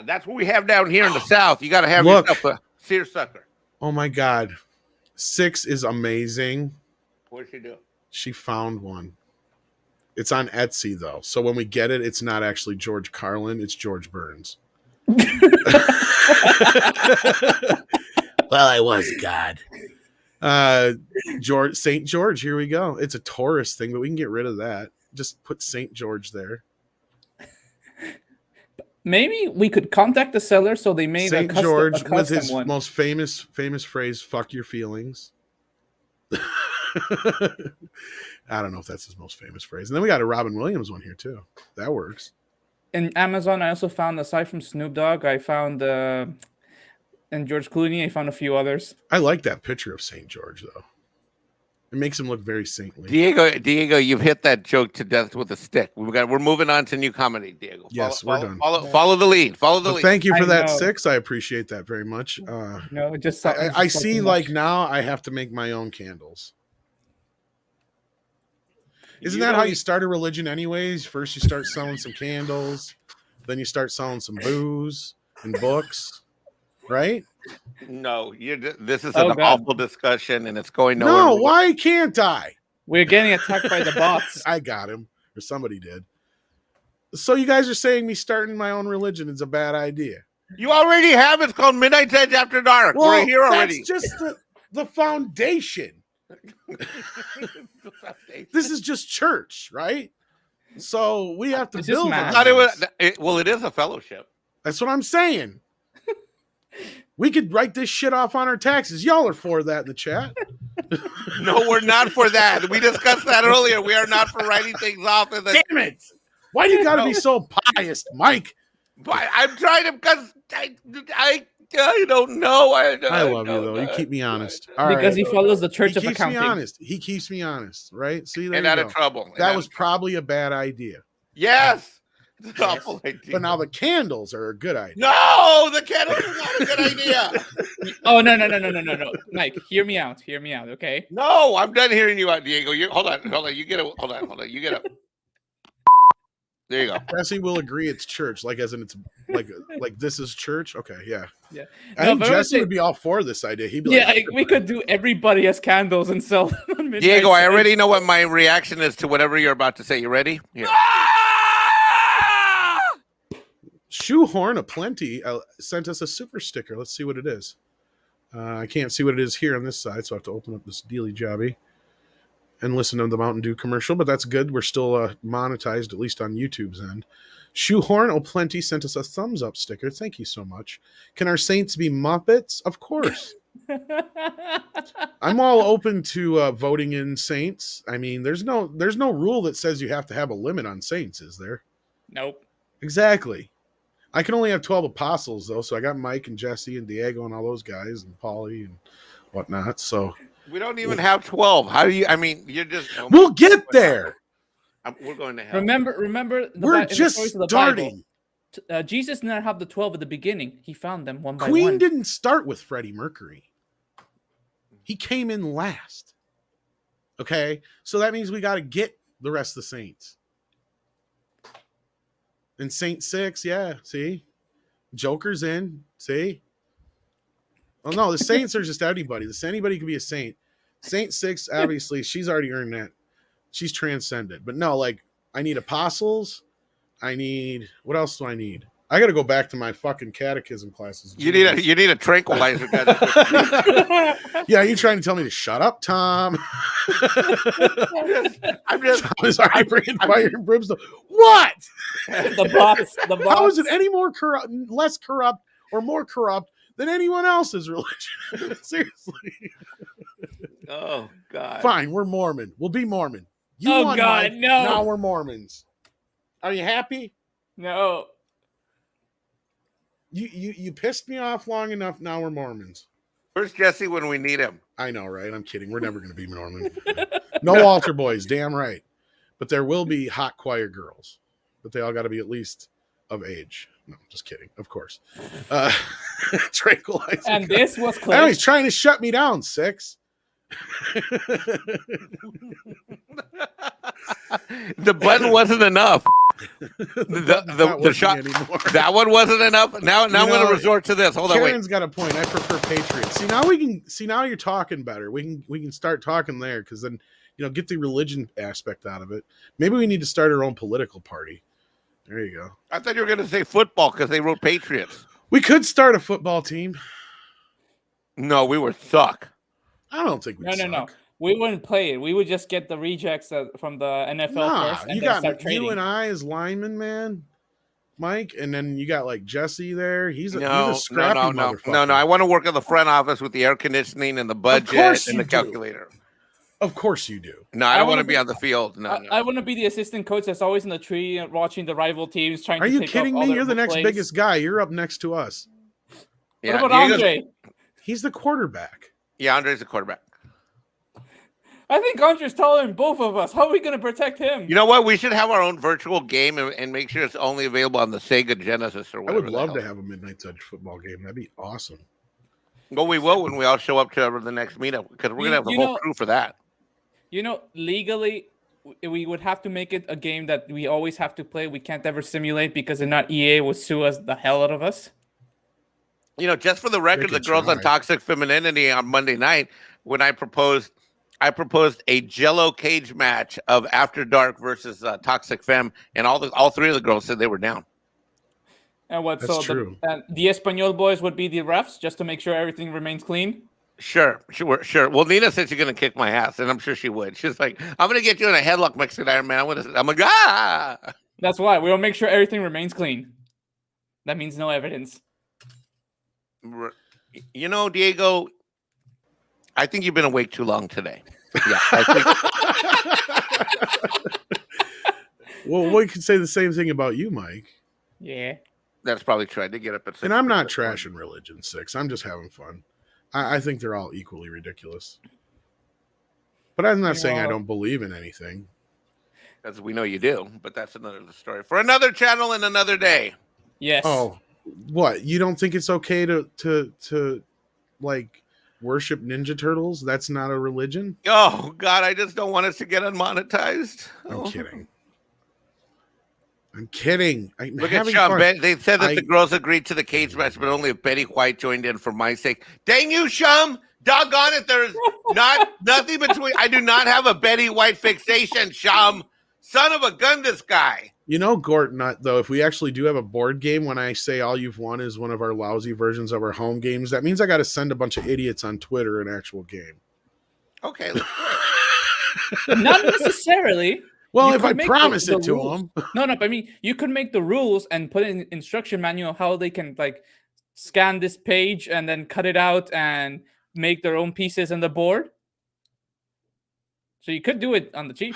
S2: That's what we have down here in the South. You got to have yourself a seersucker.
S1: Oh, my God. 6 is amazing.
S2: What did she do?
S1: She found one. It's on Etsy, though. So when we get it, it's not actually George Carlin. It's George Burns.
S5: Well, I was God.
S1: St. George, here we go. It's a tourist thing, but we can get rid of that. Just put St. George there.
S4: Maybe we could contact the seller so they made
S1: St. George with his
S4: one.
S1: most famous phrase, "Fuck your feelings." I don't know if that's his most famous phrase. And then we got a Robin Williams one here too. That works.
S4: In Amazon, I also found, aside from Snoop Dogg, I found and George Clooney, I found a few others.
S1: I like that picture of St. George though. It makes him look very saintly.
S2: Diego, you've hit that joke to death with a stick. We're moving on to new comedy, Diego.
S1: Yes, we're done.
S2: Follow the lead. Follow the lead.
S1: Thank you for that 6. I appreciate that very much.
S4: No, just
S1: I see. Like now, I have to make my own candles. Isn't that how you start a religion, anyways? First, you start selling some candles, then you start selling some booze and books, right?
S2: No, this is an awful discussion, and it's going nowhere.
S1: No, why can't I?
S4: We're getting attacked by the bots.
S1: I got him, or somebody did. So you guys are saying me starting my own religion is a bad idea?
S2: You already have. It's called Midnight Edge After Dark.
S1: Well,
S2: we're here already.
S1: That's just the foundation. This is just church, right? So we have to build on
S2: it. Well, it is a fellowship.
S1: That's what I'm saying. We could write this shit off on our taxes. Y'all are for that in the chat.
S2: No, we're not for that. We discussed that earlier. We are not for writing things off.
S1: Damn it! Why do you got to be so pious, Mike?
S2: I'm trying to, because I don't know. I
S1: love you though. You keep me honest. All
S4: because he follows the church of accounting.
S1: He keeps me honest, right? See, there
S2: and
S1: you
S2: out
S1: go.
S2: Of trouble.
S1: That was probably a bad idea.
S2: Yes. It's an awful idea.
S1: But now the candles are a good idea.
S2: No, the candles are not a good idea.
S4: Oh, no. Mike, hear me out, okay?
S2: No, I'm done hearing you out, Diego. Hold on. You get up. Hold on. You get up. There you go.
S1: Jesse will agree it's church, like as in it's like this is church. Okay, yeah. I
S4: No,
S1: think Jesse would be all for this idea. He'd be like,
S4: we could do everybody as candles and sell them.
S2: Diego, I already know what my reaction is to whatever you're about to say. You ready? Here.
S1: Shoehorn Aplenty sent us a super sticker. Let's see what it is. I can't see what it is here on this side, so I have to open up this dealy jobby and listen to the Mountain Dew commercial, but that's good. We're still monetized, at least on YouTube's end. Shoehorn O'Plenty sent us a thumbs up sticker. Thank you so much. Can our saints be Muppets? Of course. I'm all open to voting in saints. I mean, there's no rule that says you have to have a limit on saints, is there?
S4: Nope.
S1: Exactly. I can only have 12 apostles though, so I got Mike and Jesse and Diego and all those guys and Paulie and whatnot. So
S2: we don't even have 12. How do you? I mean, you're just.
S1: We'll get there.
S2: We're going to hell.
S4: Remember.
S1: We're just starting.
S4: Jesus did not have the 12 at the beginning. He found them one by one.
S1: Queen didn't start with Freddie Mercury. He came in last. Okay, so that means we got to get the rest of the saints. And Saint 6, yeah, see? Joker's in, see? Oh, no, the saints are just anybody. Anybody can be a saint. Saint 6, obviously, she's already earned that. She's transcended. But no, like, I need apostles. What else do I need? I got to go back to my fucking catechism classes.
S2: You need a tranquilizer.
S1: Yeah, you trying to tell me to shut up, Tom?
S2: I'm just
S1: already bringing fire and brimstone. What?
S4: The bots.
S1: How is it any more corrupt, less corrupt, or more corrupt than anyone else's religion? Seriously.
S2: Oh God.
S1: Fine, we're Mormon. We'll be Mormon.
S4: Oh God, Mike. No.
S1: Now we're Mormons. Are you happy?
S4: No.
S1: You pissed me off long enough. Now we're Mormons.
S2: Where's Jesse when we need him?
S1: I know, right? I'm kidding. We're never going to be Mormon. No altar boys. Damn right. But there will be hot choir girls. But they all got to be at least of age. No, just kidding. Of course. Tranquilizer.
S4: And this was clear.
S1: I know he's trying to shut me down, 6.
S2: The button wasn't enough. The shot. That one wasn't enough. Now I'm going to resort to this. Hold on,
S1: Karen's got a point. I prefer Patriots. See, now you're talking better. We can start talking there because then get the religion aspect out of it. Maybe we need to start our own political party. There you go.
S2: I thought you were going to say football because they wrote Patriots.
S1: We could start a football team.
S2: No, we would suck.
S1: I don't think we'd suck.
S4: No. We wouldn't play it. We would just get the rejects from the NFL first. And
S1: you
S4: then
S1: got
S4: start trading.
S1: you and I as linemen, man, Mike, and then you got like Jesse there. He's a scrappy motherfucker.
S2: No. I want to work in the front office with the air conditioning and the budget and the calculator.
S1: Of course you do.
S2: No, I don't want to be on the field. No.
S4: I want to be the assistant coach that's always in the tree watching the rival teams trying
S1: Are
S4: to
S1: you
S4: take
S1: kidding
S4: up
S1: me?
S4: all
S1: You're the
S4: their
S1: next
S4: plays.
S1: biggest guy. You're up next to us.
S2: Yeah,
S4: what about Andre?
S1: He's the quarterback.
S2: Yeah, Andre's the quarterback.
S4: I think Andre's taller than both of us. How are we going to protect him?
S2: You know what? We should have our own virtual game and make sure it's only available on the Sega Genesis or whatever.
S1: I would love to have a Midnight Touch football game. That'd be awesome.
S2: Well, we will when we all show up to the next meetup because we're going to have the whole crew for that.
S4: Legally, we would have to make it a game that we always have to play. We can't ever simulate because if not, EA will sue us the hell out of us.
S2: Just for the record, the Girls on Toxic Femininity on Monday night, when I proposed a Jello cage match of After Dark versus Toxic Femme, and all three of the girls said they were down.
S4: And what?
S1: That's true.
S4: The Espanol boys would be the refs just to make sure everything remains clean.
S2: Sure. Well, Nina said she's gonna kick my ass, and I'm sure she would. She's like, "I'm gonna get you in a headlock, Mexican Iron Man." I'm like, ah.
S4: That's why we'll make sure everything remains clean. That means no evidence.
S2: Diego, I think you've been awake too long today. Yeah.
S1: Well, we could say the same thing about you, Mike.
S4: Yeah.
S2: That's probably true. I did get up at 6.
S1: And I'm not trashing religion, 6. I'm just having fun. I think they're all equally ridiculous. But I'm not saying I don't believe in anything.
S2: As we know you do, but that's another story for another channel and another day.
S4: Yes.
S1: Oh, what? You don't think it's okay to like worship Ninja Turtles? That's not a religion?
S2: Oh God, I just don't want us to get unmonetized.
S1: I'm kidding.
S2: Look at Sean. They said that the girls agreed to the cage match, but only if Betty White joined in for my sake. Dang you, Shum! Doggone it! There's nothing between. I do not have a Betty White fixation, Shum. Son of a gun, this guy.
S1: Gort, though, if we actually do have a board game, when I say all you've won is one of our lousy versions of our home games, that means I got to send a bunch of idiots on Twitter an actual game.
S2: Okay.
S4: Not necessarily.
S1: Well, if I promise it to them.
S4: No, but I mean, you could make the rules and put in instruction manual how they can scan this page and then cut it out and make their own pieces on the board. So you could do it on the cheap.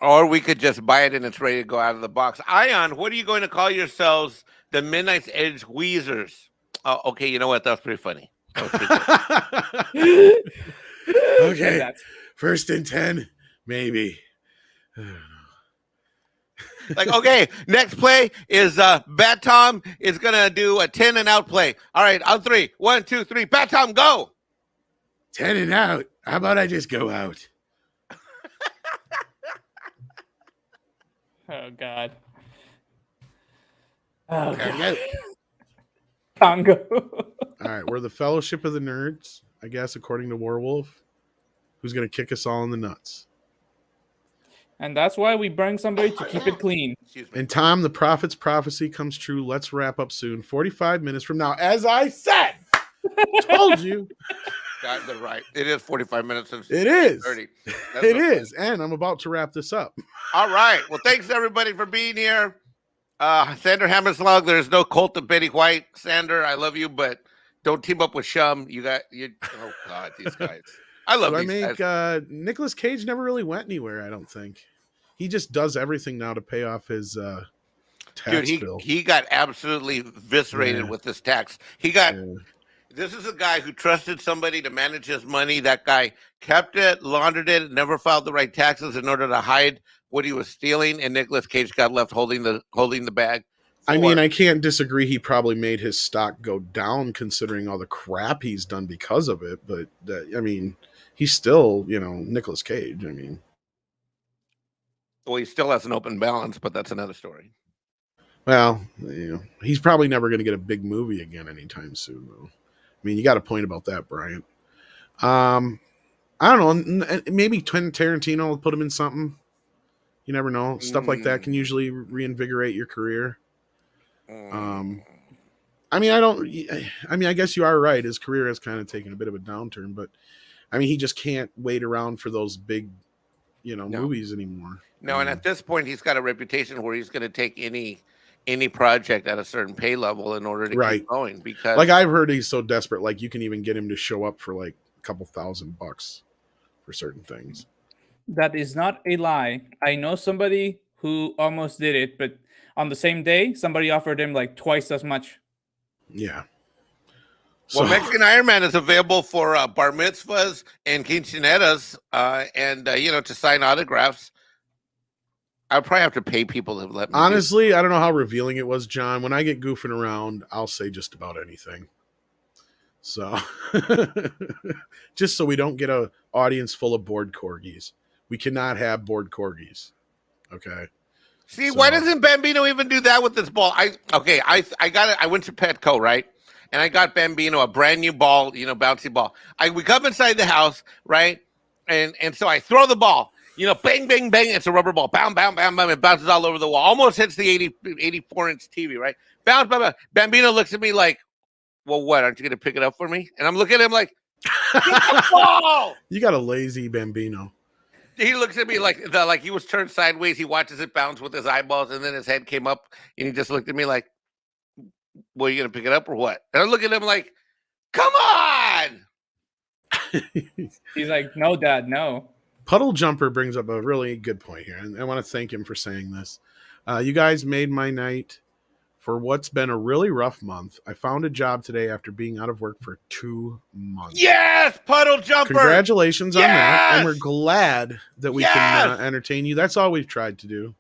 S2: Or we could just buy it and it's ready to go out of the box. Ion, what are you going to call yourselves? The Midnight's Edge Wheezers. Oh, okay. You know what? That was pretty funny.
S1: Okay. 1st and 10, maybe.
S2: Like, okay, next play is Bat Tom is going to do a 10 and out play. All right, on 3. 1, 2, 3. Bat Tom, go.
S1: 10 and out. How about I just go out?
S4: Oh, God. Oh, God. Congo.
S1: All right, we're the Fellowship of the Nerds, I guess, according to Werewolf, who's going to kick us all in the nuts.
S4: And that's why we bring somebody to keep it clean.
S1: And Tom, the prophet's prophecy comes true. Let's wrap up soon. 45 minutes from now, as I said. Told you.
S2: Got the right. It is 45 minutes.
S1: It is.
S2: 30.
S1: It is. And I'm about to wrap this up.
S2: All right. Well, thanks everybody for being here. Sander Hammerslug, there's no cult of Betty White. Sander, I love you, but don't team up with Shum. Oh God, these guys. I love these guys.
S1: Nicolas Cage never really went anywhere, I don't think. He just does everything now to pay off his tax bill.
S2: He got absolutely eviscerated with this tax. This is a guy who trusted somebody to manage his money. That guy kept it, laundered it, never filed the right taxes in order to hide what he was stealing, and Nicolas Cage got left holding the bag.
S1: I mean, I can't disagree. He probably made his stock go down considering all the crap he's done because of it. But I mean, he's still, Nicolas Cage. I mean,
S2: well, he still has an open balance, but that's another story.
S1: Well, he's probably never going to get a big movie again anytime soon, though. I mean, you got a point about that, Bryant. I don't know. Maybe Tarantino will put him in something. You never know. Stuff like that can usually reinvigorate your career. I guess you are right. His career has kind of taken a bit of a downturn, but I mean, he just can't wait around for those big, movies anymore.
S2: No, and at this point, he's got a reputation where he's going to take any project at a certain pay level in order to keep going. Because,
S1: like, I've heard he's so desperate, like you can even get him to show up for like a couple $1,000 for certain things.
S4: That is not a lie. I know somebody who almost did it, but on the same day, somebody offered him like twice as much.
S1: Yeah.
S2: Well, Mexican Iron Man is available for bar mitzvahs and quinceaneras, and to sign autographs. I'll probably have to pay people to let me.
S1: Honestly, I don't know how revealing it was, John. When I get goofing around, I'll say just about anything. So, just so we don't get an audience full of bored corgis. We cannot have bored corgis. Okay.
S2: See, why doesn't Bambino even do that with this ball? I got it. I went to Petco, right? And I got Bambino a brand new ball, bouncy ball. We come inside the house, right? And so I throw the ball, bang, bang, bang. It's a rubber ball. Bam, bam, bam, bam. It bounces all over the wall. Almost hits the 84-inch TV, right? Bounce, bam, bam. Bambino looks at me like, well, what? Aren't you going to pick it up for me? And I'm looking at him like, get the ball!
S1: You got a lazy Bambino.
S2: He looks at me like he was turned sideways. He watches it bounce with his eyeballs, and then his head came up, and he just looked at me like, well, are you going to pick it up or what? And I look at him like, come on!
S4: He's like, no, Dad, no.
S1: Puddle Jumper brings up a really good point here, and I want to thank him for saying this. You guys made my night for what's been a really rough month. I found a job today after being out of work for 2 months.
S2: Yes, Puddle Jumper!
S1: Congratulations on that, and we're glad that we can entertain you. That's all we've tried to do.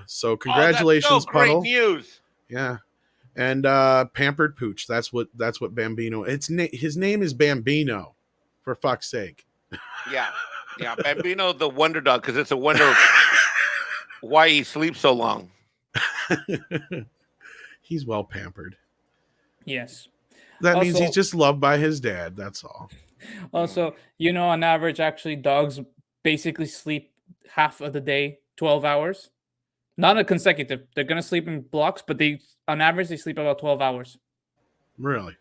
S1: So congratulations,
S2: that's so
S1: Puddle.
S2: Great news.
S1: Yeah. And Pampered Pooch. That's what Bambino. His name is Bambino, for fuck's sake.
S2: Yeah. Bambino, the wonder dog, because it's a wonder why he sleeps so long.
S1: He's well pampered.
S4: Yes.
S1: That means he's just loved by his dad. That's all.
S4: Also, on average, actually, dogs basically sleep half of the day, 12 hours. Not a consecutive. They're going to sleep in blocks, but on average, they sleep about 12 hours.
S1: Really?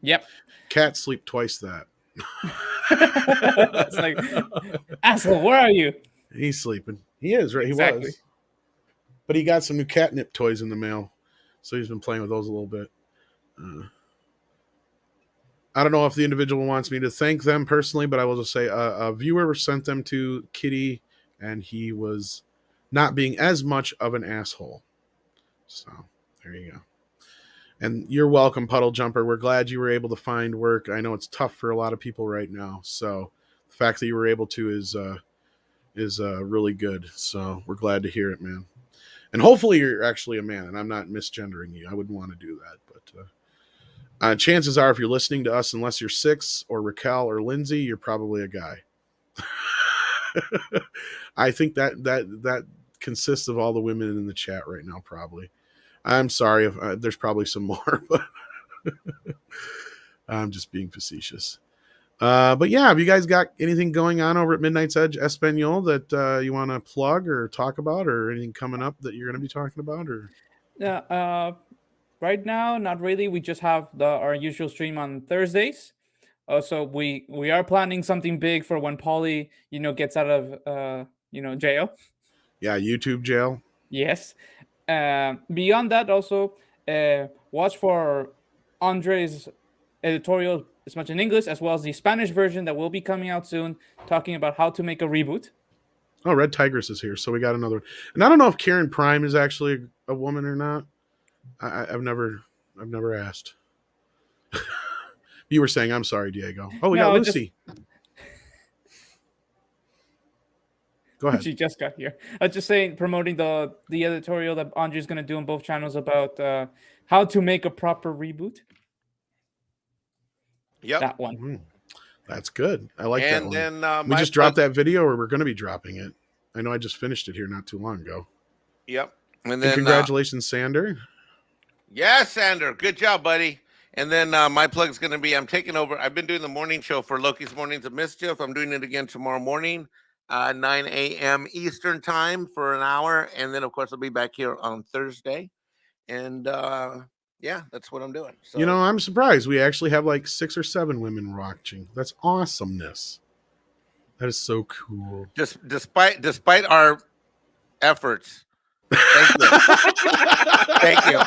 S4: Yep.
S1: Cats sleep twice that.
S4: It's like, asshole, where are you?
S1: He's sleeping. He is, right? He was. But he got some new catnip toys in the mail. So he's been playing with those a little bit. I don't know if the individual wants me to thank them personally, but I will just say a viewer sent them to Kitty, and he was not being as much of an asshole. So there you go. And you're welcome, Puddle Jumper. We're glad you were able to find work. I know it's tough for a lot of people right now. So the fact that you were able to is really good. So we're glad to hear it, man. And hopefully you're actually a man, and I'm not misgendering you. I wouldn't want to do that, but chances are, if you're listening to us, unless you're Six or Raquel or Lindsay, you're probably a guy. I think that consists of all the women in the chat right now. Probably. I'm sorry if there's probably some more, but I'm just being facetious. But yeah, have you guys got anything going on over at Midnight's Edge Espanol that you want to plug or talk about, or anything coming up that you're going to be talking about? Or
S4: Yeah, right now, not really. We just have our usual stream on Thursdays. Also, we are planning something big for when Paulie, gets out of jail.
S1: Yeah, YouTube jail.
S4: Yes. Beyond that, also watch for Andre's editorial as much in English as well as the Spanish version that will be coming out soon, talking about how to make a reboot.
S1: Oh, Red Tigress is here, so we got another one. And I don't know if Karen Prime is actually a woman or not. I've never asked. You were saying, I'm sorry, Diego. Oh, we got Lucy. Go ahead.
S4: She just got here. I was just saying, promoting the editorial that Andre's going to do on both channels about how to make a proper reboot.
S2: Yep.
S4: That one.
S1: Mm-hmm. That's good. I like that one.
S2: And then
S1: we just dropped that video, or we're going to be dropping it. I know I just finished it here not too long ago.
S2: Yep. And then
S1: congratulations, Sander.
S2: Yeah, Sander. Good job, buddy. And then my plug is going to be, I'm taking over. I've been doing the morning show for Loki's Mornings of Mischief. I'm doing it again tomorrow morning, 9 a.m. Eastern time for an hour. And then, of course, I'll be back here on Thursday. And yeah, that's what I'm doing. So,
S1: I'm surprised. We actually have like 6 or 7 women watching. That's awesomeness. That is so cool.
S2: Just despite our efforts. Thank you. Thank you.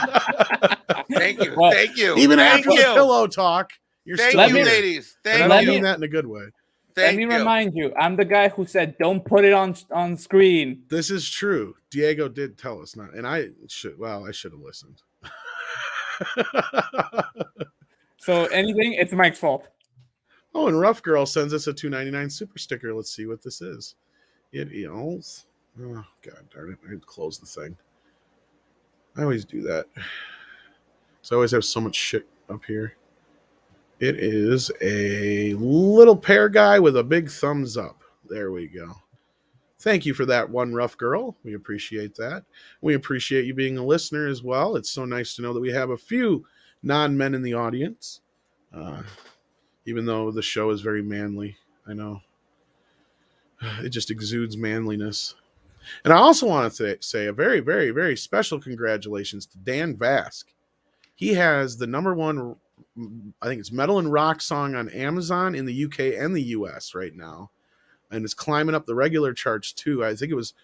S2: Thank you.
S4: Well,
S2: thank you.
S1: Even
S2: thank
S1: after the pillow talk, you're
S2: thank
S1: still
S2: you,
S1: here.
S2: ladies. Thank
S1: and I
S2: you.
S1: mean that in a good way.
S4: Let me remind you, I'm the guy who said don't put it on screen.
S1: This is true. Diego did tell us not, and I should have listened.
S2: So
S1: anything,
S4: it's Mike's fault.
S1: Oh, and Rough Girl sends us a $2.99 super sticker. Let's see what this is. It is. Oh, God darn it. I had to close the thing. I always do that. So I always have so much shit up here. It is a little pear guy with a big thumbs up. There we go. Thank you for that one, Rough Girl. We appreciate that. We appreciate you being a listener as well. It's so nice to know that we have a few non-men in the audience. Even though the show is very manly. I know. It just exudes manliness. And I also want to say a very, very, very special congratulations to Dan Vask. He has the #1, I think it's metal and rock song on Amazon in the UK and the US right now. And it's climbing up the regular charts too. I think it was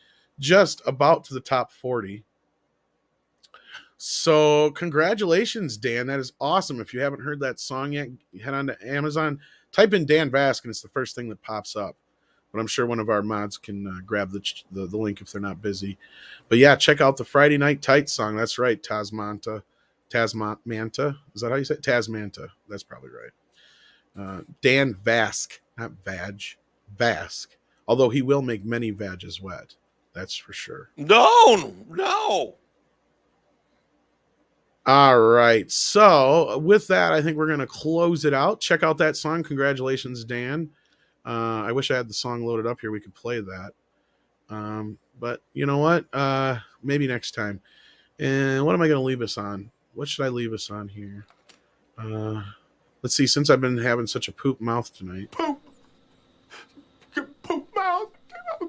S1: just about to the top 40. So congratulations, Dan. That is awesome. If you haven't heard that song yet, head on to Amazon, type in Dan Vask, and it's the first thing that pops up. But I'm sure one of our mods can grab the link if they're not busy. But yeah, check out the Friday Night Tights song. That's right, Tasmanta. Is that how you say it? Tasmanta. That's probably right. Dan Vask, not Vag. Vask. Although he will make many Vages wet. That's for sure.
S2: No.
S1: All right. So with that, I think we're going to close it out. Check out that song. Congratulations, Dan. I wish I had the song loaded up here. We could play that. But you know what? Maybe next time. And what am I going to leave us on? What should I leave us on here? Let's see. Since I've been having such a poop mouth tonight. Poop.